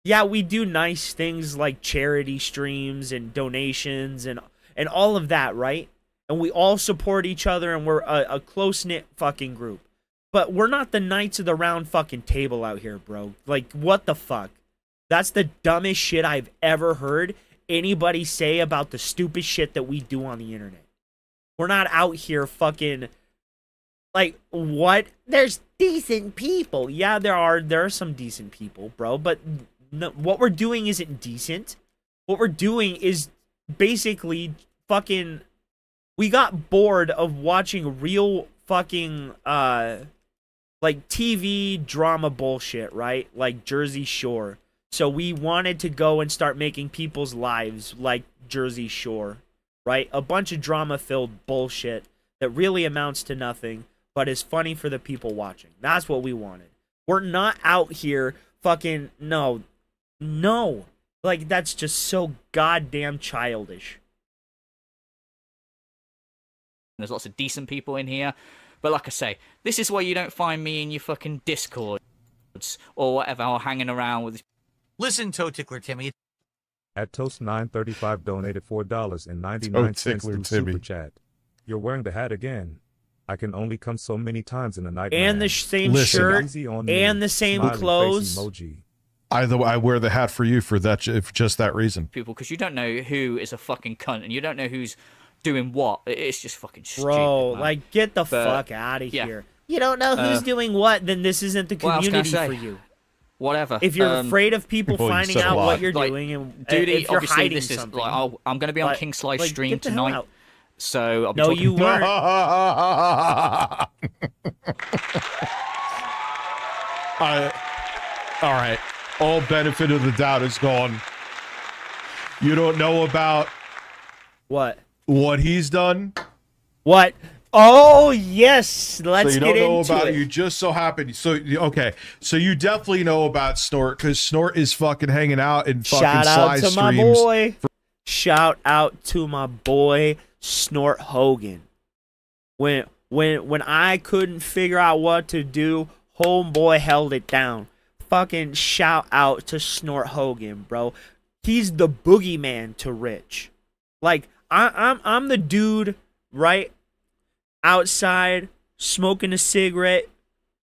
Yeah, we do nice things like charity streams and donations and all of that, right? and we all support each other, and we're a close-knit fucking group. But we're not the knights of the round fucking table out here, bro. Like, what the fuck? That's the dumbest shit I've ever heard anybody say about the stupid shit that we do on the internet. We're not out here fucking... Like, what? There's decent people. Yeah, there are some decent people, bro. But no, what we're doing isn't decent. What we're doing is basically fucking... We got bored of watching real fucking, like, TV drama bullshit, right? Like Jersey Shore. So we wanted to go and start making people's lives like Jersey Shore, right? A bunch of drama-filled bullshit that really amounts to nothing, but is funny for the people watching. That's what we wanted. We're not out here fucking... No. Like, that's just so goddamn childish. There's lots of decent people in here. But like I say, this is why you don't find me in your fucking Discords or whatever, or hanging around with... Listen, Toe Tickler Timmy. At Toast935 donated $4.99 through Super Chat. You're wearing the hat again. I can only come so many times in a night. And the same shirt, and the same clothes. Emoji. Either way, I wear the hat for you for that, for just that reason. People, because you don't know who is a fucking cunt, and you don't know who's doing what. It's just fucking stupid, bro. man. Like, get the fuck out of yeah. here. You don't know who's doing what, then this isn't the community for you. Whatever. If you're afraid of people finding out what you're doing, and duty, if you're obviously hiding this is something, like, I'm going to be on King's live stream tonight. So I'll be no, talking... you weren't. All right. All benefit of the doubt is gone. You don't know about what he's done? What? Oh, yes. Let's so you get don't know into about it. You just so happen. So, okay. So you definitely know about Snort, because Snort is fucking hanging out in fucking Shout out to my streams. boy. Shout out to my boy, Snort Hogan. When I couldn't figure out what to do, homeboy held it down. Fucking shout out to Snort Hogan, bro. He's the boogeyman to Rich. Like, I'm the dude, right? Outside, smoking a cigarette,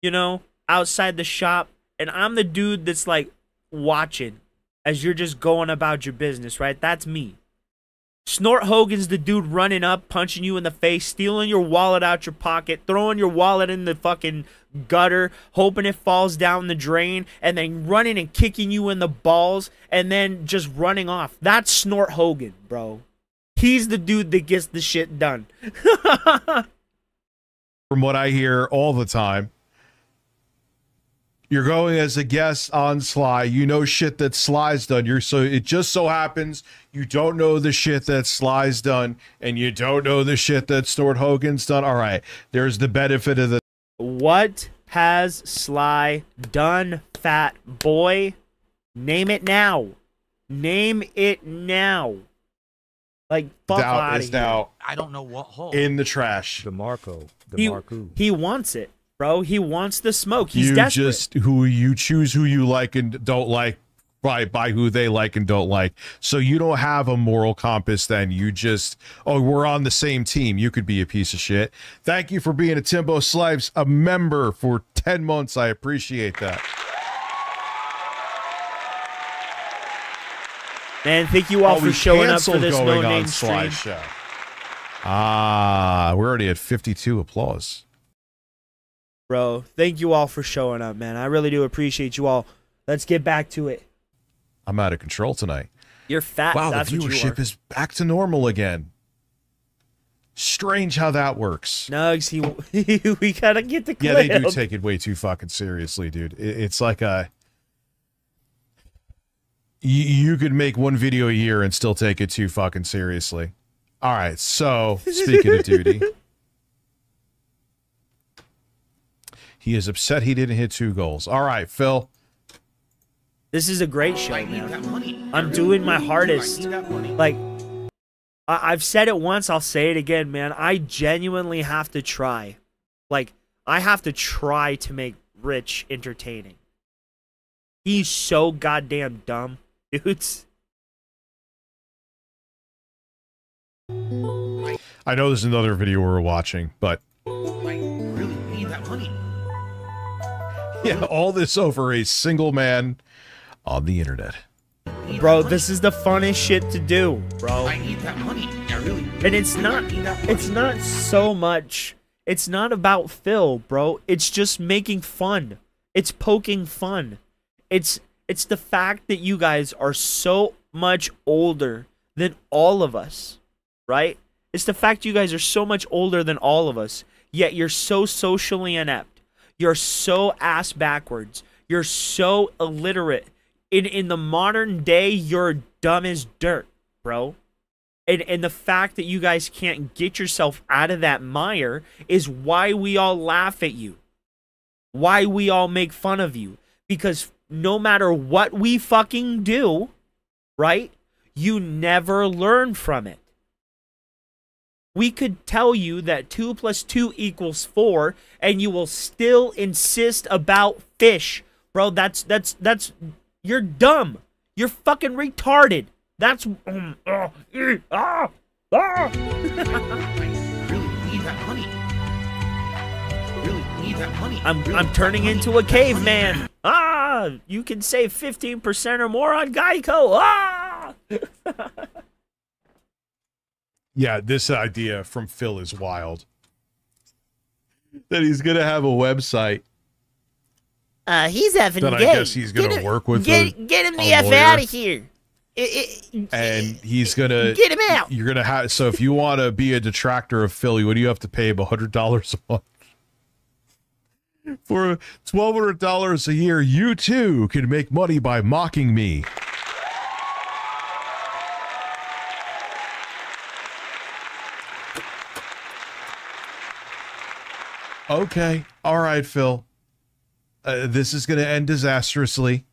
you know, outside the shop. And I'm the dude that's, like, watching as you're just going about your business, right? That's me. Snort Hogan's the dude running up, punching you in the face, stealing your wallet out your pocket, throwing your wallet in the fucking gutter, hoping it falls down the drain, and then running and kicking you in the balls, and then just running off. That's Snort Hogan, bro. He's the dude that gets the shit done. From what I hear all the time, you're going as a guest on Sly. You know shit that Sly's done. So it just so happens you don't know the shit that Sly's done, and you don't know the shit that Snort Hogan's done. All right, there's the benefit of the... What has Sly done, fat boy? Name it now. Name it now. Like, fuck doubt out is of here. now I don't know what hole. in the trash. He wants it, bro. He wants the smoke. He's desperate. Just who you choose, who you like and don't like by who they like and don't like. So you don't have a moral compass then. You just, oh, we're on the same team. You could be a piece of shit. Thank you for being a Timbo Slives, a member for 10 months. I appreciate that. Man, thank you all for showing up for this no-name stream. Show. We're already at 52 applause. Bro, thank you all for showing up, man. I really do appreciate you all. Let's get back to it. I'm out of control tonight. You're fat. Wow, that's the viewership is back to normal again. Strange how that works. Nugs, we gotta get the clip. Yeah, they do take it way too fucking seriously, dude. It's like a... You could make one video a year and still take it too fucking seriously. All right, so speaking of duty, he is upset he didn't hit 2 goals. All right, Phil. This is a great show, man. I'm doing my hardest. Like, I've said it once, I'll say it again, man. I genuinely have to try. Like, I have to try to make Rich entertaining. He's so goddamn dumb. Dudes. I know there's another video we're watching, but I really need that money. yeah, all this over a single man on the internet. Bro, this is the funnest shit to do, bro. I need that money. I really. And it's not so much. It's not about Phil, bro. It's just making fun. It's poking fun. It's the fact that you guys are so much older than all of us, right? It's the fact you guys are so much older than all of us, yet you're so socially inept. You're so ass backwards. You're so illiterate. In the modern day, you're dumb as dirt, bro. And the fact that you guys can't get yourself out of that mire is why we all laugh at you. Why we all make fun of you. Because no matter what we fucking do, right, you never learn from it. We could tell you that 2 + 2 = 4, and you will still insist about fish. Bro, that's you're dumb. You're fucking retarded. That's I really need that money. I really need that money. I'm turning into a caveman. Ah, you can save 15% or more on Geico. Ah. Yeah, this idea from Phil is wild. That he's gonna have a website. He's effing Then I gay. guess he's gonna work with get him the F lawyer. out of here. And he's gonna get him out. You're gonna have so if you want to be a detractor of Philly, what do you have to pay him? $100 a month for $1,200 a year. You too can make money by mocking me. Okay, all right, Phil. This is going to end disastrously.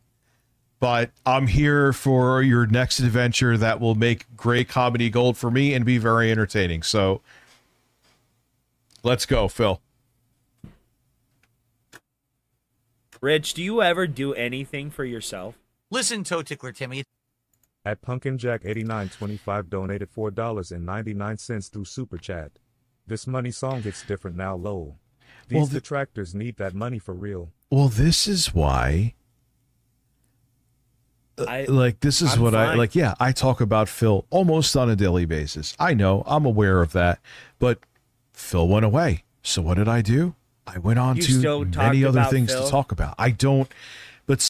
But I'm here for your next adventure that will make great comedy gold for me and be very entertaining. So let's go, Phil. Rich, do you ever do anything for yourself? Listen, Toe Tickler Timmy. At PumpkinJack8925 donated $4.99 through Super Chat. This money song hits different now, lol. These detractors need that money for real. Well, this is why... I talk about Phil almost on a daily basis. I know, I'm aware of that, but Phil went away. So what did I do? I went on to many other things to talk about. I don't, but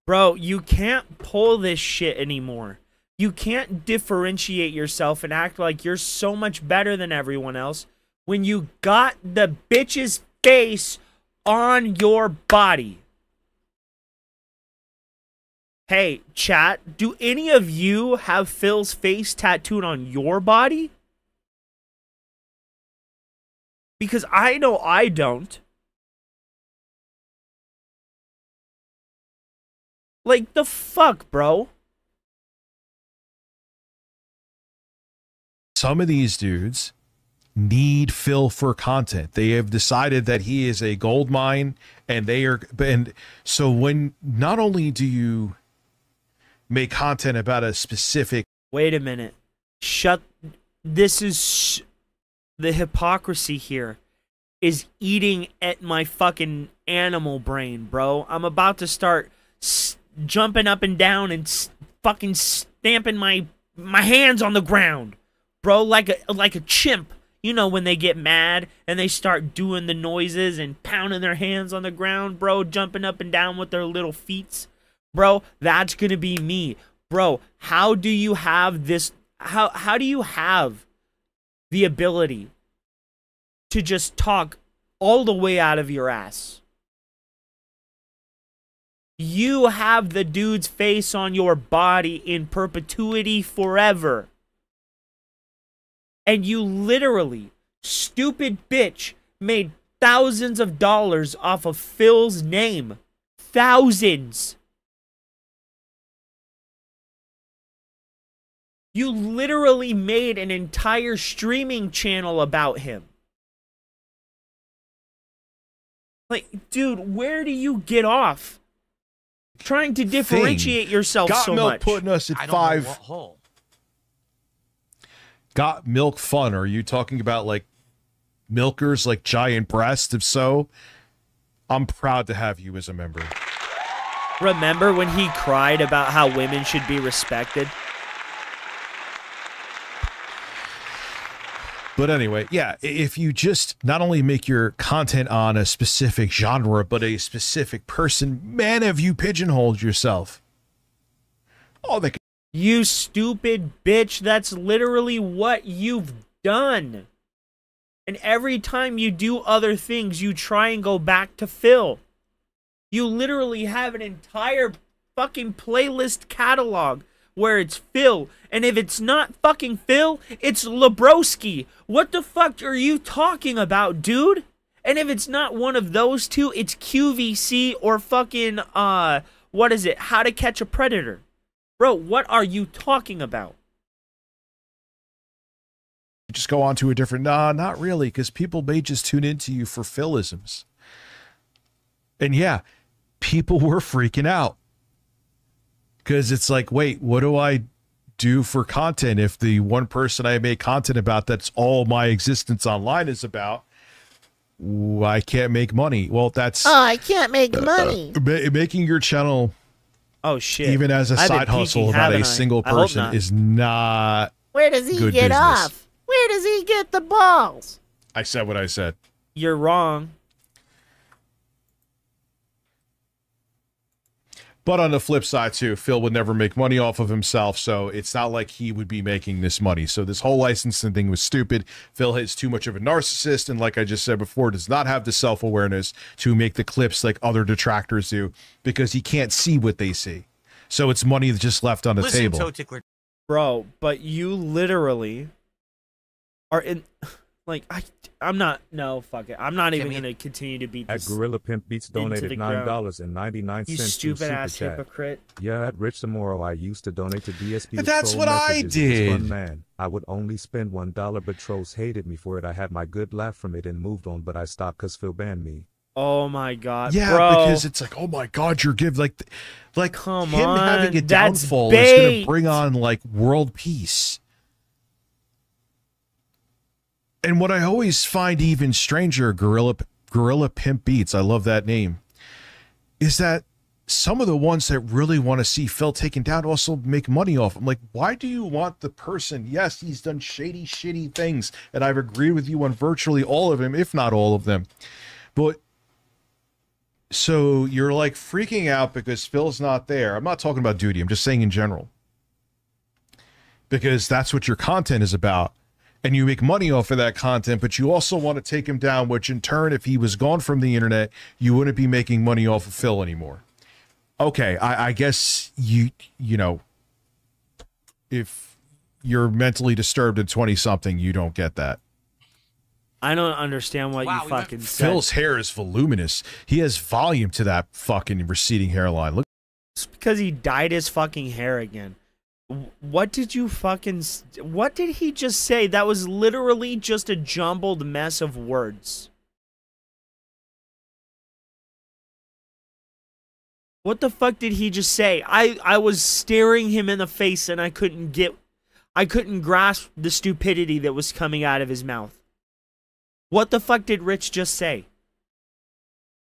bro, you can't pull this shit anymore. You can't differentiate yourself and act like you're so much better than everyone else when you got the bitch's face on your body. Hey, chat, do any of you have Phil's face tattooed on your body? Because I know I don't. Like, the fuck, bro? some of these dudes need Phil for content. They have decided that he is a gold mine, and so when not only do you make content about a specific... Wait a minute. This is... The hypocrisy here is eating at my fucking animal brain, bro. I'm about to start jumping up and down and fucking stamping my hands on the ground, bro, like a chimp. You know, when they get mad and they start doing the noises and pounding their hands on the ground, bro, jumping up and down with their little feet. Bro, that's gonna be me. Bro, how do you have this? How do you have the ability to just talk all the way out of your ass? You have the dude's face on your body in perpetuity forever. And you literally, stupid bitch, made thousands of dollars off of Phil's name. Thousands. You literally made an entire streaming channel about him. Like, dude, where do you get off trying to differentiate yourself so much? Putting us at 5. got milk fun? Are you talking about like milkers, like giant breasts? If so, I'm proud to have you as a member. Remember when he cried about how women should be respected? But anyway, yeah, if you just not only make your content on a specific genre, but a specific person, man, have you pigeonholed yourself. Oh, they You stupid bitch, that's literally what you've done. And every time you do other things, you try and go back to Phil. You literally have an entire fucking playlist catalog where it's Phil. And if it's not fucking Phil, it's Lebrowski. What the fuck are you talking about, dude? And if it's not one of those two, it's QVC or fucking, what is it? How to Catch a Predator. Bro, what are you talking about? just go on to a different, nah, not really, because people may just tune into you for Philisms. And yeah, people were freaking out. Because it's like, wait, what do I do for content if the one person I make content about, that's all my existence online is about, I can't make money? Well, that's... Oh, I can't make money. Making your channel... Oh, shit. Even as a side hustle about a single person is not... Where does he get business. off? Where does he get the balls? I said what I said. You're wrong. But on the flip side, too, Phil would never make money off of himself, so it's not like he would be making this money. So this whole licensing thing was stupid. Phil is too much of a narcissist, and like I just said before, does not have the self-awareness to make the clips like other detractors do, because he can't see what they see. So it's money that's just left on the table. Bro, but you literally are in... Like, I'm not... No, fuck it. I'm not even going to continue to beat this. At Gorilla Pimp Beats donated $9.99 You stupid-ass hypocrite. Yeah, at Rich Samoro, I used to donate to DSP. But that's what I did. Fun man. I would only spend $1, but trolls hated me for it. I had my good laugh from it and moved on, but I stopped because Phil banned me. Oh my god, yeah, bro. Because it's like, oh my god, you're like come him on, having a that's downfall bait. is going to bring on like world peace. And what I always find even stranger, Gorilla Pimp Beats, I love that name, is that some of the ones that really want to see Phil taken down also make money off him. Like, why do you want the person? Yes, he's done shady, shitty things, and I've agreed with you on virtually all of them, if not all of them. But so you're like freaking out because Phil's not there. I'm not talking about duty. I'm just saying in general. Because that's what your content is about. And you make money off of that content, but you also want to take him down, which in turn, if he was gone from the internet, you wouldn't be making money off of Phil anymore. Okay, I guess you know, if you're mentally disturbed at 20-something, you don't get that. I don't understand what you fucking said. Phil's hair is voluminous. He has volume to that fucking receding hairline. Look. It's because he dyed his fucking hair again. What did you fucking... What did he just say? That was literally just a jumbled mess of words. What the fuck did he just say? I was staring him in the face and I couldn't grasp the stupidity that was coming out of his mouth. What the fuck did Rich just say?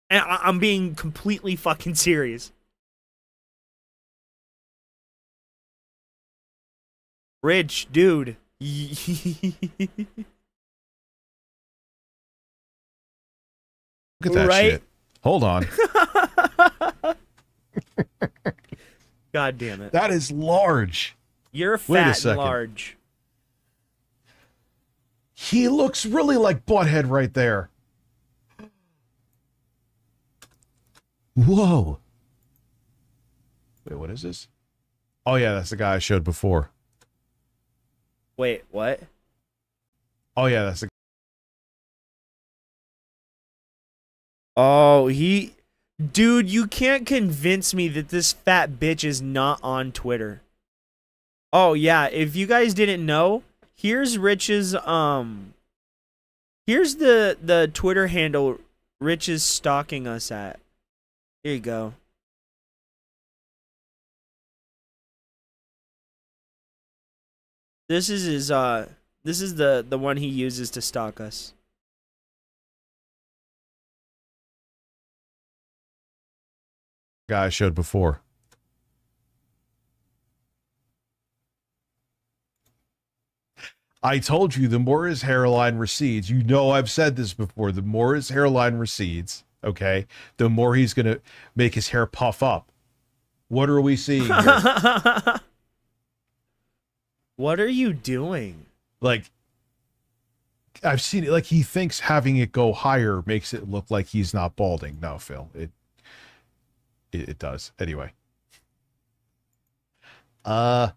And I'm being completely fucking serious. Rich, dude. Look at that shit. Hold on. God damn it. That is large. You're fat and large. He looks really like Butthead right there. Whoa. Wait, what is this? Oh, yeah, that's the guy I showed before. Wait, what? Oh, yeah, that's the... Oh, he... Dude, you can't convince me that this fat bitch is not on Twitter. Oh, yeah, if you guys didn't know, here's Rich's, here's the Twitter handle Rich is stalking us at. Here you go. This is his This is the one he uses to stalk us. Guy I showed before. I told you the more his hairline recedes, you know I've said this before, the more his hairline recedes, okay, the more he's going to make his hair puff up. What are we seeing here? What are you doing? Like, I've seen it, like he thinks having it go higher makes it look like he's not balding. No, Phil, it does. Anyway. So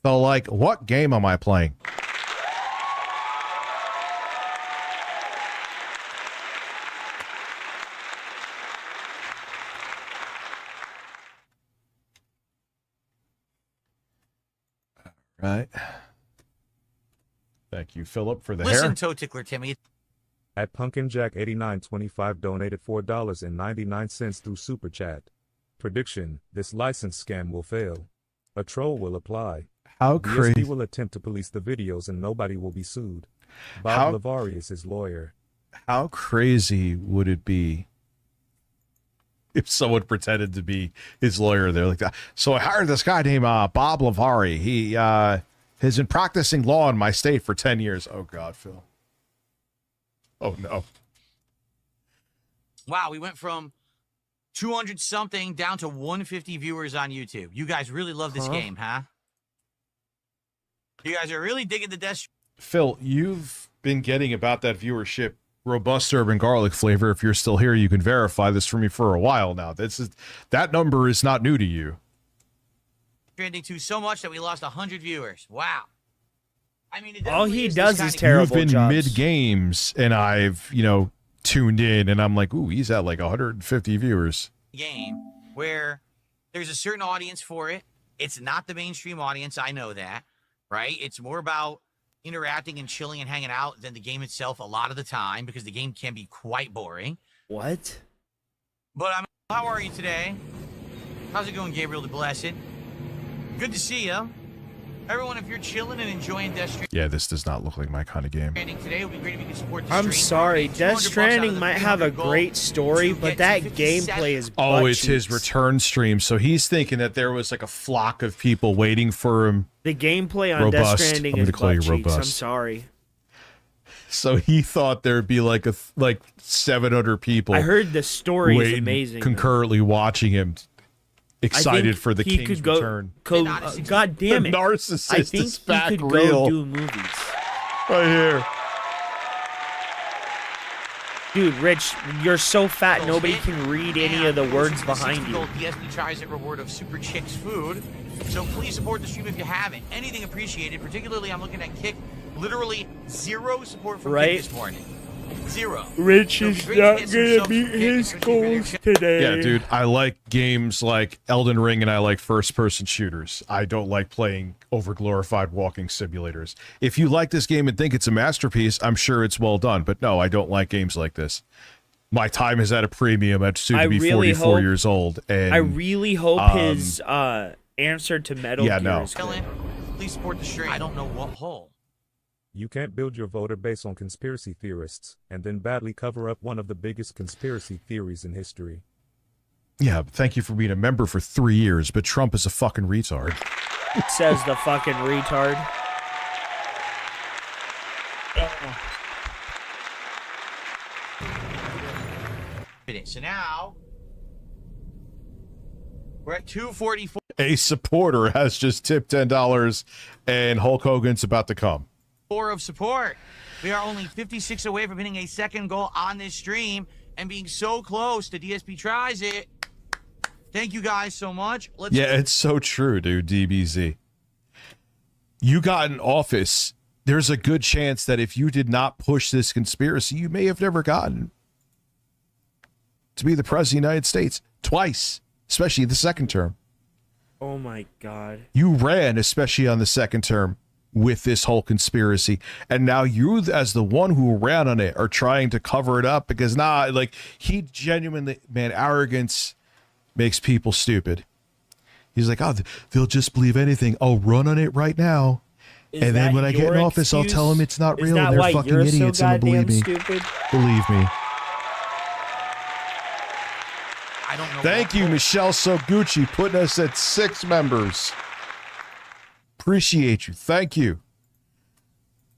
like, what game am I playing? Right. Thank you, Philip, for the hair. Listen, Toe Tickler Timmy. At PumpkinJack8925 donated $4.99 through Super Chat. Prediction: this license scam will fail. A troll will apply. How crazy. DSP will attempt to police the videos and nobody will be sued. Bob Lavari is his lawyer. How crazy would it be if someone pretended to be his lawyer there like that? So I hired this guy named Bob Lavari. He has been practicing law in my state for 10 years. Oh, God, Phil. Oh, no. Wow, we went from 200 something down to 150 viewers on YouTube. You guys really love this game, huh? You guys are really digging the death. Phil, you've been getting about that viewership robust urban garlic flavor. If you're still here, you can verify this for me for a while now. That number is not new to you. Trending to so much that we lost 100 viewers. Wow. I mean, all he does is terrible. You've been mid games, and I've tuned in, and I'm like, ooh, he's at like 150 viewers. Game where there's a certain audience for it. It's not the mainstream audience. I know that, right? It's more about interacting and chilling and hanging out than the game itself a lot of the time, because the game can be quite boring. What? But how are you today? How's it going, Gabriel the Blessed? Good to see you. Everyone, if you're chilling and enjoying Death Stranding, yeah, this does not look like my kind of game. Today would be great if you could support the I'm stream. sorry, Death Stranding might have a great story, but that gameplay is oh, it's his return stream, so he's thinking that there was like a flock of people waiting for him. The gameplay on Death Stranding is butt cheeks. I'm sorry. So he thought there'd be like 700 people. I heard the story is amazing. Concurrently watching him. Excited for the king's return. God damn it! The narcissist I think is back he could real. go do movies. Right here. Dude, Rich, you're so fat nobody can read any of the words behind you. DSP tries a reward of Super Chicks food. So please support the stream if you haven't. Anything appreciated. Particularly, I'm looking at Kick. Literally 0 support from Kick this morning. 0. Rich is not gonna meet his goals today. Yeah, dude, I like games like Elden Ring, and I like first-person shooters. I don't like playing over-glorified walking simulators. If you like this game and think it's a masterpiece, I'm sure it's well done. But no, I don't like games like this. My time is at a premium at soon to be 44 years old. And I really hope his answer to Metal Gear is good. Please support the stream. I don't know what hole. You can't build your voter base on conspiracy theorists and then badly cover up one of the biggest conspiracy theories in history. Yeah, thank you for being a member for 3 years, but Trump is a fucking retard. Says the fucking retard. So now we're at 244. A supporter has just tipped $10, and Hulk Hogan's about to come. Of support. We are only 56 away from hitting a second goal on this stream and being so close to DSP Tries It. Thank you guys so much. Yeah, it's so true, dude. DBZ. You got in office. There's a good chance that if you did not push this conspiracy, you may have never gotten to be the president of the United States twice, especially the second term. Oh my God. You ran, especially on the second term, with this whole conspiracy, and now you, as the one who ran on it, are trying to cover it up because he genuinely, man, arrogance makes people stupid. He's like, oh, they'll just believe anything. I'll run on it right now, Is And then that when I get in your office, I'll tell them excuse? it's not Is real. that And they're why fucking you're idiots so and they'll goddamn believe me. stupid? Believe me. I don't know. Thank you, Michelle Soguchi, putting us at 6 members. Appreciate you. Thank you.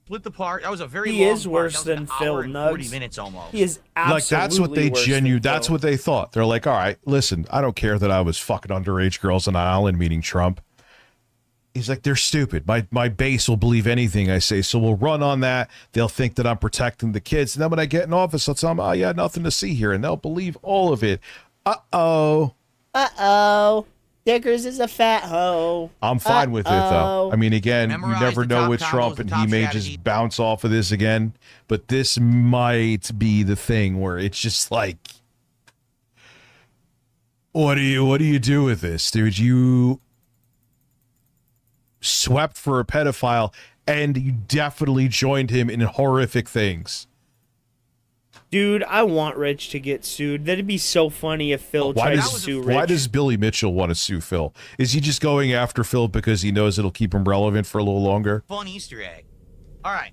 Split the part. That was a very He long is part. worse That was than an Phil hour and 40 Nugs. minutes almost. He is absolutely Like, that's what they worse than that's Phil. what they thought. They're like, all right, listen, I don't care that I was fucking underage girls on an island meeting Trump. He's like, they're stupid. My base will believe anything I say, so we'll run on that. They'll think that I'm protecting the kids. And then when I get in office, I'll tell them, oh, yeah, nothing to see here. And they'll believe all of it. Uh-oh. Uh-oh. Dickers is a fat hoe. I'm fine with it, though. I mean, again, Memorize you never the know top with combos, Trump, the and top he may strategy. just bounce off of this again. But this might be the thing where it's just like, what do you do with this, dude? You swept for a pedophile, and you definitely joined him in horrific things. Dude, I want Rich to get sued. That'd be so funny if Phil tried to sue Rich. Why does Billy Mitchell want to sue Phil? Is he just going after Phil because he knows it'll keep him relevant for a little longer? Fun Easter egg. All right.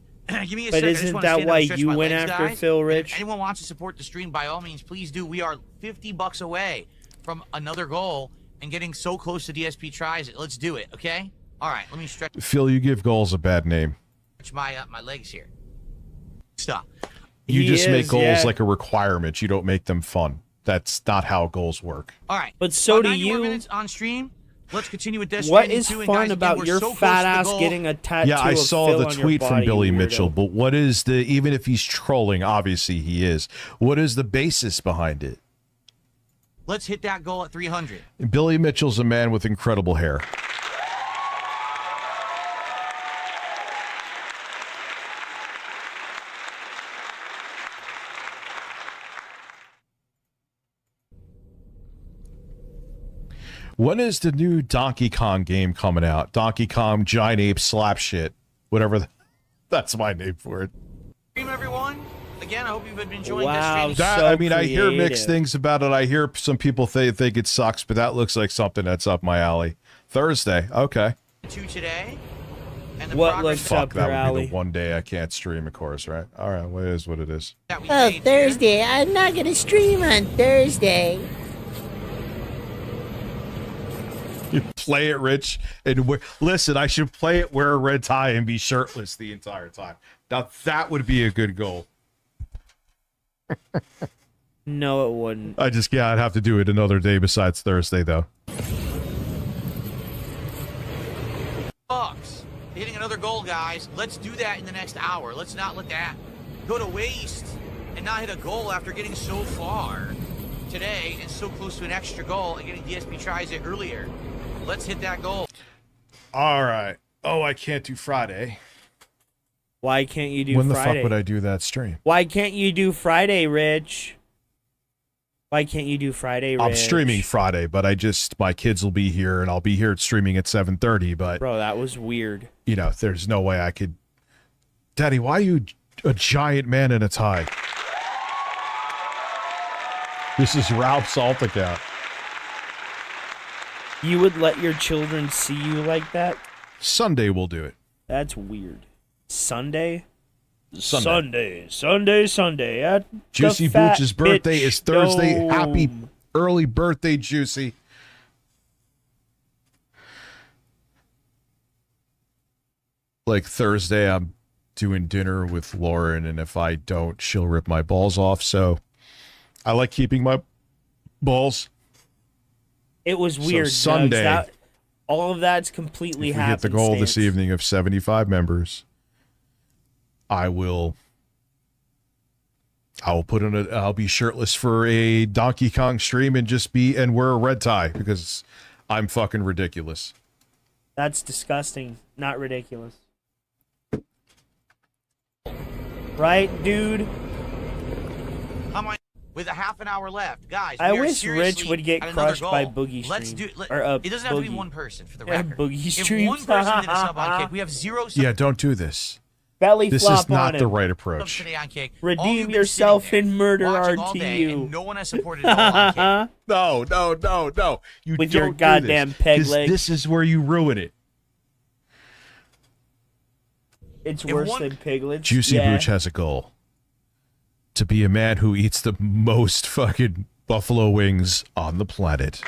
Give me a But second. I just isn't wanna that stand up why and stretch you my went legs, after guys. Phil, And Rich? If anyone wants to support the stream, by all means, please do. We are $50 away from another goal and getting so close to DSP tries it. Let's do it, okay? All right, let me stretch Phil, you give goals a bad name. my legs here. Stop. You He just make is, goals yeah. like a requirement. You don't make them fun. That's not how goals work. All right. But so About do 90 more you. minutes on stream. Let's continue with this. What is fun about your fat ass getting a tattoo Yeah, I of saw Phil the on your tweet from body, Billy you Mitchell, weirdo? but what is the, even if he's trolling, obviously he is, what is the basis behind it? Let's hit that goal at 300. Billy Mitchell's a man with incredible hair. When is the new Donkey Kong game coming out? Donkey Kong Giant Ape Slap Shit. Whatever. That's my name for it. Stream, everyone. Again, I hope you've been enjoying Wow, this That, so I mean, I hear mixed creative. things about it. I hear some people think it sucks, but that looks like something that's up my alley. Thursday. Okay. stream today. And the What progress looks Fuck, up your that would alley? be the one day I can't stream, of course, right? All right, well, it is what it is. that we Oh, made here. Thursday. I'm not gonna stream on Thursday. You play it, Rich, and listen, I should play it, wear a red tie, and be shirtless the entire time. Now, that would be a good goal. No, it wouldn't. I'd have to do it another day besides Thursday, though. Bucks. Hitting another goal, guys. Let's do that in the next hour. Let's not let that go to waste and not hit a goal after getting so far today and so close to an extra goal and getting DSP tries it earlier. Let's hit that goal. All right. Oh, I can't do Friday. Why can't you do When the Friday? fuck would I do that stream? Why can't you do Friday, Rich? Why can't you do Friday, Rich? I'm streaming Friday, but my kids will be here, and I'll be here streaming at 7:30, but, Bro, that was weird. you know, there's no way I could... Daddy, why are you a giant man in a tie? This is Ralph's alt account. You would let your children see you like that? Sunday we'll do it. That's weird. Sunday? Sunday. Sunday. At Juicy the Fat Booch's birthday Bitch is Thursday. Dome. Happy early birthday, Juicy. Like Thursday, I'm doing dinner with Lauren, and if I don't, she'll rip my balls off. So I like keeping my balls. It was weird. Doug. Sunday, all of that's completely if we hit the goal this happenstance. evening of 75 members, I'll be shirtless for a Donkey Kong stream and wear a red tie because I'm fucking ridiculous. That's disgusting. Not ridiculous. Right, dude? With a half an hour left, guys. I we are wish Rich seriously would get at another crushed by goal. Boogie Let's Stream. do. Or, it doesn't have to be Boogie. one person for the Yeah, record. Boogie If Streams. one person did a sub on Kick, we have zero subs Yeah, don't do this. Belly This flop is not on the him. right approach. today on Kick. All Redeem you've been yourself sitting there in Murder watching all day, RTU. and no one has supported at all on Kick. No. You With don't your do goddamn this, peg 'cause leg. This is where you ruin it. It's worse than piglets. Juicy Booch has a goal. To be a man who eats the most fucking buffalo wings on the planet.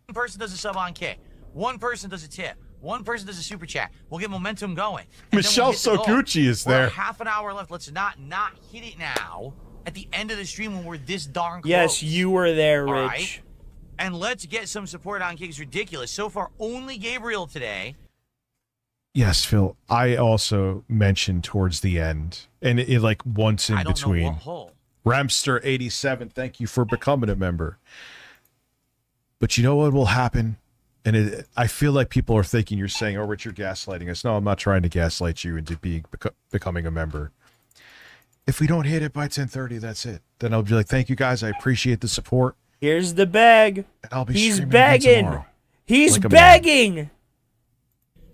One person does a sub on Kick. One person does a tip. One person does a super chat. We'll get momentum going. Michelle Soguchi is there. We're half an hour left. Let's not hit it now. At the end of the stream when we're this darn close. Yes, you were there, Rich. Right? And let's get some support on Kick. It's ridiculous. So far, only Gabriel today. Yes, Phil. I also mentioned towards the end, and it like once in between. Know what hole. Ramster87, thank you for becoming a member. But you know what will happen? And I feel like people are thinking you're saying, oh, Rich, you're gaslighting us. No, I'm not trying to gaslight you into becoming a member. If we don't hit it by 10:30, that's it. Then I'll be like, thank you guys. I appreciate the support. Here's the bag. And I'll be He's streaming begging. tomorrow. He's like begging.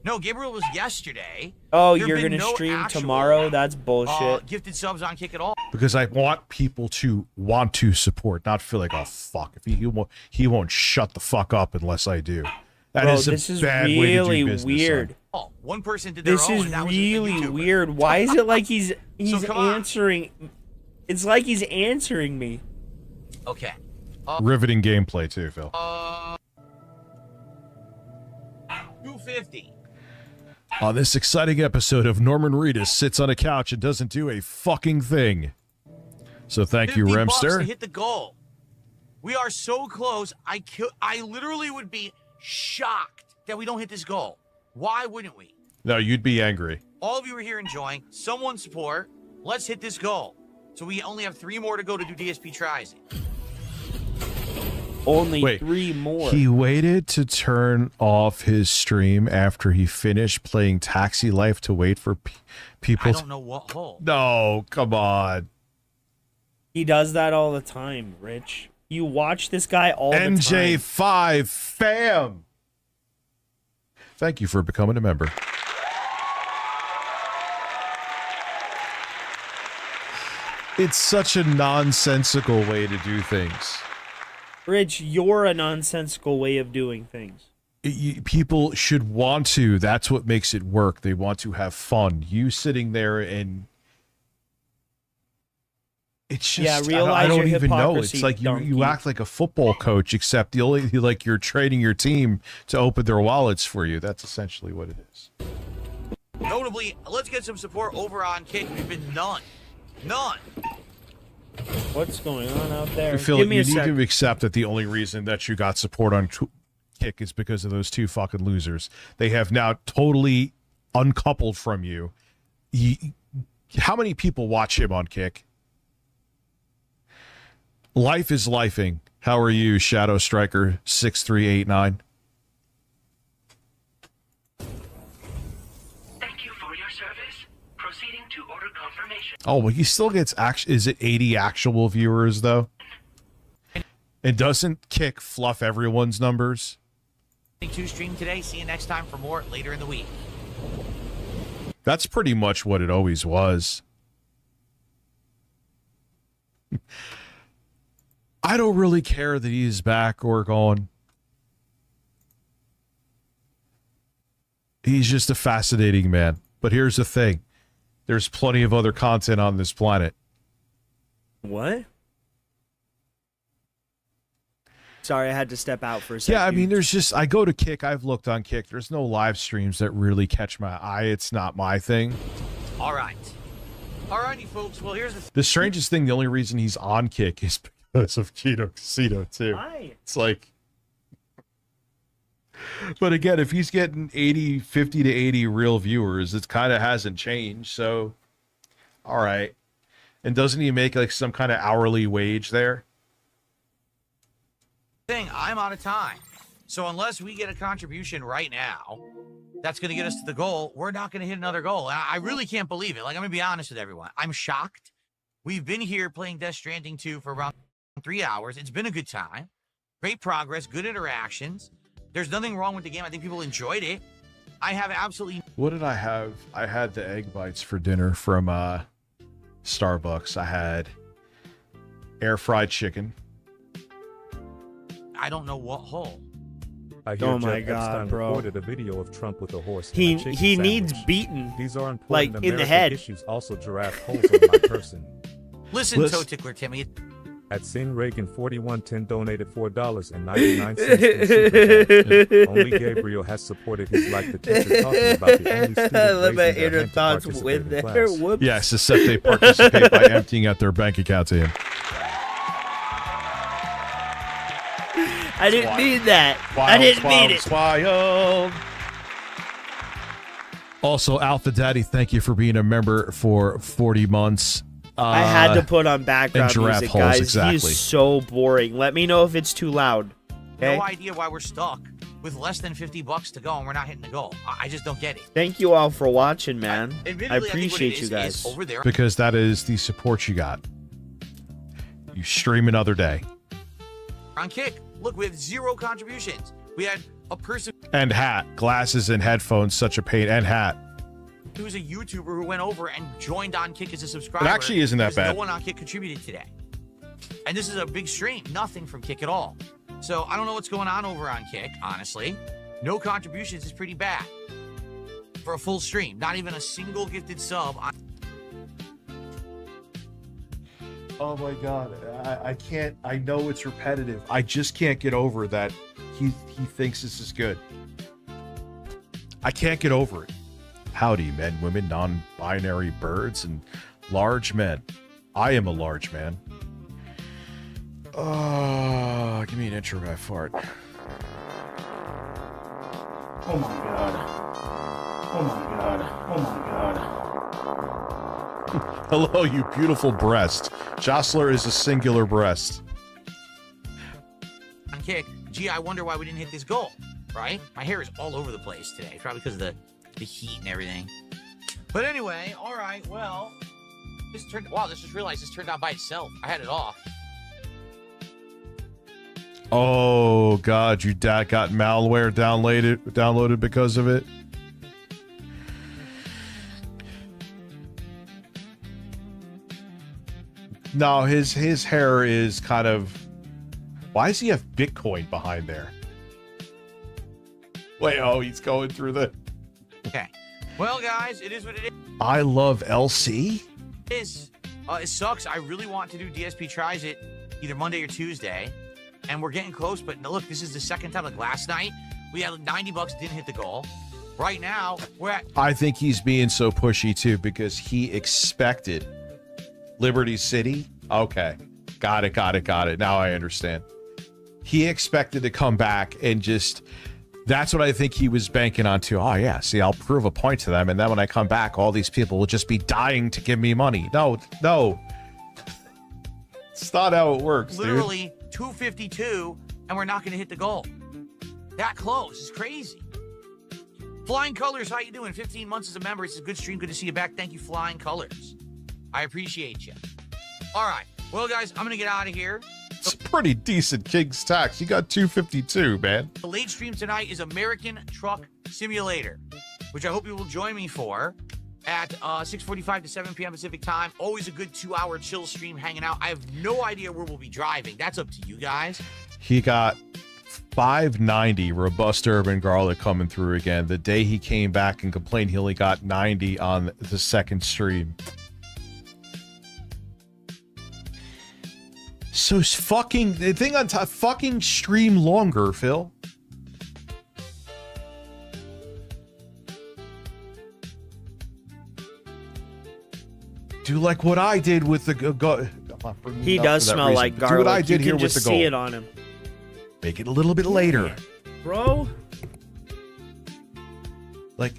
No, Gabriel was yesterday. Oh, you're going to stream tomorrow? That's bullshit. Gifted subs on Kick at all. Because I want people to want to support, not feel like, oh, fuck. If he won't shut the fuck up unless I do. Bro, this is really weird. Oh, one person did their this own. This is really weird. Why is it like he's answering? It's like he's answering me. Okay. Riveting gameplay too, Phil. 250. On this exciting episode of Norman Reedus sits on a couch and doesn't do a fucking thing. So thank you, Remster. To hit the goal. We are so close. I literally would be shocked that we don't hit this goal. Why wouldn't we? No, you'd be angry. All of you are here enjoying. Someone support. Let's hit this goal. So we only have 3 more to go to do DSP tries. Only 3 more. He waited to turn off his stream after he finished playing Taxi Life to wait for people. I don't know what hole. No, come on. He does that all the time, Rich. You watch this guy all the time. NJ5 fam. Thank you for becoming a member. It's such a nonsensical way to do things. Rich, you're a nonsensical way of doing things. People should want to. That's what makes it work. They want to have fun. You sitting there and it's just, realize I don't your even know. hypocrisy, It's like you act like a football coach, except like you're training your team to open their wallets for you. That's essentially what it is. Notably, let's get some support over on Kick. We've been none. What's going on out there? Phil, you need to accept that the only reason that you got support on Kick is because of those 2 fucking losers. They have now totally uncoupled from you. How many people watch him on Kick? Life is lifing. How are you, Shadow Striker 6389? Thank you for your service. Proceeding to order confirmation. Oh, well, he still gets is it 80 actual viewers though? And doesn't Kick fluff everyone's numbers? 2 stream today. See you next time for more later in the week. That's pretty much what it always was. I don't really care that he's back or gone. He's just a fascinating man. But here's the thing. There's plenty of other content on this planet. What? Sorry, I had to step out for a second. Yeah, I mean, there's just, I go to Kick. I've looked on Kick. There's no live streams that really catch my eye. It's not my thing. All right. All righty, folks. Well, here's the strangest thing. The only reason he's on Kick is because of Keto Casino, too. Why? It's like, but again, if he's getting 50 to 80 real viewers, it kind of hasn't changed. So, all right. And doesn't he make like some kind of hourly wage there? I'm out of time. So unless we get a contribution right now, that's going to get us to the goal. We're not going to hit another goal. And I really can't believe it. Like, I'm going to be honest with everyone. I'm shocked. We've been here playing Death Stranding 2 for around 3 hours. It's been a good time. Great progress. Good interactions. There's nothing wrong with the game. I think people enjoyed it. I have absolutely... What did I have? I had the egg bites for dinner from Starbucks. I had air fried chicken. I don't know what hole. I hear Oh my Jeff God, Epstein bro. reported a video of Trump with a horse. and He a chicken needs sandwich. beaten. These are important like, in the American head. issues. Also, giraffe holes on my person. Listen, Listen. Toe Tickler Timmy. At Sin Reagan 4110 donated $4.99 through Super Chat. Only Gabriel has supported his like the teacher talking about the only student Let my raising their inner hand to thoughts participate win in there. class. Whoops. Yes, except they participate by emptying out their bank account to him. I didn't mean that. I didn't mean it. Wild. Also, Alpha Daddy, thank you for being a member for 40 months. I had to put on background giraffe music, holes, guys. exactly. He's so boring. Let me know if it's too loud. Okay? No idea why we're stuck with less than $50 to go and we're not hitting the goal. I just don't get it. Thank you all for watching, man. I Admittedly, I think what it appreciate is you guys. over there Because that is the support you got. You stream another day. on Kick. Look, we have 0 contributions. We had a person And hat. Glasses and headphones, such a pain. And hat. who was a YouTuber who went over and joined on Kick as a subscriber. It actually isn't that because bad. No one on Kick contributed today. And this is a big stream. Nothing from Kick at all. So I don't know what's going on over on Kick, honestly. No contributions is pretty bad for a full stream. Not even a single gifted sub. Oh my God. I can't. I know it's repetitive. I just can't get over that he thinks this is good. I can't get over it. Howdy, men, women, non-binary birds, and large men. I am a large man. Give me an intro guy fart. Oh my god. Oh my god. Oh my god. Hello, you beautiful breast. Jostler is a singular breast. On Kick, gee, I wonder why we didn't hit this goal, right? My hair is all over the place today. It's probably because of the heat and everything. But anyway, all right, well, wow, just realized this turned out by itself. I had it off. Oh God, your dad got malware downloaded because of it. No, his hair is kind of. Why does he have Bitcoin behind there? Wait, oh, he's going through the. Okay. Well, guys, it is what it I love LC. is. It sucks. I really want to do DSP Tries It either Monday or Tuesday. And we're getting close, but look, this is the second time. Like last night, we had $90, didn't hit the goal. Right now, we're at. I think he's being so pushy too because he expected Liberty City. Okay. Got it. Now I understand. He expected to come back and just. That's what I think he was banking on too. Oh, yeah. See, I'll prove a point to them. And then when I come back, all these people will just be dying to give me money. No. It's not how it works, Literally 252, and we're not going to hit the goal. That close. It's crazy. Flying Colors, how you doing? 15 months as a member. It's a good stream. Good to see you back. Thank you, Flying Colors. I appreciate you. All right. Well, guys, I'm going to get out of here. It's pretty decent King's Tax. You got 252, man. The late stream tonight is American Truck Simulator, which I hope you will join me for at 6:45 to 7 p.m. Pacific time. Always a good 2-hour chill stream hanging out. I have no idea where we'll be driving. That's up to you guys. He got 590 robust urban garlic coming through again. The day he came back and complained he only got 90 on the second stream. So fucking the thing on top, fucking stream longer, Phil. Do like what I did with the He does smell like garlic. Do what I did you here can with just the goal. see it on him. Make it a little bit later. Bro. Like,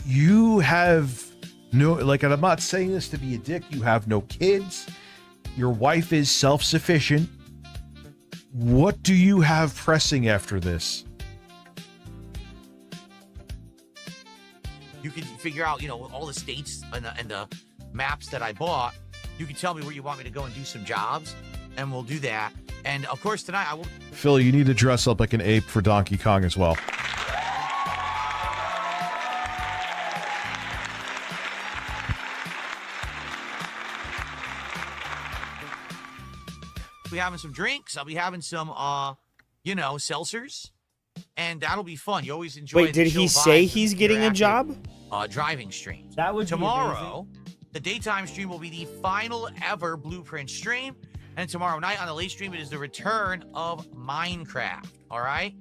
you have no, like, and I'm not saying this to be a dick, you have no kids, your wife is self-sufficient. What do you have pressing after this? You can figure out, all the states and the maps that I bought. You can tell me where you want me to go and do some jobs, and we'll do that. And of course, tonight I will. Phil, you need to dress up like an ape for Donkey Kong as well. Be having some drinks. I'll be having some, you know, seltzers, and that'll be fun. You always enjoy. Wait, did he say he's getting a job? Driving stream. That would tomorrow. The daytime stream will be the final ever Blueprint stream, and tomorrow night on the late stream it is the return of Minecraft. All right.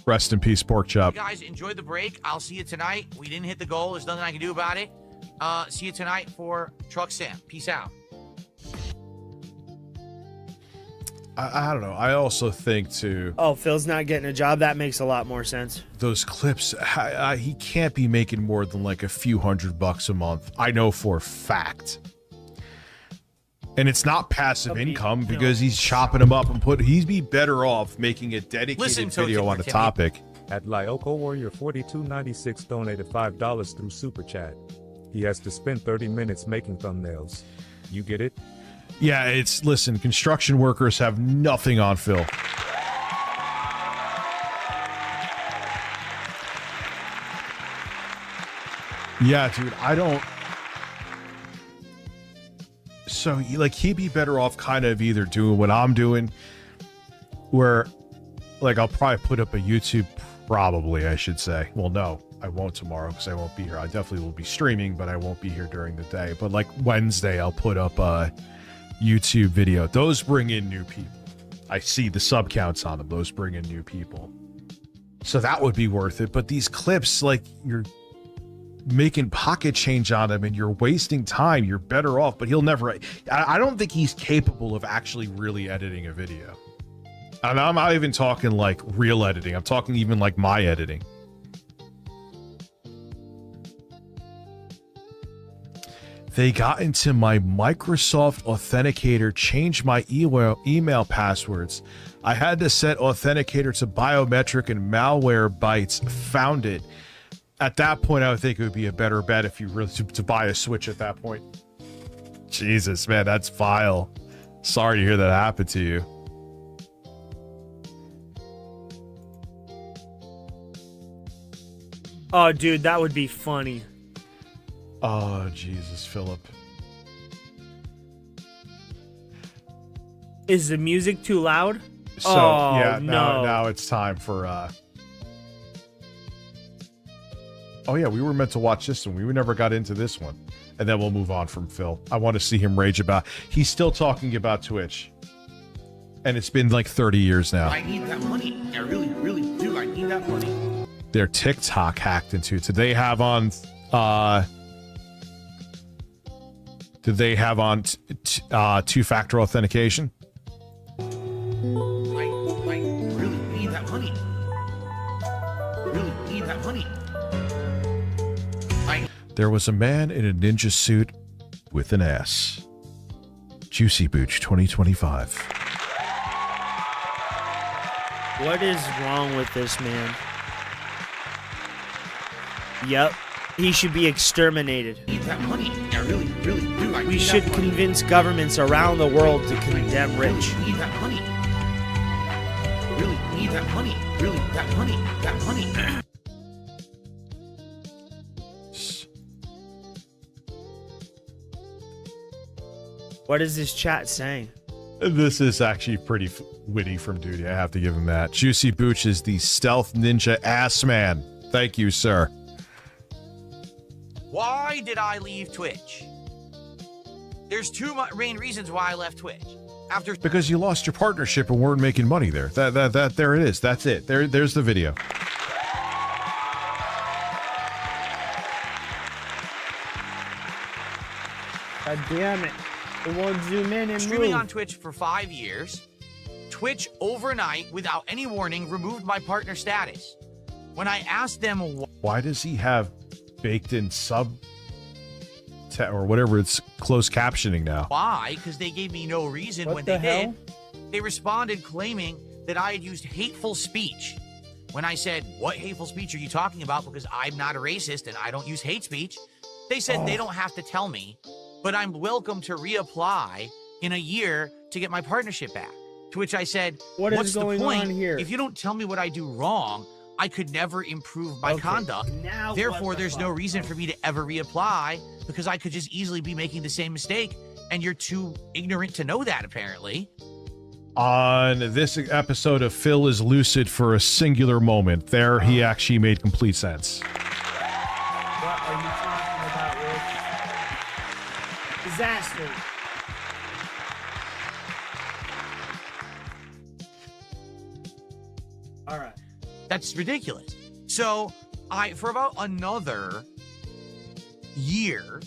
Rest in peace, pork chop. You guys enjoy the break. I'll see you tonight. We didn't hit the goal. There's nothing I can do about it. See you tonight for Truck Sam. Peace out. I don't know. I also think too. Oh, Phil's not getting a job. That makes a lot more sense. Those clips, he can't be making more than like a few $100 a month. I know for a fact. And it's not passive income because he's chopping them up and he'd be better off making a dedicated video on a topic. At Lyoko Warrior 4296 donated $5 through Super Chat. He has to spend 30 minutes making thumbnails. You get it? Yeah, listen, construction workers have nothing on Phil. Yeah, dude, I don't. So, like, he'd be better off kind of either doing what I'm doing, where, like, I'll probably put up a YouTube, I should say. Well, no, I won't tomorrow because I won't be here. I definitely will be streaming, but I won't be here during the day. But, like, Wednesday, I'll put up a YouTube video. Those bring in new people. I see the sub counts on them. Those bring in new people. So that would be worth it. But these clips, like, you're making pocket change on them and you're wasting time. You're better off, but he'll never. I don't think he's capable of actually really editing a video. And I'm not even talking like real editing. I'm talking even like my editing. They got into my Microsoft Authenticator, changed my email passwords. I had to set Authenticator to biometric and Malwarebytes found it. At that point, I would think it would be a better bet if you really to buy a Switch at that point. Jesus, man, that's vile. Sorry to hear that happen to you. Oh, dude, that would be funny. Oh, Jesus, Philip. Is the music too loud? So, oh, yeah, no. now it's time for... Oh, yeah, we were meant to watch this one. We never got into this one. And then we'll move on from Phil. I want to see him rage about... He's still talking about Twitch. And it's been like 30 years now. I need that money. I really, really do. I need that money. Their TikTok hacked into. Did they have on... Did they have on two-factor authentication? I really need that money. Really need that money. There was a man in a ninja suit with an ass. Juicy Booch 2025. What is wrong with this man? Yep. He should be exterminated. Need that money. I really, really do. We should convince governments around the world to condemn Rich. Need that money. Really need that money. Really, that money. That money. What is this chat saying? This is actually pretty witty from Duty. I have to give him that. Juicy Booch is the stealth ninja ass man. Thank you, sir. Why did I leave Twitch? There's two main reasons why I left Twitch. Because you lost your partnership and weren't making money there. There it is. That's it. There's the video. God damn it. It won't zoom in and streaming move. on Twitch for 5 years. Twitch overnight, without any warning, removed my partner status. When I asked them why does he have baked in or whatever it's closed captioning now. Why? Because they gave me no reason. What when the they hell? did. They responded claiming that I had used hateful speech. When I said, what hateful speech are you talking about? Because I'm not a racist and I don't use hate speech. They said they don't have to tell me, but I'm welcome to reapply in a year to get my partnership back. To which I said, what's the point? If you don't tell me what I do wrong, I could never improve my conduct. Therefore, there's no reason for me to ever reapply because I could just easily be making the same mistake. And you're too ignorant to know that, apparently. On this episode of Phil is Lucid for a singular moment. There, he actually made complete sense. What are you talking about, Rich? Disaster. All right. That's ridiculous. So for about another year,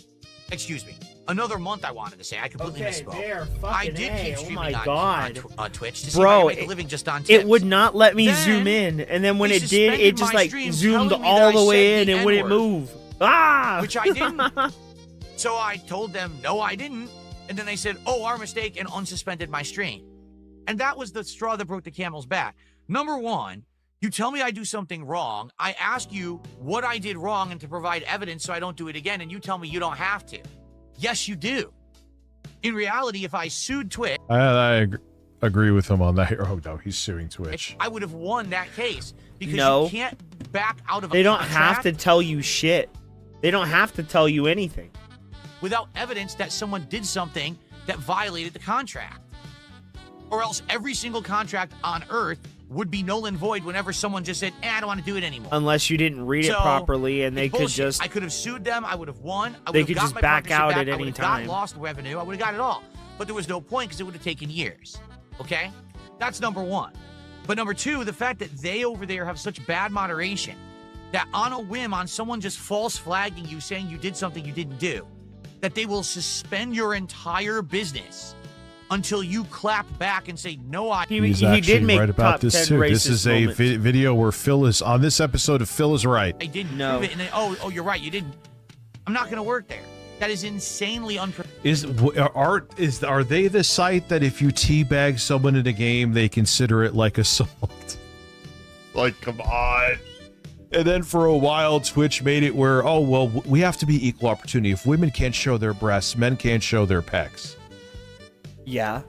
excuse me, another month, I wanted to say, I completely misspoke. I did keep streaming on Twitch to see if I could make a living just on tips. It would not let me zoom in, and then when it did, it just like zoomed all the way in and wouldn't move. Ah! Which I didn't. So I told them, no, I didn't. And then they said, oh, our mistake, and unsuspended my stream. And that was the straw that broke the camel's back. Number one, you tell me I do something wrong. I ask you what I did wrong and to provide evidence so I don't do it again, and you tell me you don't have to. Yes, you do. In reality, if I sued Twitch... I agree with him on that. Oh, no, he's suing Twitch. I would have won that case because you can't back out of a They don't have to tell you shit. They don't have to tell you anything. Without evidence that someone did something that violated the contract. Or else every single contract on Earth would be null and void whenever someone just said, I don't want to do it anymore. Unless you didn't read it properly, and they could just... I could have sued them. I would have won. They could just back out at any time. I would have got lost revenue. I would have got it all. But there was no point because it would have taken years. Okay? That's number one. But number two, the fact that they over there have such bad moderation that on a whim, on someone just false flagging you, saying you did something you didn't do, that they will suspend your entire business until you clap back and say, no, He's did make right about this too. This is a video where Phil is, on this episode of Phil is Right. I didn't do it, and then, oh, you're right, you didn't. I'm not going to work there. That is insanely unprofessional. Are they the site that if you teabag someone in a game, they consider it like assault? Like, come on. And then for a while, Twitch made it where, oh, well, we have to be equal opportunity. If women can't show their breasts, men can't show their pecs. Yeah,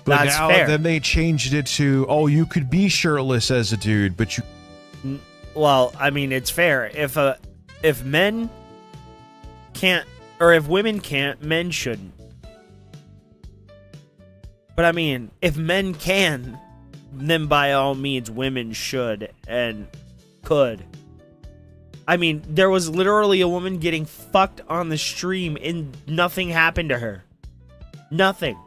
but that's now fair. Then they changed it to, oh, you could be shirtless as a dude, but you... Well, I mean, it's fair. If men can't, or if women can't, men shouldn't. But I mean, if men can, then by all means, women should and could. I mean, there was literally a woman getting fucked on the stream and nothing happened to her. Nothing.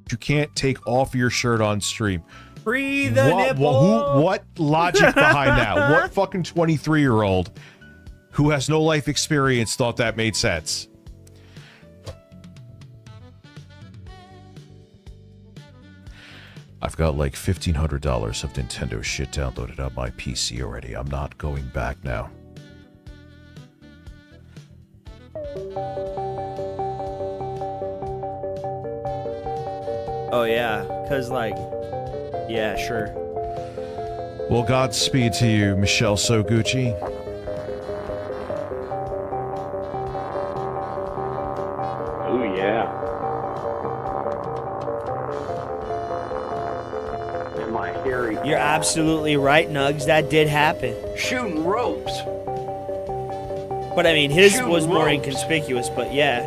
You can't take off your shirt on stream. Free the nipple. What logic behind that? What fucking 23-year-old who has no life experience thought that made sense? I've got like $1,500 of Nintendo shit downloaded on my PC already. I'm not going back now. Oh, yeah. Because, like, yeah, sure. Well, Godspeed to you, Michelle Soguchi. Oh, yeah. And my hairy... You're absolutely right, Nugs. That did happen. Shooting ropes. But, I mean, his was more inconspicuous, but yeah.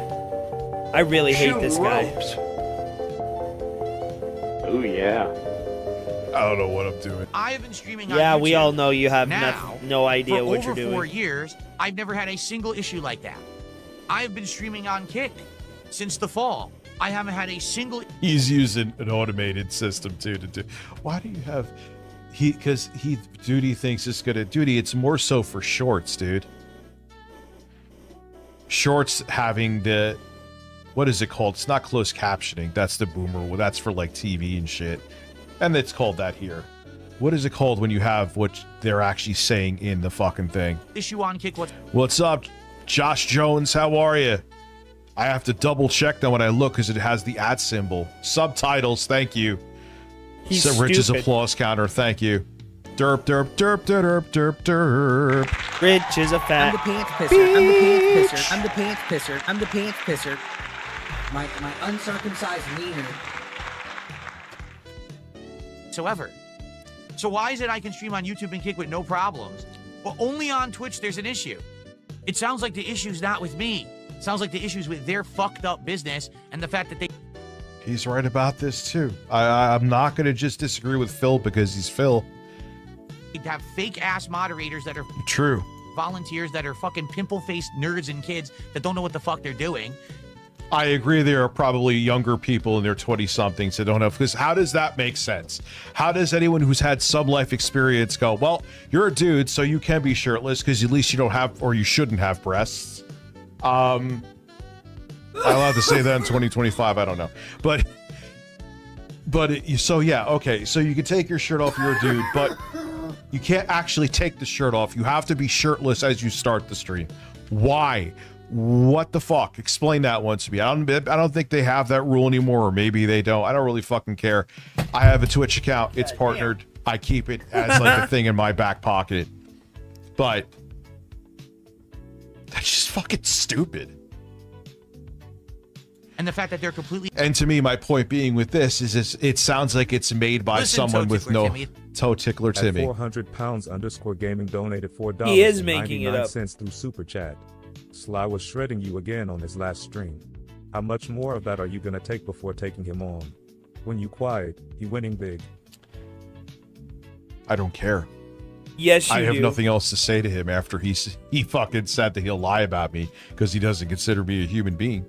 I really hate this guy. Oh, yeah. I don't know what I'm doing. I have been streaming on Yeah, YouTube we all know you have now, no idea what you're doing. For over 4 years, I've never had a single issue like that. I have been streaming on Kick since the fall. I haven't had a single... He's using an automated system, too, to do... Why do you have... Because Duty thinks it's gonna... Duty, it's more so for shorts, dude. Shorts having the... What is it called? It's not closed captioning. That's the boomer. Well, that's for, like, TV and shit. And it's called that here. What is it called when you have what they're actually saying in the fucking thing? Issue on Kick. What's up, Josh Jones? How are you? I have to double check that when I look because it has the @ symbol. Subtitles, thank you. He's so Rich's stupid. applause counter, thank you. Derp, derp, derp, derp, derp, derp. Rich is a fat. I'm the pants pisser. I'm the pants pisser. I'm the pants pisser. I'm the pants pisser. My uncircumcised wiener. Whatsoever. So why is it I can stream on YouTube and Kick with no problems, but only on Twitch there's an issue? It sounds like the issue's not with me. It sounds like the issue's with their fucked up business and the fact that they... He's right about this too. I'm not going to just disagree with Phil because he's Phil. To have fake ass moderators that are True. volunteers that are fucking pimple-faced nerds and kids that don't know what the fuck they're doing. I agree there are probably younger people in their 20-somethings that don't have, because how does that make sense? How does anyone who's had some life experience go, well, you're a dude, so you can be shirtless because at least you don't have, or you shouldn't have breasts. I'm allowed to say that in 2025, I don't know. So yeah, okay, so you can take your shirt off, you're a dude, but you can't actually take the shirt off. You have to be shirtless as you start the stream. Why? What the fuck? Explain that one to me. I don't think they have that rule anymore, or maybe they don't. I don't really fucking care. I have a Twitch account. It's partnered. I keep it as like a thing in my back pocket. But that's just fucking stupid. And the fact that they're completely... And to me, my point being with this is it sounds like it's made by someone with no... Toe Tickler Timmy. At 400 pounds _ gaming donated $4. He is making it up. Through Super Chat. Sly was shredding you again on his last stream. How much more of that are you gonna take before taking him on? When you quiet, he winning big. I don't care. Yes, you I have do. nothing else to say to him after he fucking said that he'll lie about me because he doesn't consider me a human being.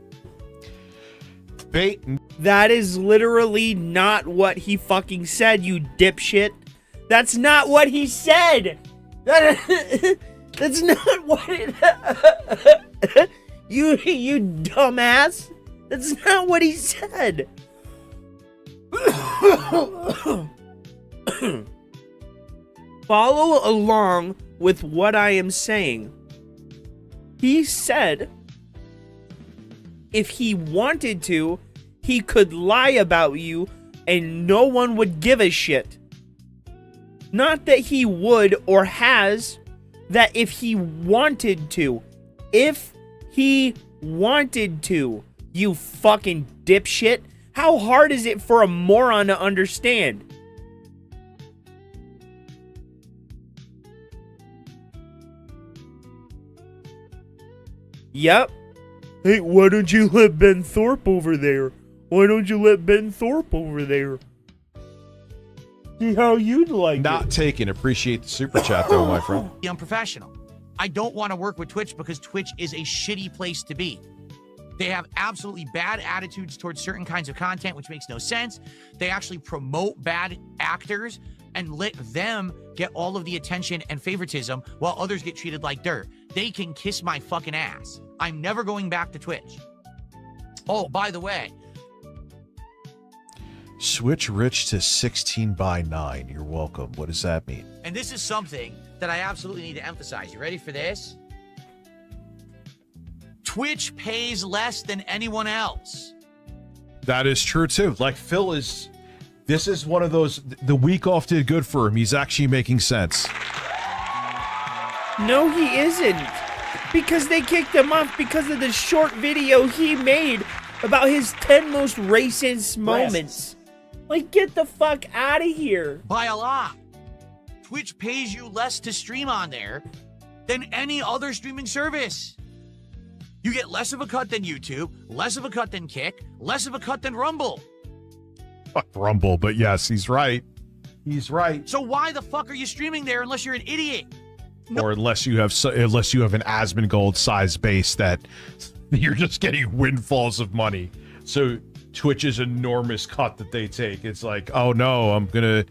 Bait. That is literally not what he fucking said, you dipshit. That's not what he said. That's not what it... you dumbass. That's not what he said. Follow along with what I am saying. He said if he wanted to, he could lie about you and no one would give a shit. Not that he would or has, that if he wanted to. If he wanted to, you fucking dipshit. How hard is it for a moron to understand? Yep. Hey, why don't you let Ben Thorpe over there? Why don't you let Ben Thorpe over there? See how you'd like Not it. taken. Appreciate the super chat though, my friend. Unprofessional. I don't want to work with Twitch because Twitch is a shitty place to be. They have absolutely bad attitudes towards certain kinds of content, which makes no sense. They actually promote bad actors and let them get all of the attention and favoritism while others get treated like dirt. They can kiss my fucking ass. I'm never going back to Twitch. Oh, by the way. Switch Rich to 16:9. You're welcome. What does that mean? And this is something that I absolutely need to emphasize. You ready for this? Twitch pays less than anyone else. That is true too. Like Phil is, this is one of those, the week off did good for him. He's actually making sense. No, he isn't. Because they kicked him off because of the short video he made about his 10 most racist moments. Like, get the fuck out of here. By a lot. Twitch pays you less to stream on there than any other streaming service. You get less of a cut than YouTube, less of a cut than Kick, less of a cut than Rumble. Fuck Rumble, but yes, he's right. He's right. So why the fuck are you streaming there unless you're an idiot? No. Or unless you have an Asmongold size base that you're just getting windfalls of money. So Twitch's enormous cut that they take, it's like, oh no, I'm gonna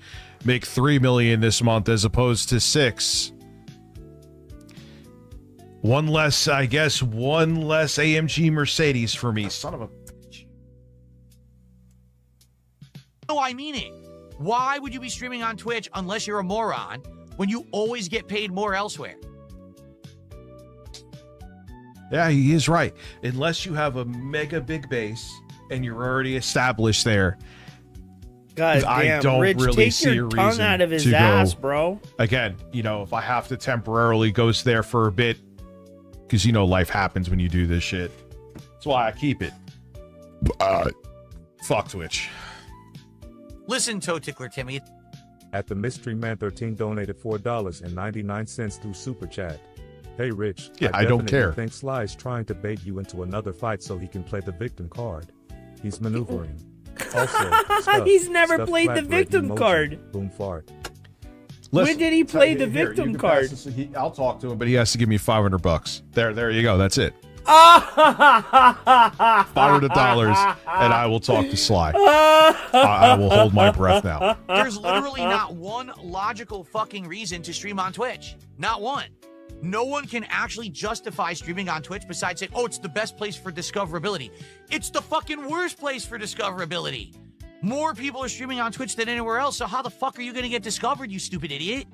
make 3 million this month as opposed to 6. One less AMG Mercedes for me, son of a bitch. No, I mean it. Why would you be streaming on Twitch unless you're a moron when you always get paid more elsewhere? Yeah, he is right. Unless you have a mega big base and you're already established there. God I damn, don't Rich, really take see your a tongue reason out of his to ass, go. bro. Again, you know, if I have to temporarily go there for a bit, because you know life happens when you do this shit. That's why I keep it. Fuck Twitch. Listen, Toe Tickler Timmy. At the Mystery Man 13 donated $4.99 through Super Chat. Hey Rich, Yeah, I don't care. I think Sly is trying to bait you into another fight so he can play the victim card. He's maneuvering. Also, He's never stuff played the flat break victim emoji. card. Boom fart. When did he play the Here, victim you can card? pass this- I'll talk to him, but he has to give me $500. There you go. That's it. $500, and I will talk to Sly. I will hold my breath now. There's literally not one logical fucking reason to stream on Twitch. Not one. No one can actually justify streaming on Twitch besides saying, oh, it's the best place for discoverability. It's the fucking worst place for discoverability. More people are streaming on Twitch than anywhere else, so how the fuck are you going to get discovered, you stupid idiot?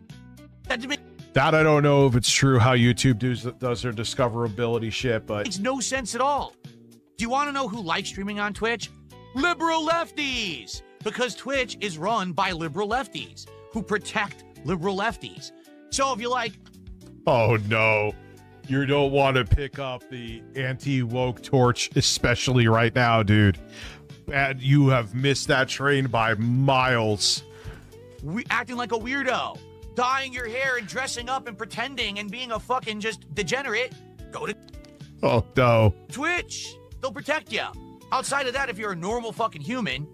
That I don't know if it's true how YouTube does their discoverability shit, but makes no sense at all. Do you want to know who likes streaming on Twitch? Liberal lefties! Because Twitch is run by liberal lefties who protect liberal lefties. So if you like... Oh no, you don't want to pick up the anti-woke torch, especially right now, dude. And you have missed that train by miles. Acting like a weirdo, dyeing your hair and dressing up and pretending and being a fucking just degenerate, go to Oh no. Twitch. They'll protect you. Outside of that, if you're a normal fucking human,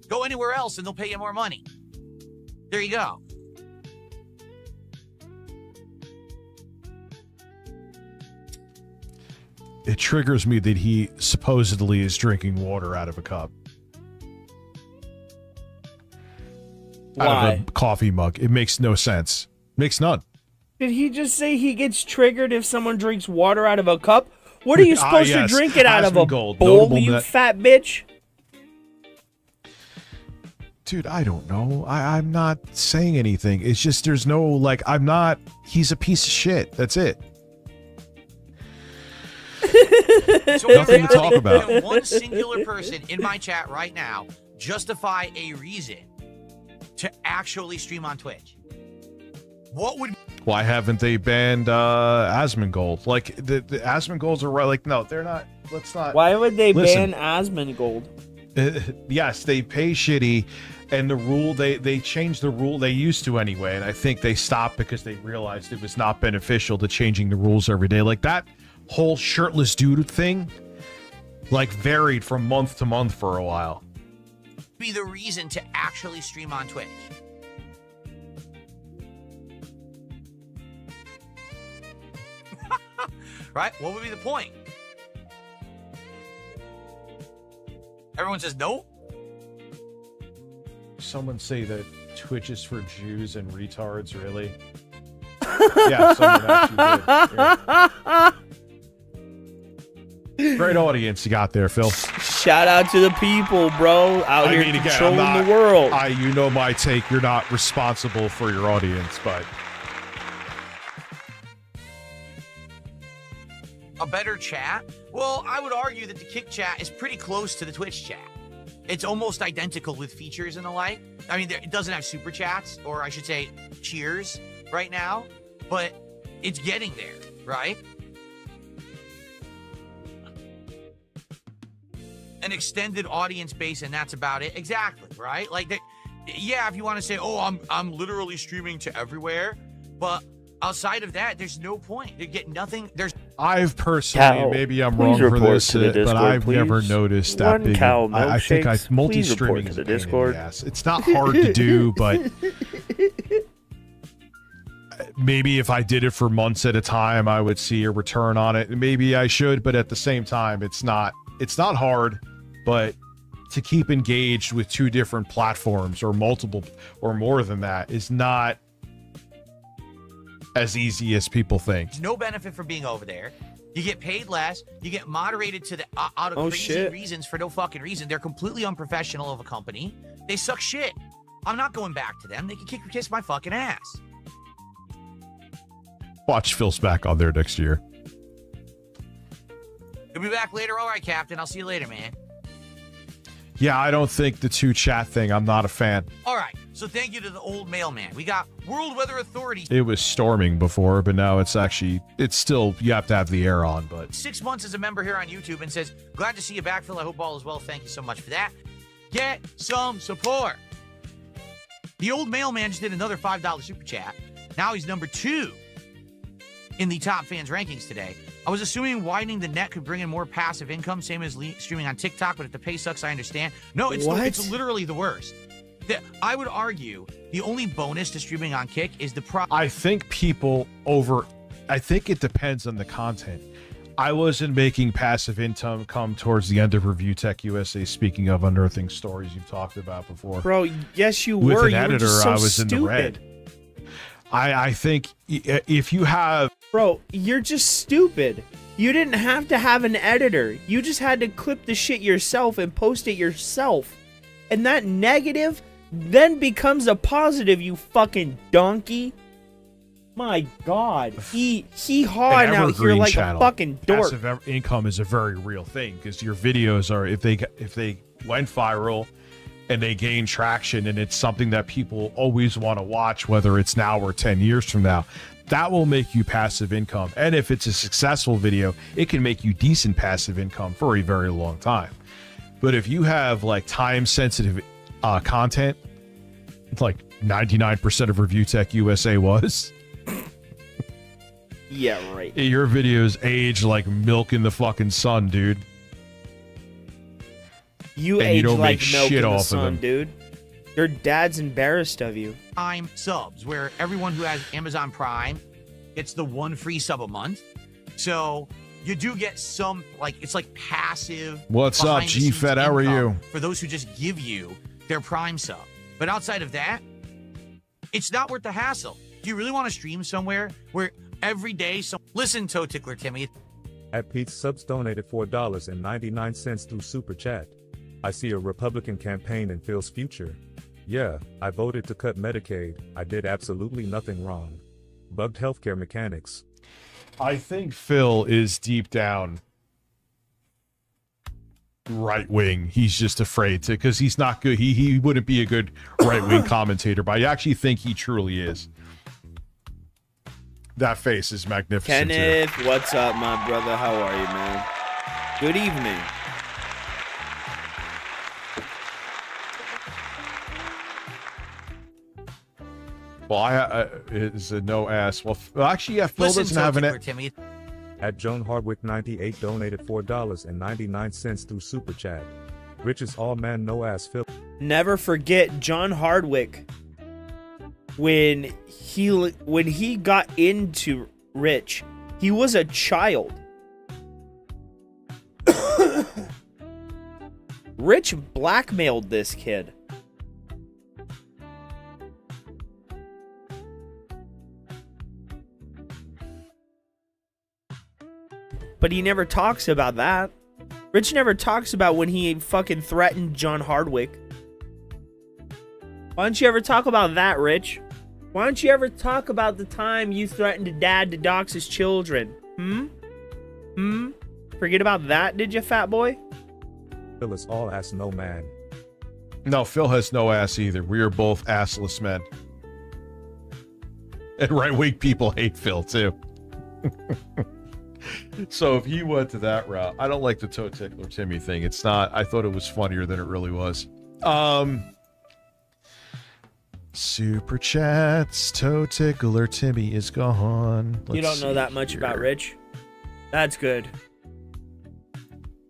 go anywhere else and they'll pay you more money. There you go. It triggers me that he supposedly is drinking water out of a cup. Out of a coffee mug. It makes no sense. Makes none. Did he just say he gets triggered if someone drinks water out of a cup? What are you supposed to drink it out of a bowl, you fat bitch? Dude, I don't know. I'm not saying anything. It's just there's no, like, I'm not... He's a piece of shit. That's it. So nothing to talk about. Can one singular person in my chat right now justify a reason to actually stream on Twitch? What would... Why haven't they banned Asmongold? Like, the Asmongolds are right. Like, no, they're not. Let's not. Why would they Listen, ban Asmongold? Yes, they pay shitty, and the rule, they changed the rule they used to anyway, and I think they stopped because they realized it was not beneficial to changing the rules every day. Like, that whole shirtless dude thing, like, varied from month to month for a while. Be the reason to actually stream on Twitch? Right? What would be the point? Everyone says no? Someone say that Twitch is for Jews and retards, really? Yeah, someone actually did. Great audience you got there, Phil. Shout out to the people, bro, out here controlling the world. You know my take. You're not responsible for your audience, but... A better chat? Well, I would argue that the Kick chat is pretty close to the Twitch chat. It's almost identical with features and the like. I mean, it doesn't have super chats, or I should say cheers right now, but it's getting there, right? An extended audience base, and that's about it. Exactly, right? Like, yeah, if you want to say, oh, I'm literally streaming to everywhere, but outside of that, there's no point. You get nothing. I've personally, maybe I'm wrong for this, but I've never noticed that big. I think multi-streaming is a pain in the ass. It's not hard to do, but maybe if I did it for months at a time, I would see a return on it. Maybe I should, but at the same time, it's not hard, but to keep engaged with two different platforms or multiple or more than that is not as easy as people think. There's no benefit for being over there. You get paid less. You get moderated to the out of crazy reasons for no fucking reason. They're completely unprofessional of a company. They suck shit. I'm not going back to them. They can kiss my fucking ass. Watch Phil's back on there next year. You'll be back later. All right, Captain. I'll see you later, man. Yeah, I don't think the two chat thing. I'm not a fan. All right. So thank you to the old mailman. We got World Weather Authority. It was storming before, but now it's still, you have to have the air on, but... 6 months as a member here on YouTube and says, glad to see you back, Phil. I hope all is well. Thank you so much for that. Get some support. The old mailman just did another $5 super chat. Now he's number 2. in the top fans rankings today. I was assuming widening the net could bring in more passive income, same as streaming on TikTok, but if the pay sucks, I understand. No, it's literally the worst. I would argue the only bonus to streaming on Kick is the I think I think it depends on the content. I wasn't making passive income come towards the end of Review Tech USA, speaking of unearthing stories you've talked about before. Bro, yes, you With were. an editor, you were just so I was stupid. in the red. I think if you have... Bro, you're just stupid. You didn't have to have an editor. You just had to clip the shit yourself and post it yourself. And that negative then becomes a positive, you fucking donkey. My God. He hawing out here like a fucking dork. Passive income is a very real thing because your videos are, if they went viral and they gain traction and it's something that people always want to watch, whether it's now or 10 years from now, that will make you passive income. And if it's a successful video, it can make you decent passive income for a very long time. But if you have like time sensitive content, like 99% of Review Tech USA was, yeah, right. Your videos age like milk in the fucking sun, dude. You and age you don't like make milk shit in the off sun, of them, dude. Your dad's embarrassed of you. Prime subs, where everyone who has Amazon Prime gets the 1 free sub a month. So you do get some, like, it's like passive. What's up, G-Fed? How are you? For those who just give you their Prime sub. But outside of that, it's not worth the hassle. Do you really want to stream somewhere where every day listen, Toe Tickler Timmy. At Pete's subs donated $4.99 through Super Chat. I see a Republican campaign in Phil's future. Yeah, I voted to cut Medicaid. I did absolutely nothing wrong. Bugged healthcare mechanics. I think Phil is deep down right wing. He's just afraid to, because he's not good. He wouldn't be a good right wing commentator, but I actually think he truly is. That face is magnificent. Kenneth, too. what's up, my brother? How are you, man? Good evening. Well, it's a no ass. Well, actually, yeah, Phil doesn't have an. Timmy. At Joan Hardwick 98 donated $4.99 through Super Chat. Rich is all man, no ass Phil. Never forget John Hardwick. When he got into Rich, he was a child. Rich blackmailed this kid. But he never talks about that. Rich never talks about when he fucking threatened John Hardwick. Why don't you ever talk about that, Rich? Why don't you ever talk about the time you threatened a dad to dox his children? Forget about that, did you, fat boy? Phil is all ass, no man. No, Phil has no ass either. We are both assless men. And right-wing people hate Phil, too. So if he went to that route, I don't like the Toe Tickler Timmy thing. It's not. I thought it was funnier than it really was. Super chats. Toe Tickler Timmy is gone. You don't know that much about Rich? That's good.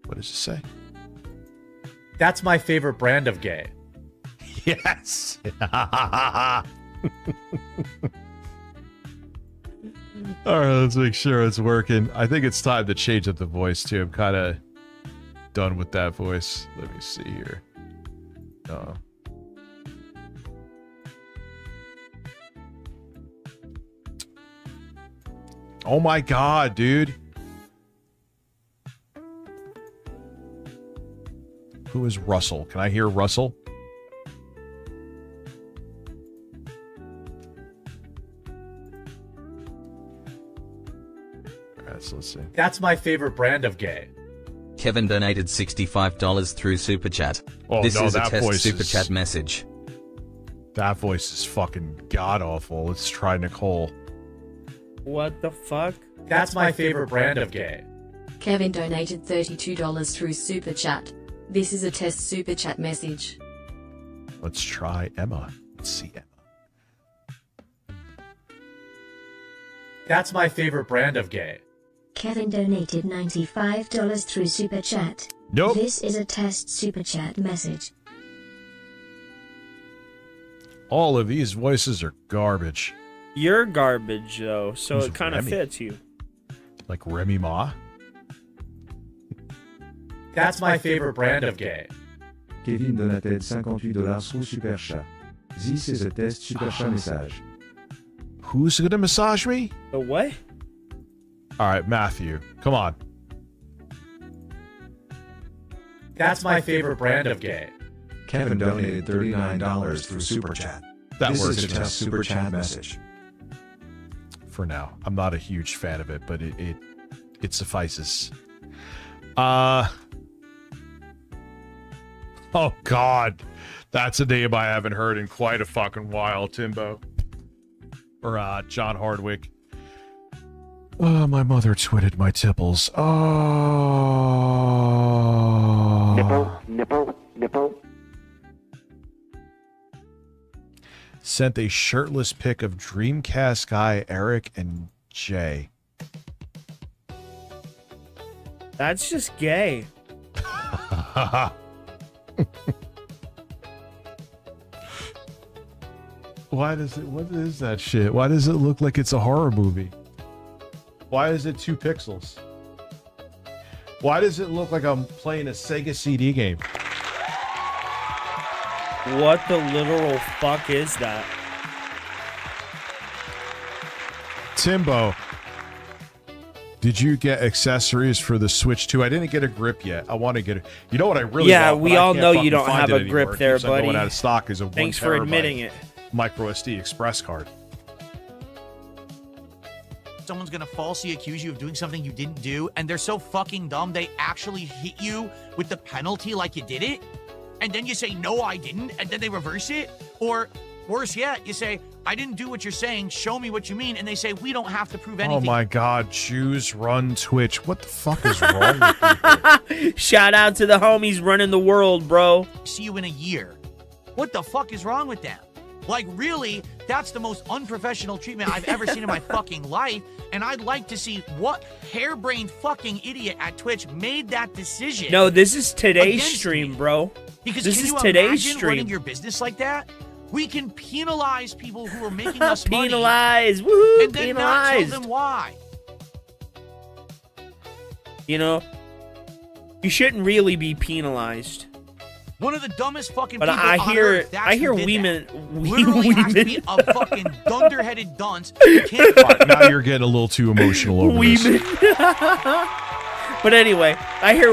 What does it say? That's my favorite brand of gay. Yes. All right, let's make sure it's working. I think it's time to change up the voice too. I'm kind of done with that voice. Let me see here. Oh my God, dude. Who is Russell? Can I hear Russell? Let's see. That's my favorite brand of gay. Kevin donated $65 through Super Chat. Oh, this no, is a that test voice Super is- Chat message. That voice is fucking god-awful. Let's try Nicole. What the fuck? That's my favorite brand of gay. Kevin donated $32 through Super Chat. This is a test Super Chat message. Let's try Emma. Let's see Emma. That's my favorite brand of gay. Kevin donated $95 through Super Chat. Nope. This is a test Super Chat message. All of these voices are garbage. You're garbage, though, so Who's it kind of Remy? fits you. Like Remy Ma? That's my favorite brand of gay. Kevin donated $58 through Super Chat. This is a test Super Chat message. Who's gonna massage me? The what? All right, Matthew. Come on. That's my favorite brand of gay. Kevin donated $39 through Super Chat. That this works. is a test Super Chat message. For now. I'm not a huge fan of it, but it suffices. Oh God. That's a name I haven't heard in quite a fucking while, Timbo. Or John Hardwick. Oh, my mother twitted my tipples. Oh. Nipple. Sent a shirtless pic of Dreamcast guy Eric and Jay. That's just gay. Why does it? What is that shit? Why does it look like it's a horror movie? Why is it 2 pixels? Why does it look like I'm playing a Sega CD game? What the literal fuck is that? Timbo, did you get accessories for the Switch 2? I didn't get a grip yet. I want to get it. You know what I really Yeah, want? we but I all can't know you fucking don't find have it a anymore. grip It there, keeps on buddy. Going out of stock is a Thanks 1 for terabyte admitting it. micro SD express card. Someone's gonna falsely accuse you of doing something you didn't do, and they're so fucking dumb they actually hit you with the penalty like you did it, and then you say, no, I didn't, and then they reverse it? Or worse yet, you say, I didn't do what you're saying, show me what you mean, and they say, we don't have to prove anything. Oh my God, Jews run Twitch. What the fuck is wrong with people? Shout out to the homies running the world, bro. See you in a year. What the fuck is wrong with them? Like, really, that's the most unprofessional treatment I've ever seen in my fucking life, and I'd like to see what harebrained fucking idiot at Twitch made that decision. No, this is today's against stream, me. bro. Because this can is you today's imagine running stream. your business like that? We can penalize people who are making us money. Penalize, woohoo, And then not penalized. tell them why. You know, you shouldn't really be penalized. One of the dumbest fucking But people I on hear, earth, that's I hear who did women, that. Literally has to be a fucking dunderheaded dunce. You can't All right, now you're getting a little too emotional over this. women. But anyway, I hear.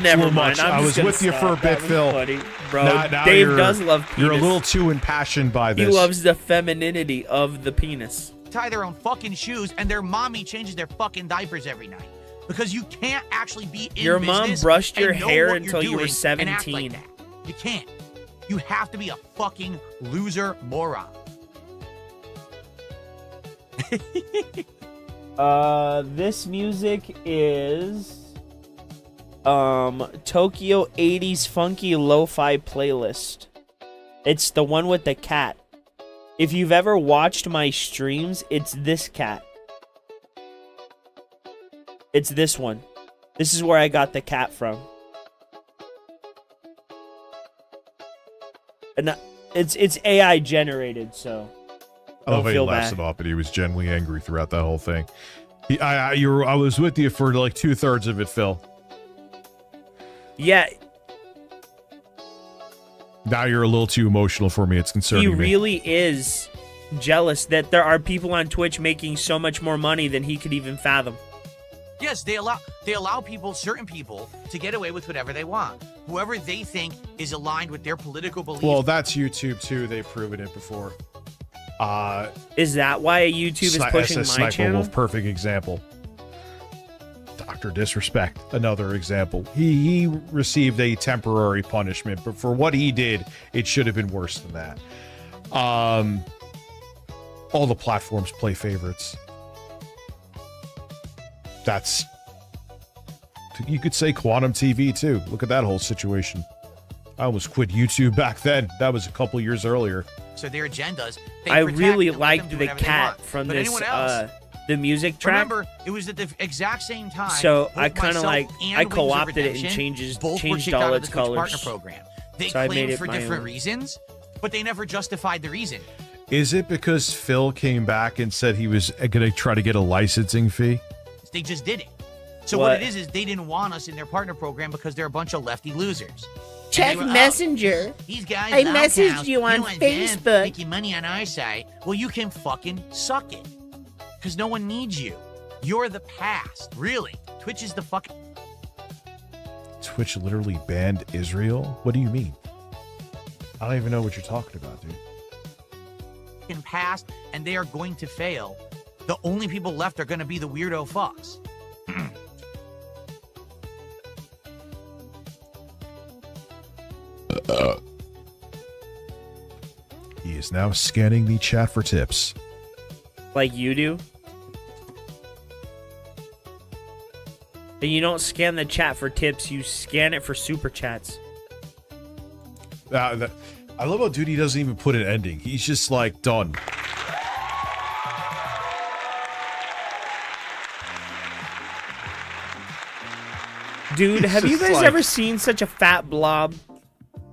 Never Little mind. much. I'm I just was gonna with you stop. for a bit, That was Phil. funny. Bro, Now Dave you're- does love penis. You're a little too impassioned by He this. loves the femininity of the penis. tie their own fucking shoes, and their mommy changes their fucking diapers every night. Because you can't actually be in Your mom business brushed and your know hair what you're until you were doing and act 17. like that. You can't. You have to be a fucking loser moron. This music is Tokyo 80s funky lo-fi playlist. It's the one with the cat. If you've ever watched my streams, it's this cat. It's this one. This is where I got the cat from. And it's AI generated, so I love don't how he feel laughs bad. it off, but he was genuinely angry throughout that whole thing. I was with you for like 2/3 of it, Phil. Yeah, Now you're a little too emotional for me. It's concerning he me. really is jealous that there are people on Twitch making so much more money than he could even fathom. Yes, they allow people, certain people, to get away with whatever they want. Whoever they think is aligned with their political beliefs. Well, that's YouTube too. They've proven it before. Is that why YouTube is pushing my Sniper channel? Wolf, perfect example. Dr. Disrespect, another example. He received a temporary punishment, but for what he did, it should have been worse than that. All the platforms play favorites. That's... You could say Quantum TV, too. Look at that whole situation. I almost quit YouTube back then. That was a couple years earlier. So their agendas. They I protect really and let them liked do the whatever they cat want. from But this anyone else, the music track. Remember, it was at the exact same time. So both I kind of myself like and I Wings of co-opted it and Redemption both were changed kicked all out of its the Twitch colors. partner program. They So I made claimed it for my different own. reasons, but they never justified the reason. Is it because Phil came back and said he was going to try to get a licensing fee? They just did it. So what it is they didn't want us in their partner program because they're a bunch of lefty losers. Check Messenger. These guys I loud messaged house, you on want them Facebook. making money on our site. Well, you can fucking suck it. Because no one needs you. You're the past. Really. Twitch is the fucking... Twitch literally banned Israel? What do you mean? I don't even know what you're talking about, dude. past, and they are going to fail. The only people left are going to be the weirdo fucks. He is now scanning the chat for tips. Like you do? And you don't scan the chat for tips, you scan it for super chats. I love how Duty doesn't even put an ending. He's just like, done. Dude, have you just guys like- ever seen such a fat blob?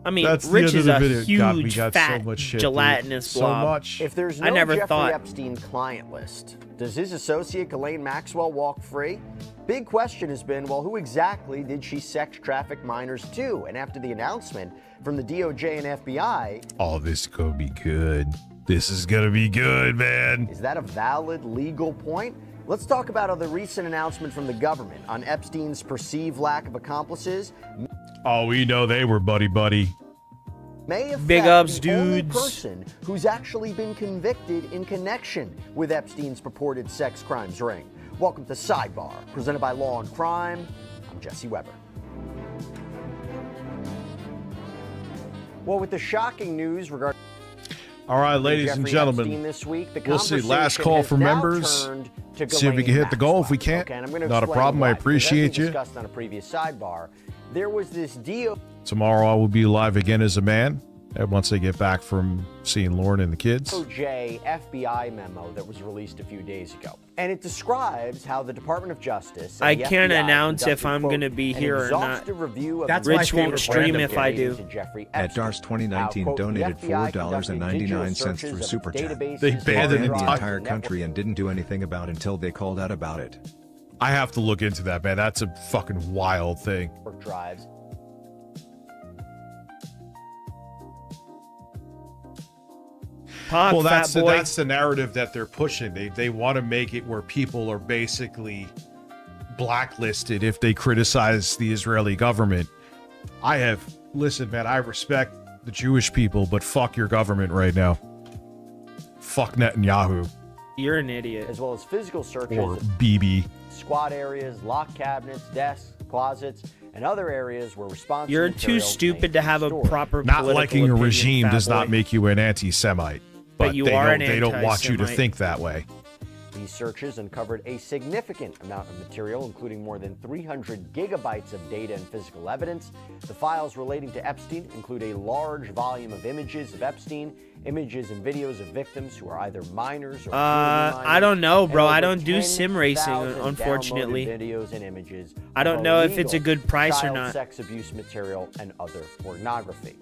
I mean, That's the Rich end of is the a video. God, we huge, got so fat, much shit, dude. gelatinous So blob. much. If there's no I never Jeffrey thought. Epstein client list, does his associate Ghislaine Maxwell walk free? Big question has been, well, who exactly did she sex traffic minors to? And after the announcement from the DOJ and FBI, Oh, this is gonna be good. This is gonna be good, man. is that a valid legal point? Let's talk about the recent announcement from the government on Epstein's perceived lack of accomplices. Oh, we know they were buddy-buddy. May affect Big ups, the only dudes. person who's actually been convicted in connection with Epstein's purported sex crimes ring. Welcome to Sidebar, presented by Law and Crime. I'm Jesse Weber. Well, with the shocking news regarding All right, ladies and Jeffrey gentlemen, Epstein this week, the we'll see. Last conversation call has for now members. turned to See if we can Ghislaine hit the goal. If we Maxwell. can't, Okay, and I'm gonna not a explain problem. I why, because appreciate as we you. discussed on a previous sidebar, there was this deal. Tomorrow I will be live again as a man. And once I get back from seeing Lauren and the kids. DOJ FBI memo that was released a few days ago. And it describes how the Department of Justice and I the can't FBI announce if conducted, I'm quote, going to be an here or not. exhaustive review of That's the my Rich won't favorite stream brand of if I game. do. to Jeffrey At Epstein. DARS 2019 Now, quote, donated the FBI conducted $4.99 digital through searches of Super Chat. databases, They banned in an hard the entire- drives, entire and country network- and didn't do anything about it until they called out about it. I have to look into that, man. That's a fucking wild thing. drives. Talk, Well, fat boy. that's the narrative that they're pushing. They want to make it where people are basically blacklisted if they criticize the Israeli government. Listen, man, I respect the Jewish people, but fuck your government right now. Fuck Netanyahu You're an idiot. As well as physical searches or of Bibi. squad areas, locked cabinets, desks, closets, and other areas where responsive You're too materials stupid may to have be a stored. proper Not political liking a opinion, regime fat does not boy. make you an anti-Semite. But you they are don't, an they don't want you to anti-Semite. think that way. These searches uncovered a significant amount of material, including more than 300 gigabytes of data and physical evidence. The files relating to Epstein include a large volume of images of Epstein, images and videos of victims who are either minors or I don't know, bro. I and over don't do sim racing, 10,000 unfortunately. downloaded videos and images I don't of know if it's a illegal good price or child not. sex abuse material and other pornography.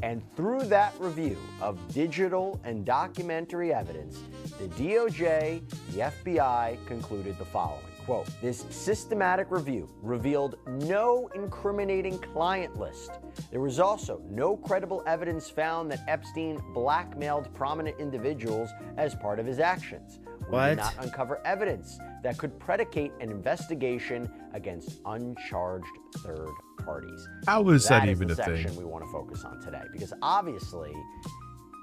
And through that review of digital and documentary evidence, the DOJ, the FBI concluded the following, quote, "This systematic review revealed no incriminating client list. There was also no credible evidence found that Epstein blackmailed prominent individuals as part of his actions. We What? did not uncover evidence that could predicate an investigation against uncharged third parties." How is that is even the a thing? section we want to focus on today, because obviously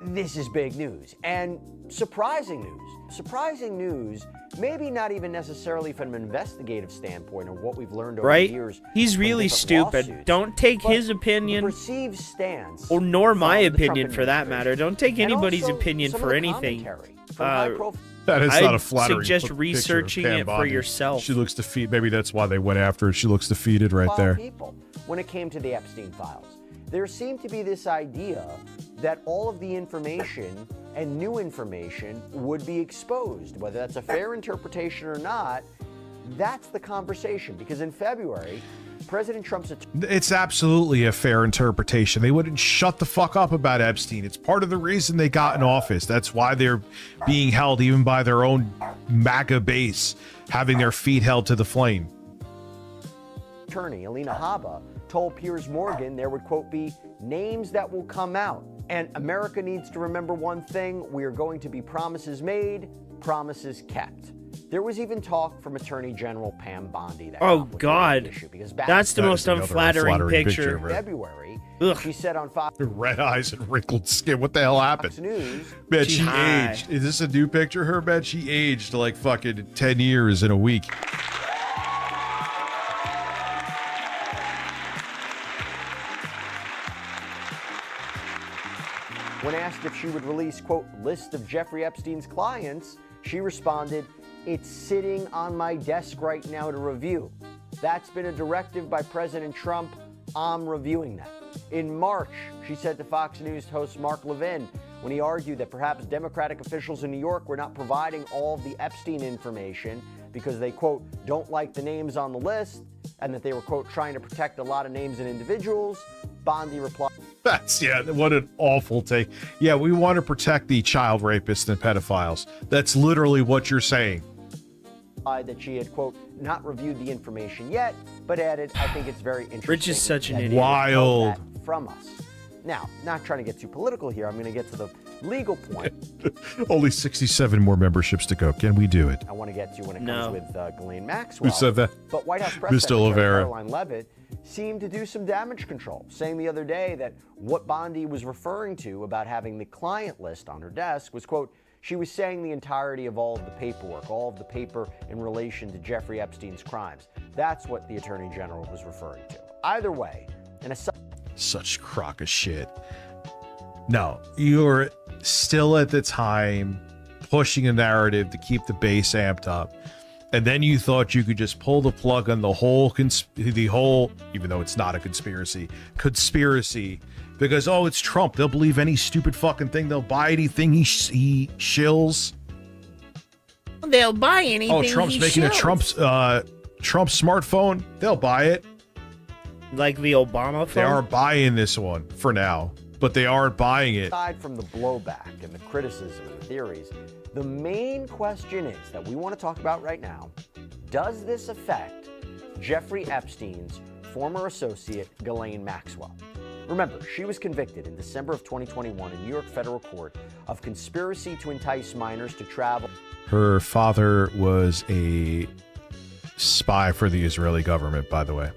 this is big news and surprising news. Surprising news, maybe not even necessarily from an investigative standpoint of what we've learned over Right? the years. He's from really different stupid. lawsuits, Don't take but his the opinion, perceived stance or nor my from the Trump opinion for that matter. Don't take and anybody's also opinion some for of the anything. commentary from high-profile That is I'd not a flattering suggest picture of researching Pam it for Bondi. yourself. She looks defeated. Maybe that's why they went after her. She looks defeated right there. people when it came to the Epstein files. there seemed to be this idea that all of the information and new information would be exposed. Whether that's a fair interpretation or not, that's the conversation. Because in February, President Trump's It's absolutely a fair interpretation. They wouldn't shut the fuck up about Epstein. It's part of the reason they got in office. That's why they're being held even by their own MAGA base, having their feet held to the flame. attorney, Alina Habba, told Piers Morgan there would, quote, be names that will come out. And America needs to remember one thing: we are going to be promises made, promises kept. There was even talk from Attorney General Pam Bondi that God, issue because that's the most unflattering picture. In February, she said on Fox, red eyes and wrinkled skin. What the hell happened? News, Man, she aged. Is this a new picture of her, man? She aged like fucking 10 years in a week. When asked if she would release, quote, list of Jeffrey Epstein's clients, she responded, "It's sitting on my desk right now to review. That's been a directive by President Trump. I'm reviewing that." In March, she said to Fox News host Mark Levin, when he argued that perhaps Democratic officials in New York were not providing all of the Epstein information because they, quote, don't like the names on the list, and that they were, quote, trying to protect a lot of names and individuals, Bondi replied, Yeah, what an awful take. Yeah, we want to protect the child rapists and pedophiles. That's literally what you're saying. That she had, quote, not reviewed the information yet, but added, I think it's very interesting. Rich is such an idiot. Wild. From us. Now, not trying to get too political here, I'm going to get to the legal point. Only 67 more memberships to go. Can we do it? I want to get to when it comes with Ghislaine Maxwell. Who said that? But White House Press Mr. Secretary Olivera. Caroline Leavitt seemed to do some damage control, saying the other day that what Bondi was referring to about having the client list on her desk was, quote, she was saying the entirety of all of the paperwork, all of the paper in relation to Jeffrey Epstein's crimes. That's what the Attorney General was referring to. Either way, in a such crock of shit. No, you're still at the time pushing a narrative to keep the base amped up. And then you thought you could just pull the plug on the whole, even though it's not a conspiracy, because, oh, it's Trump. They'll believe any stupid fucking thing. They'll buy anything he shills. They'll buy anything. Oh, Trump's making a Trump smartphone. They'll buy it. Like the Obama phone? They are buying this one for now, but they aren't buying it. Aside from the blowback and the criticism and the theories, the main question is that we want to talk about right now: does this affect Jeffrey Epstein's former associate, Ghislaine Maxwell? Remember, she was convicted in December of 2021 in New York federal court of conspiracy to entice minors to travel. Her father was a spy for the Israeli government, by the way.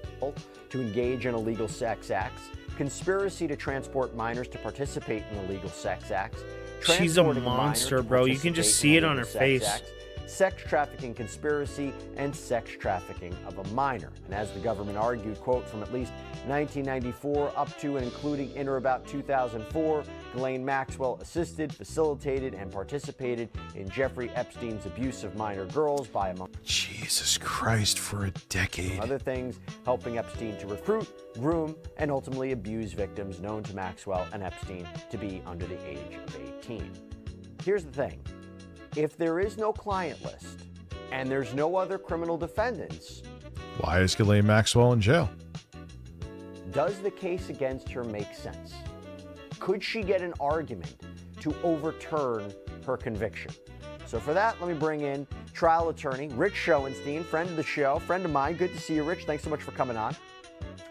To engage in illegal sex acts, conspiracy to transport minors to participate in illegal sex acts. She's a monster, bro. You can just see it on her face. Sex trafficking conspiracy, and sex trafficking of a minor. And as the government argued, quote, from at least 1994 up to and including in or about 2004, Ghislaine Maxwell assisted, facilitated, and participated in Jeffrey Epstein's abuse of minor girls by, among Jesus Christ, for a decade. other things, helping Epstein to recruit, groom, and ultimately abuse victims known to Maxwell and Epstein to be under the age of 18. Here's the thing. If there is no client list and there's no other criminal defendants, why is Ghislaine Maxwell in jail? Does the case against her make sense? Could she get an argument to overturn her conviction? So for that, let me bring in trial attorney Rich Schoenstein, friend of the show, friend of mine. Good to see you, Rich. Thanks so much for coming on.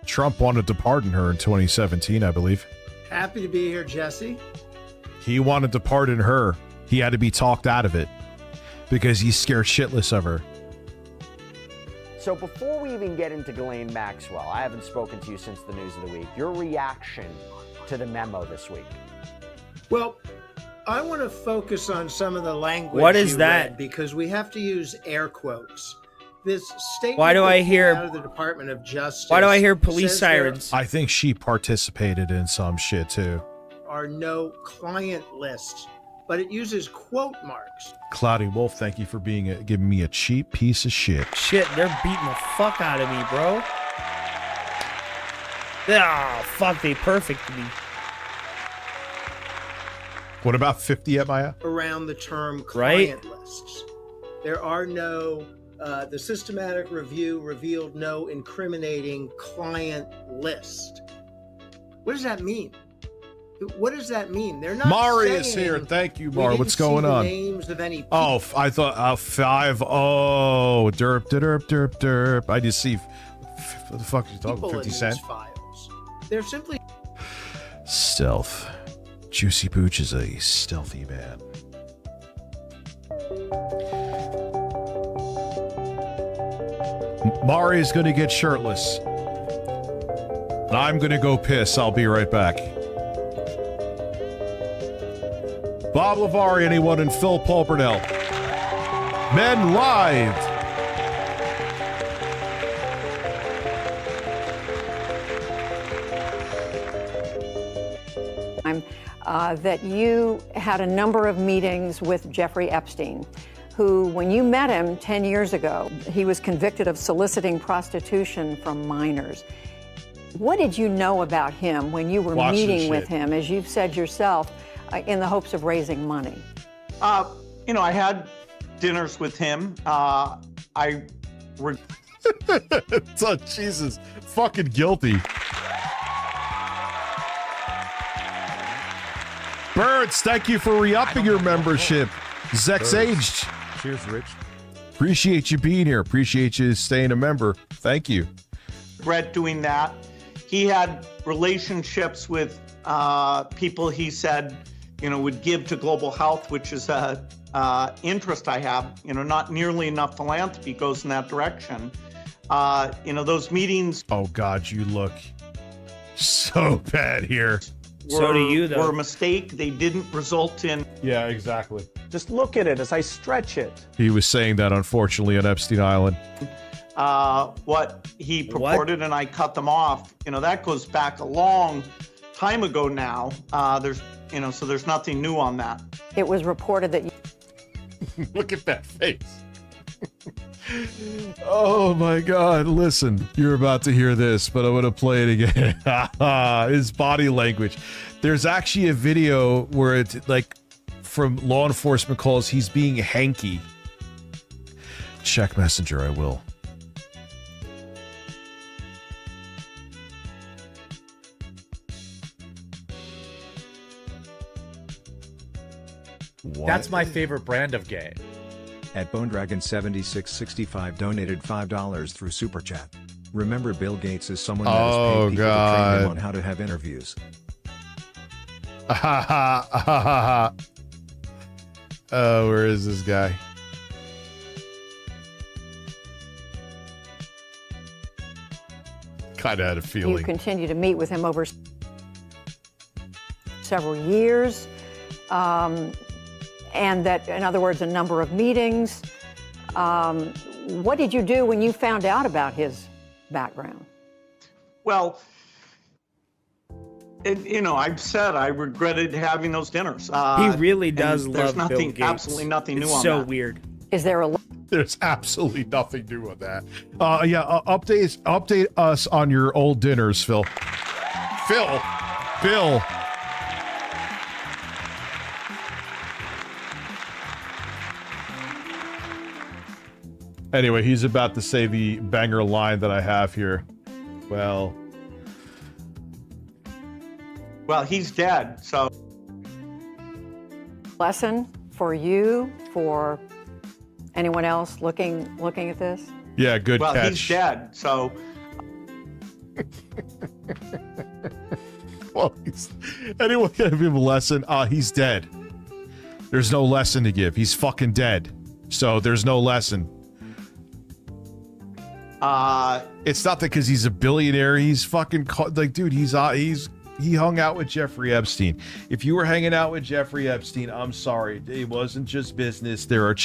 Trump wanted to pardon her in 2017, I believe. Happy to be here, Jesse. He wanted to pardon her. He had to be talked out of it because he's scared shitless of her. So before we even get into Ghislaine Maxwell, I haven't spoken to you since the news of the week. Your reaction to the memo this week? Well, I want to focus on some of the language. What is you that? read, because we have to use air quotes. This statement Why do I hear out of the Department of Justice? Why do I hear police says sirens? I think she participated in some shit too. There are no client lists, but it uses quote marks. Cloudy Wolf, thank you for giving me a cheap piece of shit. Shit, they're beating the fuck out of me, bro. Oh, fuck, they perfected me. What about 50 at Maya? Around the term client lists. There are no, the systematic review revealed no incriminating client list. What does that mean? What does that mean? They're not Mari saying, is here. Thank you, we Mari. didn't What's see going the on? names of any people. Oh, I thought 5. Oh, derp, derp, derp, derp. I just see. What the fuck are you talking? 50 cent? Files. They're simply Stealth. Juicy Pooch is a stealthy man. Mari is going to get shirtless. And I'm going to go piss. I'll be right back. Bob Lavari, anyone, and Phil Pulpernell. Men Live. That you had a number of meetings with Jeffrey Epstein, who, when you met him 10 years ago, he was convicted of soliciting prostitution from minors. What did you know about him when you were meeting with him, as you've said yourself, in the hopes of raising money? You know, I had dinners with him. Oh, Jesus. Fucking guilty. Birds, thank you for re-upping your membership. Zex Aged. Cheers, Rich. Appreciate you being here. Appreciate you staying a member. Thank you. Brett doing that. He had relationships with people he said, you know, would give to global health, which is a interest I have. You know, not nearly enough philanthropy goes in that direction. You know, those meetings. Oh God, you look so bad here. So do you, though. Were a mistake. They didn't result in. Yeah, exactly. Just look at it as I stretch it. He was saying that, unfortunately, on Epstein Island. What he purported, and I cut them off. You know, that goes back a long time ago now. There's, you know, so there's nothing new on that. It was reported that you... Look at that face. Oh my God, listen, you're about to hear this, but I'm going to play it again. His body language. There's actually a video where it's like from law enforcement calls he's being hanky. Check Messenger, I will. What? That's my favorite brand of gay. At BoneDragon7665 donated $5 through Super Chat. Remember, Bill Gates is someone that has paid people to train him on how to have interviews. Oh, where is this guy? Kind of had a feeling. You continue to meet with him over several years. And that, in other words, a number of meetings. What did you do when you found out about his background? Well, you know, I've said I regretted having those dinners. He really does love There's nothing, Bill Gates. absolutely nothing new It's on so that. weird. Is there a... There's absolutely nothing new on that. Update us on your old dinners, Phil. Bill. Anyway, he's about to say the banger line that I have here. Well, he's dead, so. Lesson for you, for anyone else looking at this? Yeah, good catch. Well, he's dead, so. Well, anyone gonna give him a lesson? He's dead. There's no lesson to give. He's fucking dead. So there's no lesson. It's not that because he's a billionaire. He's fucking like, dude. He hung out with Jeffrey Epstein. If you were hanging out with Jeffrey Epstein, I'm sorry, it wasn't just business. There are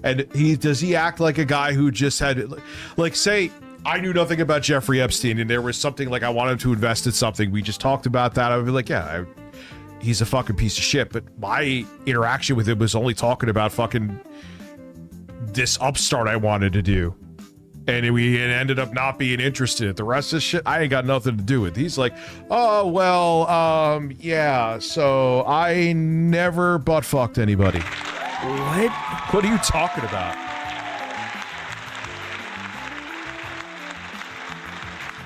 and does he act like a guy who just had, like, say, I knew nothing about Jeffrey Epstein, and there was something like I wanted to invest in something. We just talked about that. I would be like, yeah, he's a fucking piece of shit. But my interaction with him was only talking about fucking this upstart I wanted to do. And we ended up not being interested. The rest of this shit, I ain't got nothing to do with. He's like, oh, well, yeah, so I never butt fucked anybody. What? What are you talking about?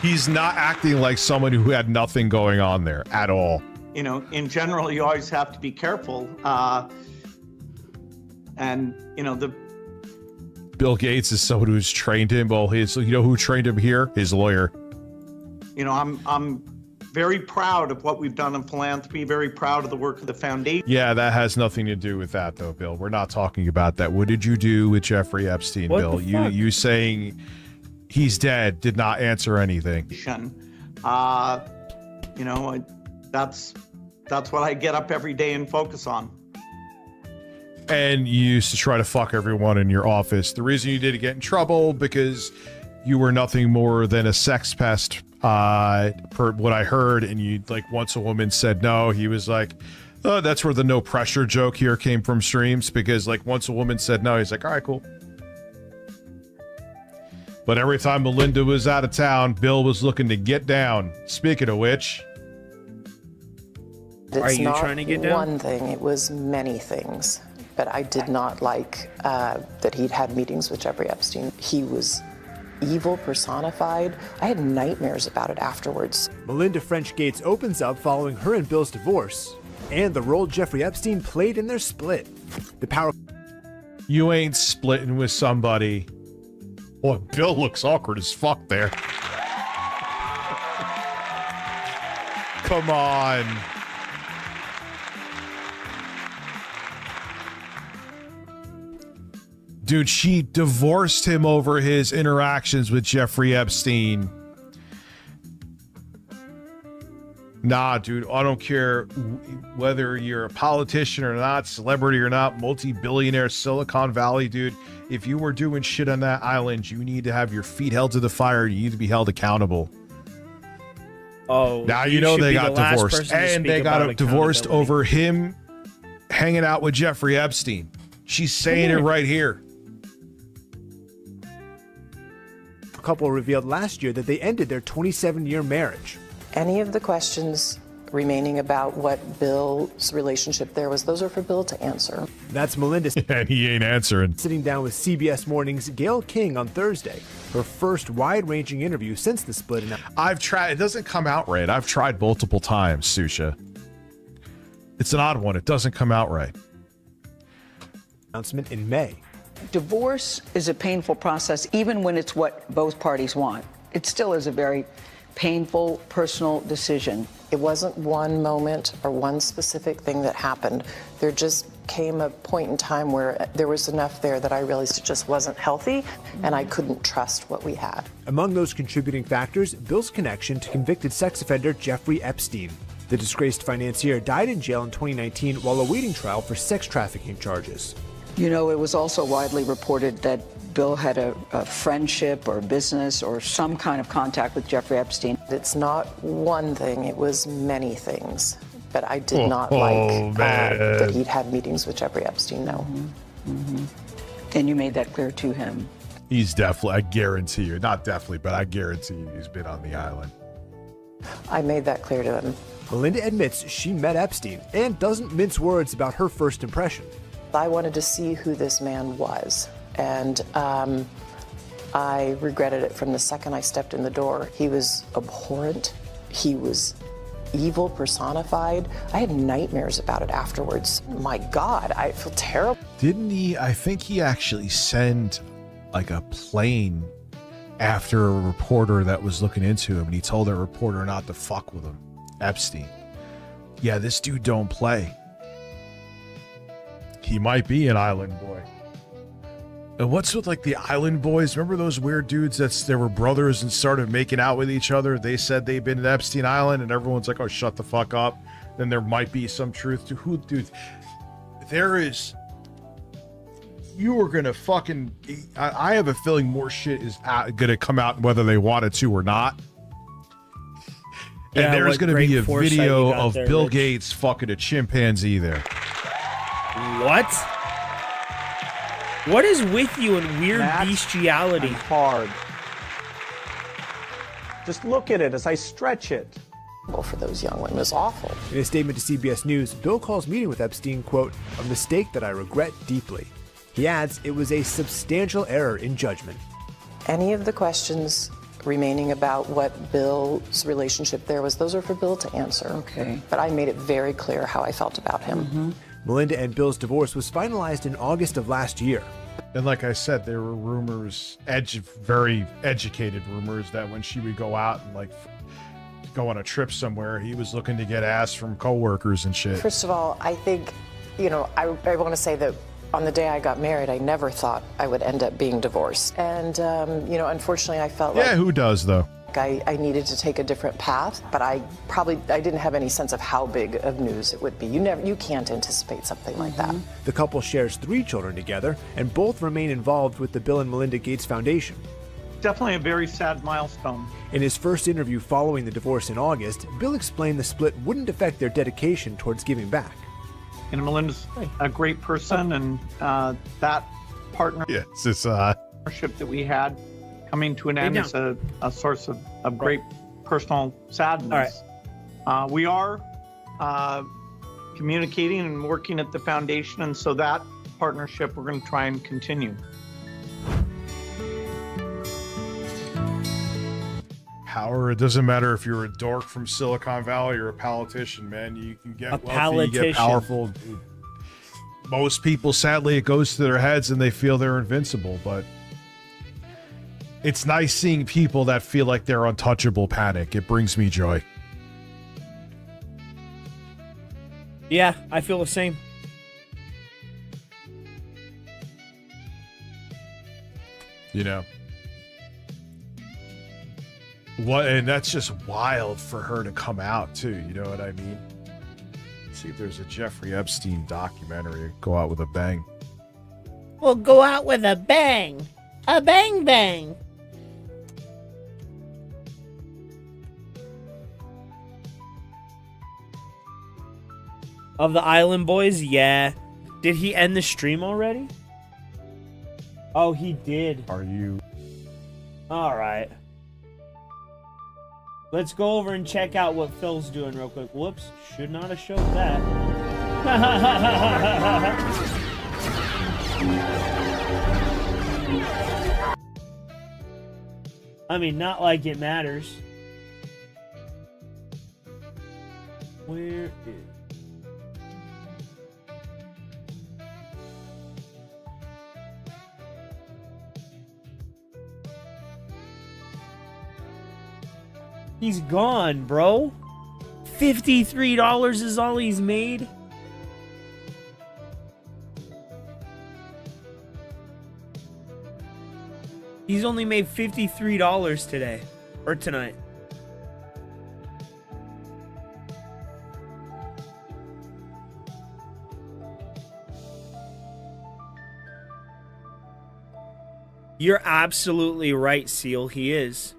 He's not acting like someone who had nothing going on there at all. You know, in general, you always have to be careful. And, you know, the Bill Gates is someone who's trained him. Well, you know who trained him here? His lawyer. You know, I'm very proud of what we've done in philanthropy, very proud of the work of the foundation. Yeah, that has nothing to do with that, though, Bill. We're not talking about that. What did you do with Jeffrey Epstein, What Bill? the fuck? You saying he's dead did not answer anything. You know, that's what I get up every day and focus on. And you used to try to fuck everyone in your office. The reason you didn't get in trouble because you were nothing more than a sex pest, per what I heard. And you, like, once a woman said no, he was like, oh, that's where the no pressure joke here came from, streams. Because, like, once a woman said no, he's like, all right, cool. But every time Melinda was out of town, Bill was looking to get down. Speaking of which, It's not one thing, it was many things. But I did not like that he'd had meetings with Jeffrey Epstein. He was evil personified. I had nightmares about it afterwards. Melinda French Gates opens up following her and Bill's divorce, and the role Jeffrey Epstein played in their split. The power. you ain't splitting with somebody. Boy, Bill looks awkward as fuck there. Come on. Dude, she divorced him over his interactions with Jeffrey Epstein. Nah, dude, I don't care whether you're a politician or not, celebrity or not, multi-billionaire, Silicon Valley, dude. If you were doing shit on that island, you need to have your feet held to the fire. You need to be held accountable. Oh, now you know they got divorced, and they got divorced over him hanging out with Jeffrey Epstein. She's saying it right here. The couple revealed last year that they ended their 27-year marriage. Any of the questions remaining about what Bill's relationship there was, those are for Bill to answer. That's Melinda. And he ain't answering. Sitting down with CBS Morning's Gayle King on Thursday. Her first wide-ranging interview since the split. I've tried. It doesn't come out right. I've tried multiple times, Susha. It's an odd one. It doesn't come out right. Announcement in May. Divorce is a painful process, even when it's what both parties want. It still is a very painful, personal decision. It wasn't one moment or one specific thing that happened. There just came a point in time where there was enough there that I realized it just wasn't healthy, and I couldn't trust what we had. Among those contributing factors, Bill's connection to convicted sex offender Jeffrey Epstein. The disgraced financier died in jail in 2019 while awaiting trial for sex trafficking charges. You know, it was also widely reported that Bill had a friendship or business or some kind of contact with Jeffrey Epstein. It's not one thing, it was many things. But I did not like that he'd had meetings with Jeffrey Epstein, no. And you made that clear to him. He's definitely, I guarantee you, not definitely, but I guarantee you he's been on the island. I made that clear to him. Melinda admits she met Epstein and doesn't mince words about her first impression. I wanted to see who this man was, and I regretted it from the second I stepped in the door. He was abhorrent. He was evil personified. I had nightmares about it afterwards. My God, I feel terrible. Didn't he? I think he actually sent like a plane after a reporter that was looking into him, and he told that reporter not to fuck with him. Epstein. Yeah, this dude don't play. He might be an island boy. And what's with like the island boys? Remember those weird dudes they were brothers and started making out with each other? They said they've been at Epstein Island, and everyone's like, oh, shut the fuck up. Then there might be some truth to who, dude. There is. You are gonna fucking. I have a feeling more shit is gonna come out whether they wanted to or not. And there's gonna be a video of Bill Gates fucking a chimpanzee there. What is with you and weird bestiality? Hard. Just look at it as I stretch it. Well, for those young women, it's awful. In a statement to CBS News, Bill calls meeting with Epstein, quote, a mistake that I regret deeply. He adds it was a substantial error in judgment. Any of the questions remaining about what Bill's relationship there was, those are for Bill to answer. Okay. But I made it very clear how I felt about him. Melinda and Bill's divorce was finalized in August of last year. And like I said, there were rumors, very educated rumors, that when she would go out and like go on a trip somewhere, he was looking to get ass from coworkers and shit. First of all, I think, you know, I want to say that on the day I got married, I never thought I would end up being divorced. And, you know, unfortunately, I felt like... Yeah, who does, though? I needed to take a different path, but I didn't have any sense of how big of news it would be. You can't anticipate something like that. The couple shares 3 children together, and both remain involved with the Bill and Melinda Gates Foundation. Definitely a very sad milestone. In his first interview following the divorce in August, Bill explained the split wouldn't affect their dedication towards giving back. And Melinda's a great person, and that partnership that we had coming to an end is a source of great personal sadness. We are communicating and working at the foundation, and so that partnership we're going to try and continue. Power, it doesn't matter if you're a dork from Silicon Valley or a politician, man. You can get wealthy, you get powerful. Most people, sadly, it goes to their heads and they feel they're invincible, but it's nice seeing people that feel like they're untouchable panic. It brings me joy. Yeah, I feel the same. You know. What, and that's just wild for her to come out too, you know what I mean? Let's see if there's a Jeffrey Epstein documentary. Go out with a bang. We'll go out with a bang. A bang bang. Of the Island Boys, yeah. Did he end the stream already? Oh, he did. Are you? All right. Let's go over and check out what Phil's doing real quick. Whoops, should not have showed that. I mean, not like it matters. Where is... He's gone, bro. $53 is all he's made. He's only made $53 today. Or tonight. You're absolutely right, Seal. He is.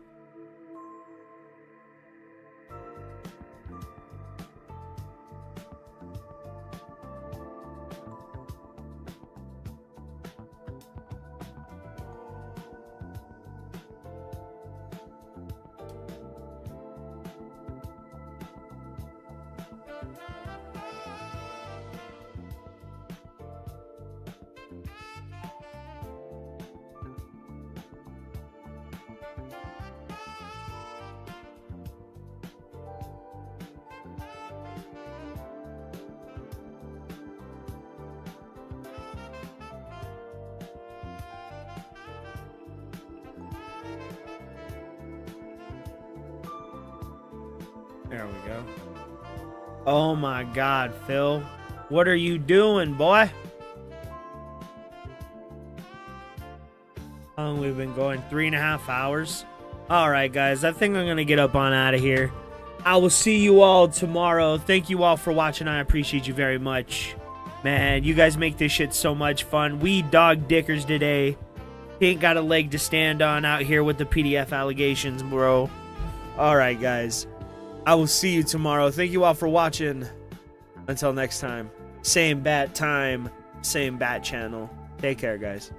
There we go. Oh my God, Phil. What are you doing, boy? How long we've been going? 3.5 hours. Alright, guys. I think I'm going to get up on out of here. I will see you all tomorrow. Thank you all for watching. I appreciate you very much. Man, you guys make this shit so much fun. We dog dickers today. He ain't got a leg to stand on out here with the PDF allegations, bro. Alright, guys. I will see you tomorrow. Thank you all for watching. Until next time. Same bat time, same bat channel. Take care, guys.